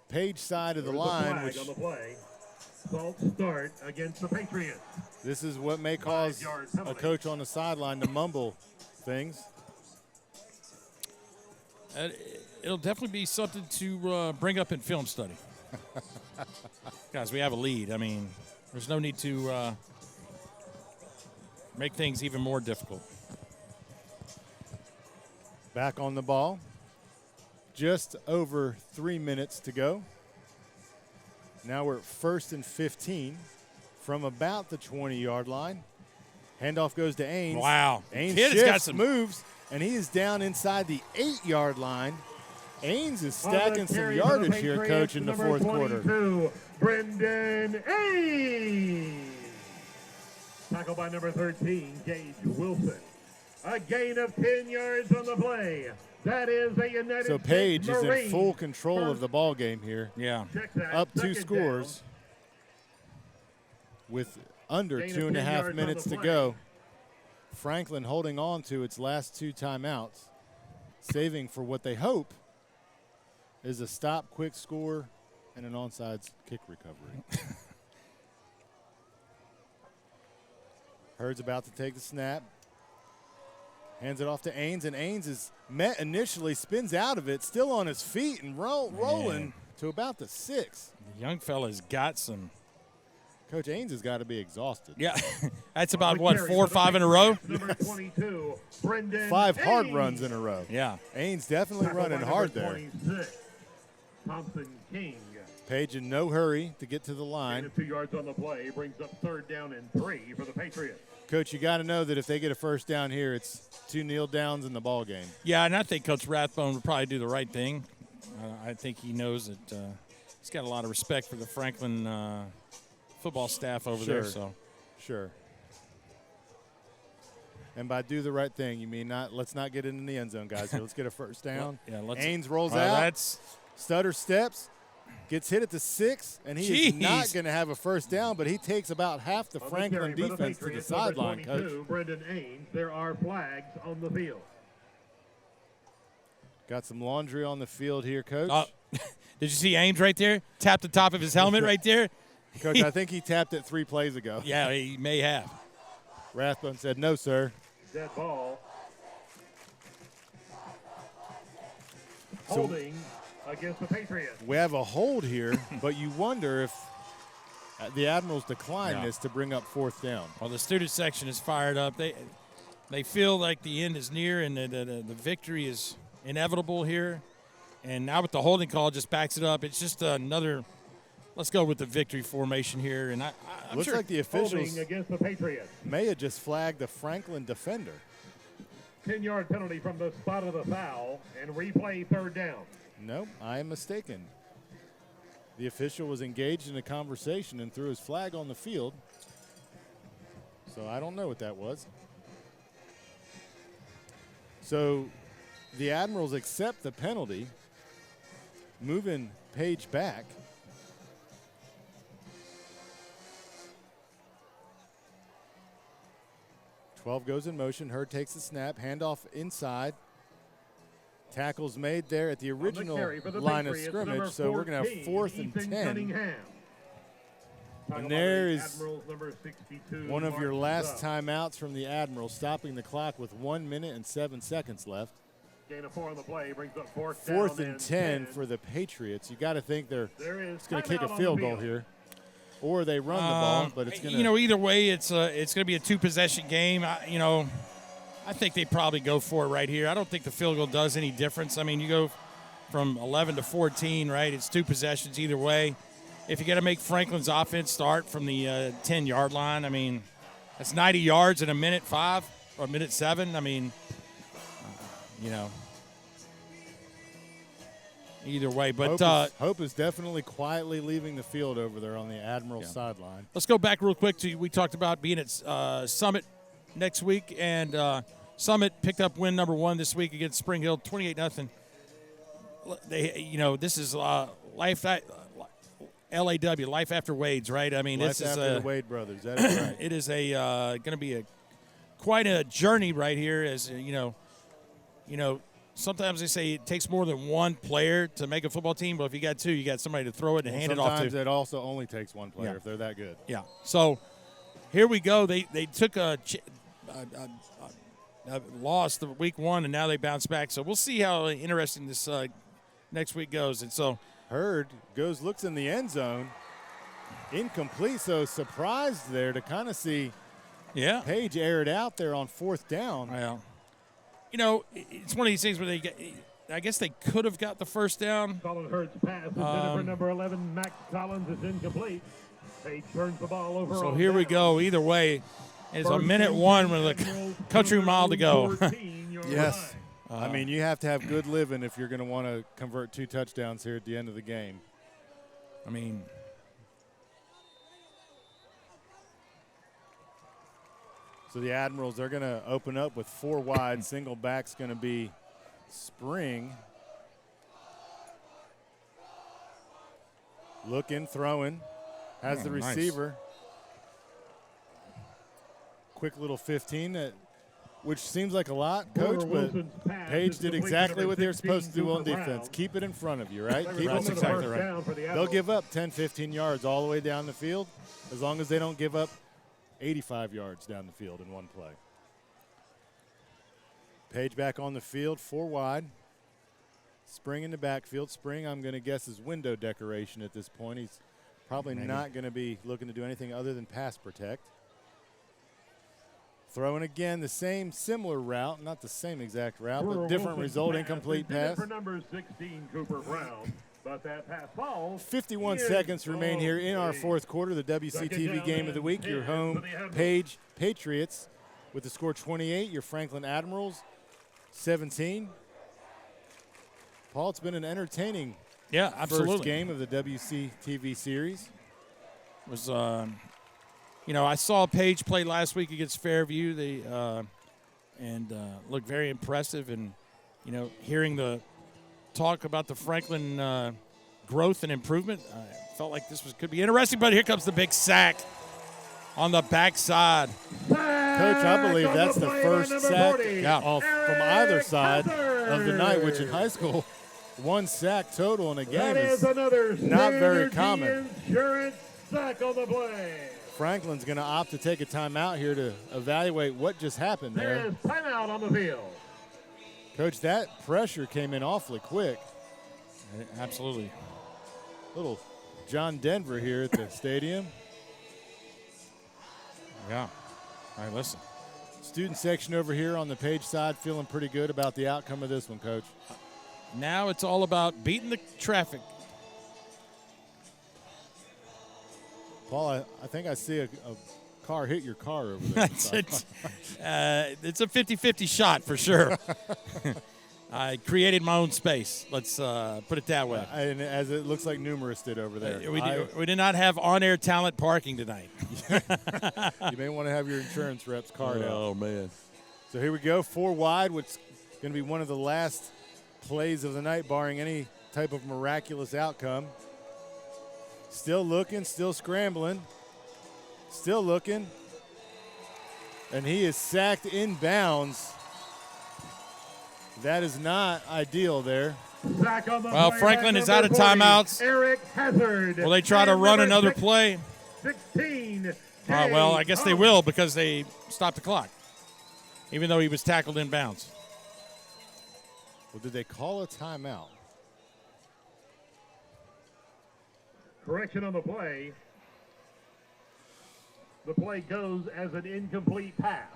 Page side of the line. Which on the play. False start against the Patriots. This is what may cause a coach on the sideline to mumble things. it'll definitely be something to bring up in film study. Guys, we have a lead. I mean, there's no need to make things even more difficult. Back on the ball. Just over 3 minutes to go. Now we're at 1st and 15 from about the 20-yard line. Handoff goes to Ains. Wow. Ains Kid shifts, has got some moves, and he is down inside the 8-yard line. Ains is stacking some yardage here, Coach, in the fourth quarter. Brendan Ains. Tackle by number 13, Gage Wilson. A gain of 10 yards on the play. That is a United So Page States is Marine. in full control of the ball game here. Yeah. Up 2 scores with under 2.5 minutes to go. Franklin holding on to its last 2 timeouts, saving for what they hope is a stop, quick score, and an onside kick recovery. Hurd's about to take the snap. Hands it off to Ains, and Ains is met initially, spins out of it, still on his feet and rolling to about the 6. The young fella's got some. Coach Ains has got to be exhausted. Yeah, that's about, what, 4 or 5 in a row? Number 22, Brendan 5 hard Ains. runs in a row. Yeah. Ains definitely running hard there. 26, Thompson King. Page in no hurry to get to the line. And 2 yards on the play brings up 3rd down and 3 for the Patriots. Coach, you got to know that if they get a first down here, it's 2 kneel downs in the ball game. Yeah, and I think Coach Rathbone would probably do the right thing. I think he knows that he's got a lot of respect for the Franklin football staff over there. So, sure. And by do the right thing, you mean let's not get in the end zone, guys. Here, let's get a first down. Ains rolls out. Stutter steps. Gets hit at the 6, and he is not going to have a first down, but he takes about half the Franklin defense to the sideline, Coach. Brendan Ains, there are flags on the field. Got some laundry on the field here, Coach. Did you see Ains right there? Tap the top of his helmet right there. Coach, I think he tapped it 3 plays ago. Yeah, he may have. Rathbone said, no, sir. Dead ball. Holding against the Patriots. We have a hold here, but you wonder if the Admirals decline this to bring up 4th down. Well, the student section is fired up. They feel like the end is near and the victory is inevitable here. And now with the holding call, just backs it up. It's just another. Let's go with the victory formation here. And I'm looks sure like the officials against the Patriots may have just flagged the Franklin defender. 10-yard penalty from the spot of the foul and replay 3rd down. Nope, I am mistaken. The official was engaged in a conversation and threw his flag on the field. So I don't know what that was. So the Admirals accept the penalty, moving Page back. Twelve goes in motion. Hurd takes the snap. Handoff inside. Tackles made there at the original line of scrimmage, so we're going to have 4th and 10. And there is one of your last timeouts from the Admirals, stopping the clock with 1 minute and 7 seconds left. Gain of 4 on the play brings up 4th and 10 for the Patriots. You got to think they're going to kick a field goal here, or they run the ball. But it's going to, either way, it's going to be a 2-possession game. I think they probably go for it right here. I don't think the field goal does any difference. I mean, you go from 11 to 14, right? It's 2 possessions either way. If you got to make Franklin's offense start from the 10-yard line, I mean, that's 90 yards in a minute 5 or a minute 7. I mean, either way. But Hope is definitely quietly leaving the field over there on the Admiral sideline. Let's go back real quick to we talked about being at Summit next week, and Summit picked up win number 1 this week against Spring Hill, 28-0. This is life. LAW, Life After Wade's, right? I mean, this is the Wade brothers. That is right. It is going to be quite a journey right here. As sometimes they say it takes more than one player to make a football team, but if you got 2, you got somebody to throw it and hand it off to. Sometimes it also only takes one player if they're that good. Yeah. So here we go. They took a loss the week 1, and now they bounce back. So we'll see how interesting this next week goes. And so Hurd looks in the end zone, incomplete. So surprised there to kind of see Page aired out there on 4th down. Well, it's one of these things where I guess they could have got the first down. Colin Hurd's pass intended for number 11, Max Collins, is incomplete. Page turns the ball over. So here we go. Either way, it's a minute 1 with a country mile to go. Yes. I mean, you have to have good living if you're going to want to convert 2 touchdowns here at the end of the game. I mean, so the Admirals, they're going to open up with 4 wide. Single back's going to be Spring. Looking, throwing. Has the receiver. Nice. Quick little 15, which seems like a lot, Coach, but Page did exactly what they're supposed to do on defense. Keep it in front of you, right? Keep it exactly right. They'll give up 10, 15 yards all the way down the field as long as they don't give up 85 yards down the field in one play. Page back on the field, 4 wide. Spring in the backfield. Spring, I'm going to guess, is window decoration at this point. He's probably not going to be looking to do anything other than pass protect. Throwing again the same similar route, not the same exact route, but different result, incomplete pass. For number 16, Cooper Brown, but that pass falls. 51 seconds remain here in our fourth quarter, the WCTV game of the week. Your home Page Patriots with the score 28, your Franklin Admirals 17. Paul, it's been an entertaining first game of the WCTV series. It was, I saw Page play last week against Fairview. They looked very impressive. And, hearing the talk about the Franklin growth and improvement, I felt like this could be interesting. But here comes the big sack on the backside. Coach, I believe that's the first sack from either side of the night, which in high school, 1 sack total in a game is not very common. Insurance sack on the play. Franklin's going to opt to take a timeout here to evaluate what just happened there. There's timeout on the field. Coach, that pressure came in awfully quick. Absolutely. Little John Denver here at the stadium. Yeah. All right, listen. Student section over here on the Page side feeling pretty good about the outcome of this one, Coach. Now it's all about beating the traffic. Paul, I think I see a car hit your car over there. It's a 50-50 shot for sure. I created my own space. Let's put it that way. And as it looks like numerous did over there. We did not have on-air talent parking tonight. You may want to have your insurance rep's card out. Oh, man. So here we go, 4 wide, which is going to be one of the last plays of the night, barring any type of miraculous outcome. Still looking, still scrambling, still looking. And he is sacked inbounds. That is not ideal there. Well, Franklin is out of timeouts. Eric Hazard. Will they try to run another play? 16. Well, I guess they will because they stopped the clock, even though he was tackled inbounds. Well, did they call a timeout? Correction on the play. The play goes as an incomplete pass.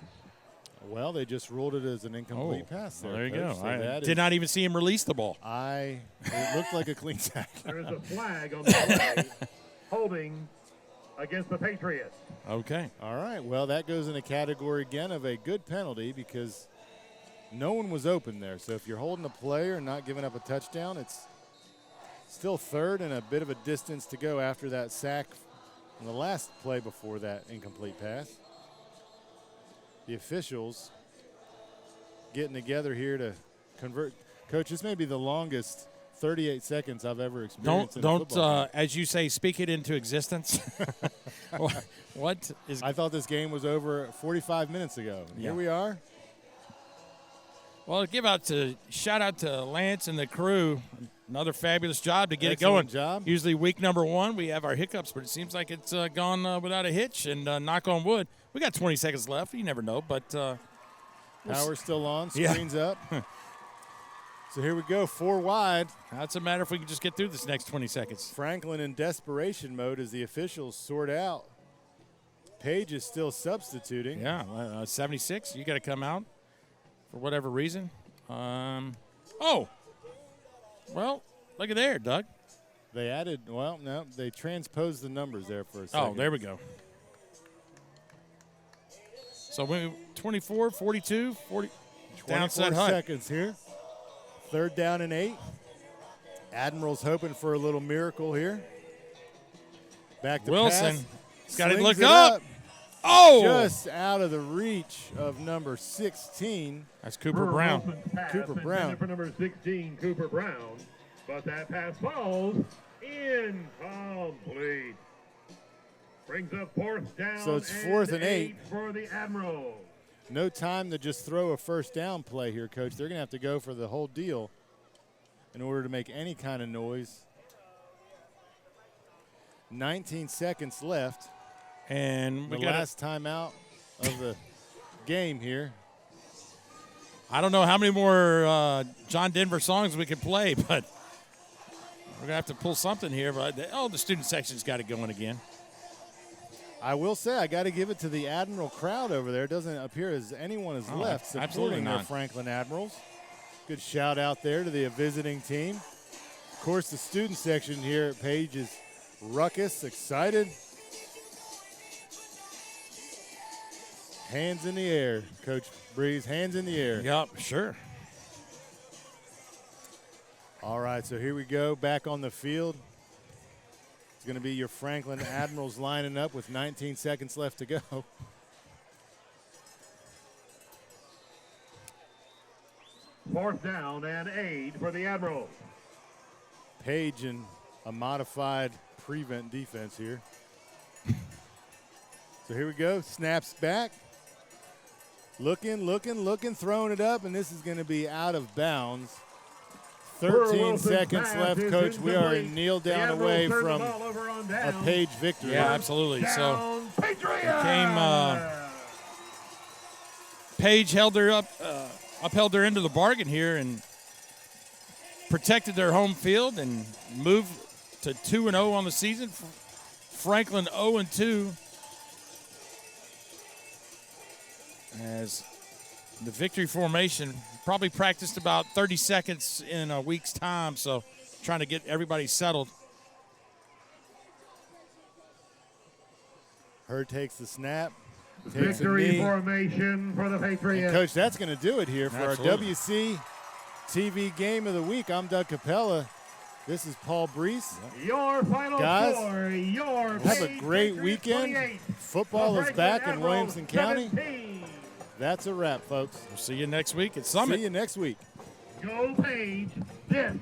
Well, they just ruled it as an incomplete pass there. Well, there you Coach. go. So I did not even see him release the ball. It looked like a clean sack. There is a flag on the play holding against the Patriots. Okay. All right. Well, that goes in a category again of a good penalty because no one was open there. So if you're holding a player and not giving up a touchdown, it's still third and a bit of a distance to go after that sack on the last play before that incomplete pass. The officials getting together here to convert. Coach, this may be the longest 38 seconds I've ever experienced in a football game. As you say, speak it into existence. What is? I thought this game was over 45 minutes ago. Yeah. Here we are. Well, shout out to Lance and the crew. Another fabulous job to get Excellent it going. job. Usually week number 1 we have our hiccups, but it seems like it's gone without a hitch. And knock on wood, we got 20 seconds left. You never know, but Power's still on. Screen's up. So here we go, 4 wide. That's a matter if we can just get through this next 20 seconds. Franklin in desperation mode as the officials sort out. Page is still substituting. Yeah, 76. You got to come out for whatever reason. Well, look at there, Doug. They added, they transposed the numbers there for a second. Oh, there we go. So we 24, 42, 40. 24 seconds here. 3rd down and 8. Admirals hoping for a little miracle here. Back to Wilson. Pass. He's got to look Slings it up. Oh! Just out of the reach of number 16. That's Cooper Brown. Cooper Brown. For number 16, Cooper Brown. But that pass falls incomplete. Brings up 4th down. So it's 4th and 8 for the Admirals. No time to just throw a first down play here, Coach. They're going to have to go for the whole deal in order to make any kind of noise. 19 seconds left. And the last timeout of the game here. I don't know how many more John Denver songs we can play, but we're going to have to pull something here. But the student section's got it going again. I will say I got to give it to the Admiral crowd over there. It doesn't appear as anyone has left supporting their Franklin Admirals. Good shout out there to the visiting team. Of course, the student section here at Page is ruckus, excited. Hands in the air, Coach Breeze, hands in the air. Yep, sure. All right, so here we go, back on the field. It's going to be your Franklin Admirals lining up with 19 seconds left to go. Fourth down and 8 for the Admirals. Page in a modified prevent defense here. So here we go, snaps back. Looking, throwing it up, and this is going to be out of bounds. 13 seconds left, Coach. We are a kneel down away from a Page victory. Yeah, absolutely. So Page held her up, upheld their end of the bargain here and protected their home field and moved to 2-0 on the season. Franklin 0-2. As the victory formation probably practiced about 30 seconds in a week's time, so trying to get everybody settled. Hurd takes the snap. Victory formation for the Patriots. And Coach, that's going to do it here for our WC TV Game of the Week. I'm Doug Capella. This is Paul Breece. Your final guys, score, have a great weekend. Football is back in Williamson County. That's a wrap, folks. We'll see you next week at Summit. See you next week. Go Page. This